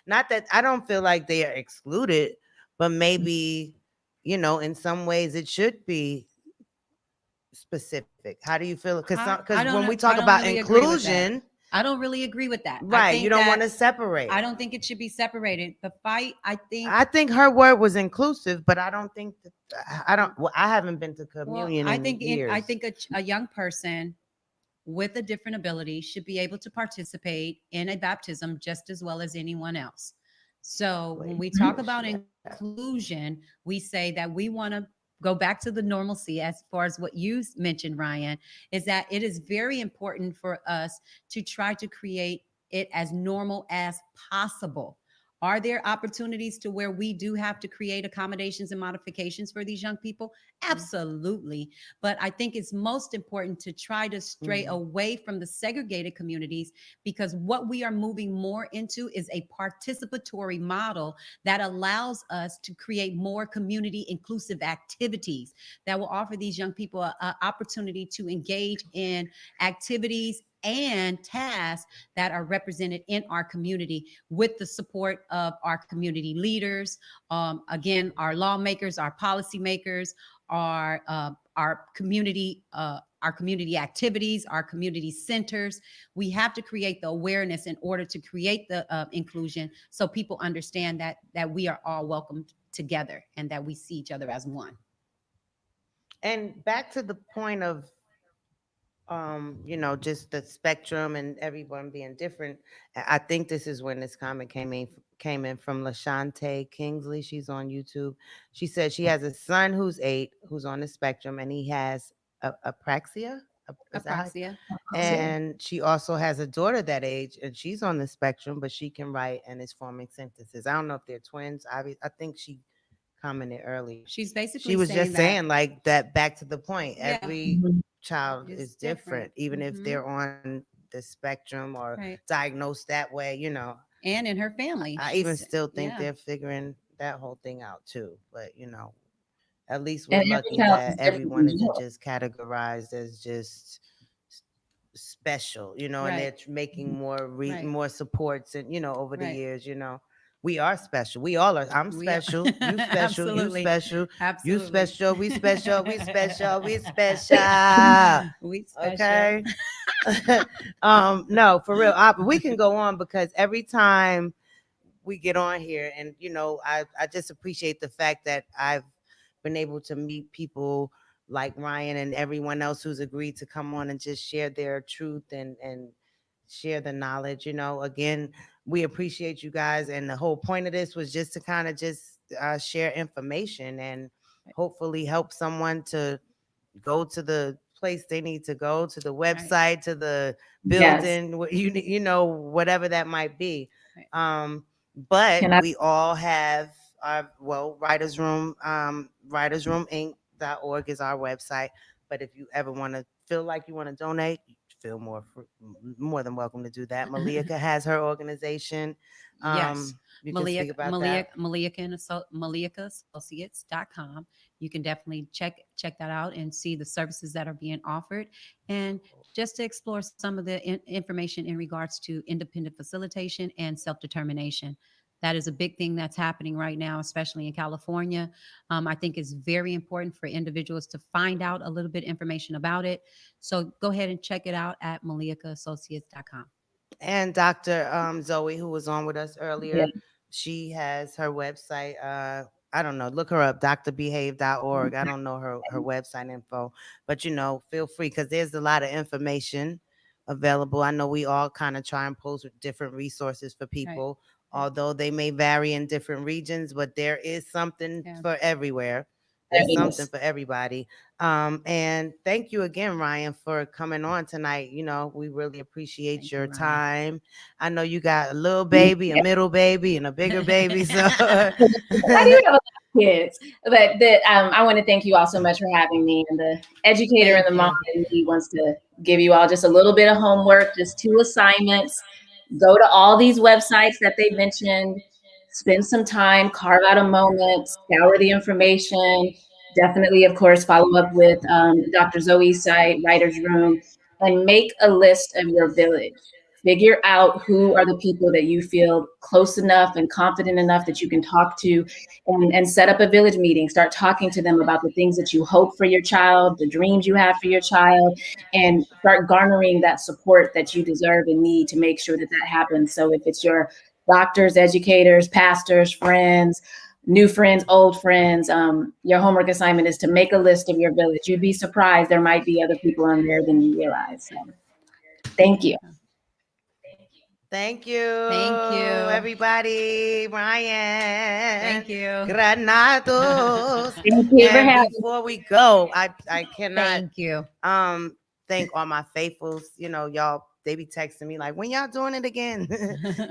[SPEAKER 1] not that I don't feel like they are excluded, but maybe, in some ways it should be specific. How do you feel? Because
[SPEAKER 3] I
[SPEAKER 1] when
[SPEAKER 3] don't
[SPEAKER 1] we
[SPEAKER 3] know.
[SPEAKER 1] talk
[SPEAKER 3] I don't
[SPEAKER 1] about
[SPEAKER 3] really agree with that.
[SPEAKER 1] inclusion,
[SPEAKER 3] I don't really agree with that. I
[SPEAKER 1] right, you
[SPEAKER 3] think
[SPEAKER 1] don't want
[SPEAKER 3] that
[SPEAKER 1] to separate.
[SPEAKER 3] I don't think it should be separated. The fight, I think,
[SPEAKER 1] I think her word was inclusive, but I don't think that I don't. Well, I haven't been to communion in
[SPEAKER 3] I
[SPEAKER 1] years.
[SPEAKER 3] think a young person with a different ability should be able to participate in a baptism just as well as anyone else. So when
[SPEAKER 1] Wait,
[SPEAKER 3] we talk
[SPEAKER 1] where's
[SPEAKER 3] about
[SPEAKER 1] she at?
[SPEAKER 3] inclusion, we say that we want to go back to the normalcy as far as what you mentioned, Ryan, is that it is very important for us to try to create it as normal as possible. Are there opportunities to where we do have to create accommodations and modifications for these young people? Absolutely. But I think it's most important to try to stray
[SPEAKER 1] Mhm.
[SPEAKER 3] away from the segregated communities, because what we are moving more into is a participatory model that allows us to create more community inclusive activities that will offer these young people an opportunity to engage in activities and tasks that are represented in our community with the support of our community leaders, again, our lawmakers, our policymakers, our community activities, our community centers. We have to create the awareness in order to create the inclusion, so people understand that we are all welcomed together and that we see each other as one.
[SPEAKER 1] And back to the point of just the spectrum and everyone being different. I think this is when this comment came in from LaShante Kingsley. She's on YouTube. She said she has a son who's 8, who's on the spectrum, and he has apraxia. Is that how?
[SPEAKER 3] Apraxia.
[SPEAKER 5] Yeah.
[SPEAKER 1] And she also has a daughter that age, and she's on the spectrum, but she can write and is forming sentences. I don't know if they're twins. I think she commented earlier.
[SPEAKER 3] She's
[SPEAKER 1] She
[SPEAKER 3] basically
[SPEAKER 1] was
[SPEAKER 3] saying
[SPEAKER 1] just
[SPEAKER 3] that,
[SPEAKER 1] saying like that. Back to the point,
[SPEAKER 3] yeah,
[SPEAKER 1] every
[SPEAKER 5] Mhm.
[SPEAKER 1] child
[SPEAKER 3] it's
[SPEAKER 1] is
[SPEAKER 3] different.
[SPEAKER 1] different, even if
[SPEAKER 3] Hmm.
[SPEAKER 1] they're on the spectrum or
[SPEAKER 3] Right.
[SPEAKER 1] diagnosed that way.
[SPEAKER 3] And in her family,
[SPEAKER 1] I even
[SPEAKER 3] she's,
[SPEAKER 1] still think
[SPEAKER 3] yeah.
[SPEAKER 1] they're figuring that whole thing out too. But At least we're
[SPEAKER 5] And every
[SPEAKER 1] lucky
[SPEAKER 5] child is
[SPEAKER 1] that
[SPEAKER 5] different
[SPEAKER 1] everyone
[SPEAKER 5] as
[SPEAKER 1] isn't
[SPEAKER 5] well.
[SPEAKER 1] just categorized as just special, and they're
[SPEAKER 3] Right.
[SPEAKER 1] making
[SPEAKER 3] Right.
[SPEAKER 1] more supports, and over the
[SPEAKER 3] Right.
[SPEAKER 1] years, we are special. We all are. I'm
[SPEAKER 3] We are.
[SPEAKER 1] special. You special. You
[SPEAKER 3] Absolutely.
[SPEAKER 1] special. You
[SPEAKER 3] Absolutely.
[SPEAKER 1] special. We special. We special. We special.
[SPEAKER 3] We special.
[SPEAKER 1] Okay. No, for real. We can go on because every time we get on here, and I just appreciate the fact that I've been able to meet people like Ryan and everyone else who's agreed to come on and just share their truth and share the knowledge. Again, we appreciate you guys, and the whole point of this was just to kind of just share information and hopefully help someone to go to the place they need to go, to the
[SPEAKER 3] Right.
[SPEAKER 1] website, to the
[SPEAKER 5] Yes.
[SPEAKER 1] building, whatever that might be.
[SPEAKER 3] Right.
[SPEAKER 1] But
[SPEAKER 5] Can I?
[SPEAKER 1] we all have our Writers Room, writersroominc.org is our website. But if you ever want to feel like you want to donate, you feel more than welcome to do that. Malika has her organization.
[SPEAKER 3] Yes.
[SPEAKER 1] You can speak about that.
[SPEAKER 3] MalikaAssociates.com. You can definitely check that out and see the services that are being offered, and just to explore some of the information in regards to independent facilitation and self-determination. That is a big thing that's happening right now, especially in California. I think it's very important for individuals to find out a little bit information about it. So go ahead and check it out at MalikaAssociates.com.
[SPEAKER 1] And Dr. Zoe, who was on with us
[SPEAKER 5] Yeah.
[SPEAKER 1] earlier, she has her website. I don't know, look her up, drbehave.org. I don't know her website info, but feel free because there's a lot of information available. I know we all kind of try and post with different resources for people, although they may vary in different regions, but there is something for everywhere. There's
[SPEAKER 5] There
[SPEAKER 1] something
[SPEAKER 5] is.
[SPEAKER 1] for everybody. And thank you again, Ryan, for coming on tonight. We really appreciate
[SPEAKER 3] Thank you,
[SPEAKER 1] your
[SPEAKER 3] Ryan.
[SPEAKER 1] time. I know you got a little baby, a middle baby, and a bigger baby. So
[SPEAKER 5] I do have a lot of kids, but I want to thank you all so much for having me. And the educator and
[SPEAKER 3] Thank
[SPEAKER 5] the mom
[SPEAKER 3] you.
[SPEAKER 5] in me wants to give you all just a little bit of homework, just 2 assignments. Go to all these websites that they mentioned, spend some time, carve out a moment, scour the information. Definitely, of course, follow up with Dr. Zoe's site, Writer's Room, and make a list of your village. Figure out who are the people that you feel close enough and confident enough that you can talk to, and set up a village meeting. Start talking to them about the things that you hope for your child, the dreams you have for your child, and start garnering that support that you deserve and need to make sure that that happens. So if it's your doctors, educators, pastors, friends, new friends, old friends, your homework assignment is to make a list of your village. You'd be surprised. There might be other people on there than you realize. So thank you.
[SPEAKER 1] thank you,
[SPEAKER 3] Thank you.
[SPEAKER 1] everybody. Ryan.
[SPEAKER 3] Thank you.
[SPEAKER 1] Granados.
[SPEAKER 5] Thank you for
[SPEAKER 1] And
[SPEAKER 5] having me.
[SPEAKER 1] before we go, I cannot
[SPEAKER 3] Thank you.
[SPEAKER 1] thank all my faithfuls. Y'all, they be texting me like, when y'all doing it again?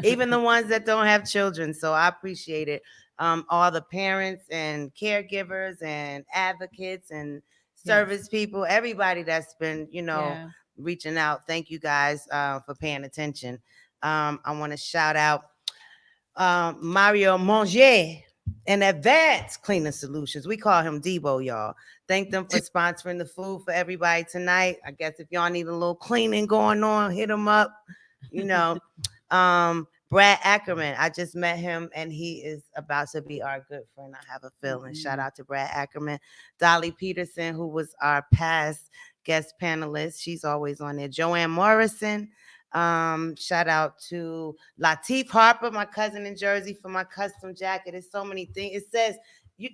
[SPEAKER 1] Even the ones that don't have children. So I appreciate it. All the parents and caregivers and advocates and service people, everybody that's been,
[SPEAKER 3] Yeah.
[SPEAKER 1] reaching out. Thank you guys for paying attention. I want to shout out Mario Monge and Advanced Cleaning Solutions. We call him Debo, y'all. Thank them for sponsoring the food for everybody tonight. I guess if y'all need a little cleaning going on, hit them up. Brad Ackerman, I just met him and he is about to be our good friend. I have a feeling. Shout out to Brad Ackerman. Dolly Peterson, who was our past guest panelist. She's always on there. Joanne Morrison. Shout out to Latif Harper, my cousin in Jersey, for my custom jacket. It's so many things. It says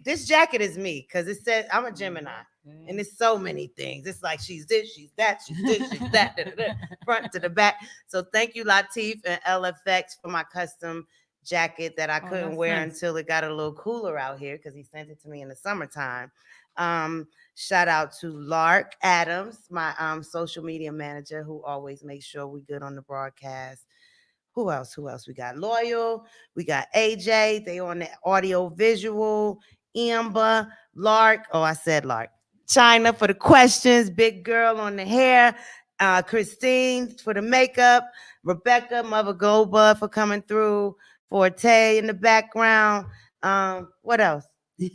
[SPEAKER 1] this jacket is me because it says I'm a Gemini, and it's so many things. It's like she's this, she's that, she's this, she's that, da, da, da, front to the back. So thank you, Latif and LFX, for my custom jacket that I couldn't wear until it got a little cooler out here because he sent it to me in the summertime. Shout out to Lark Adams, my social media manager, who always makes sure we good on the broadcast. Who else? We got Loyal. We got AJ. They on the audio visual. Amber, Lark. Oh, I said Lark. China for the questions. Big Girl on the hair. Christine for the makeup. Rebecca, Mother Goldbud for coming through. Forte in the background. What else?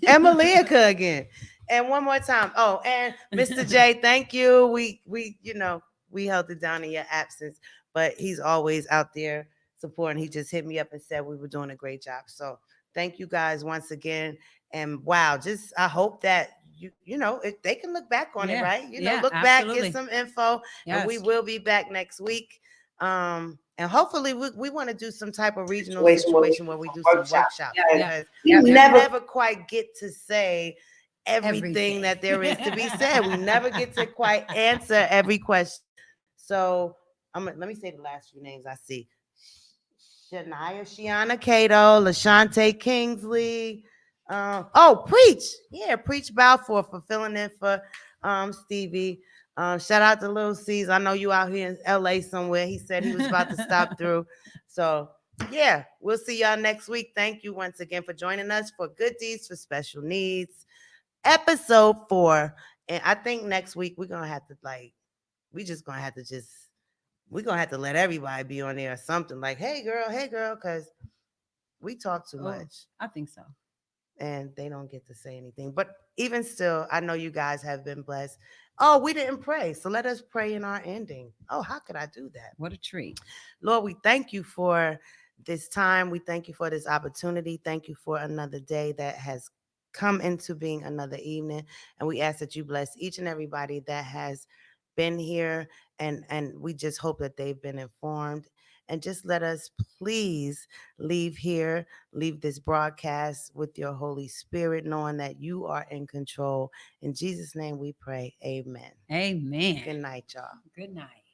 [SPEAKER 1] And Malika again. And one more time. Oh, and Mr. J, thank you. We held it down in your absence, but he's always out there supporting. He just hit me up and said we were doing a great job. So thank you guys once again. And wow, just I hope that if they can look back on it,
[SPEAKER 3] Yeah,
[SPEAKER 1] right?
[SPEAKER 3] yeah,
[SPEAKER 1] Look back,
[SPEAKER 3] absolutely.
[SPEAKER 1] get some info, and we
[SPEAKER 3] Yes.
[SPEAKER 1] will be back next week. And hopefully we want to do some type of regional
[SPEAKER 6] Situation where we
[SPEAKER 1] situation where we do some workshops
[SPEAKER 6] Yeah.
[SPEAKER 1] because
[SPEAKER 6] You
[SPEAKER 1] we
[SPEAKER 6] never
[SPEAKER 1] never quite get to say everything that there is to be said. We never get to quite answer every question. So let me say the last few names I see. Shania Shiana Cato, LaShante Kingsley. Preach. Yeah, Preach Balfour for filling in for Stevie. Shout out to Lil C's. I know you out here in LA somewhere. He said he was about to stop through. So yeah, we'll see y'all next week. Thank you once again for joining us for Good Deeds for Special Needs, episode 4. And I think next week we're gonna have to we're gonna have to let everybody be on there or something like, hey girl, because we talk too much.
[SPEAKER 3] I think so.
[SPEAKER 1] And they don't get to say anything. But even still, I know you guys have been blessed. Oh, we didn't pray. So let us pray in our ending. Oh, how could I do that?
[SPEAKER 3] What a treat.
[SPEAKER 1] Lord, we thank you for this time. We thank you for this opportunity. Thank you for another day that has come into being, another evening. And we ask that you bless each and everybody that has been here. And we just hope that they've been informed. And just let us please leave this broadcast with your Holy Spirit, knowing that you are in control. In Jesus' name we pray. Amen.
[SPEAKER 3] Amen.
[SPEAKER 1] Good night, y'all.
[SPEAKER 3] Good night.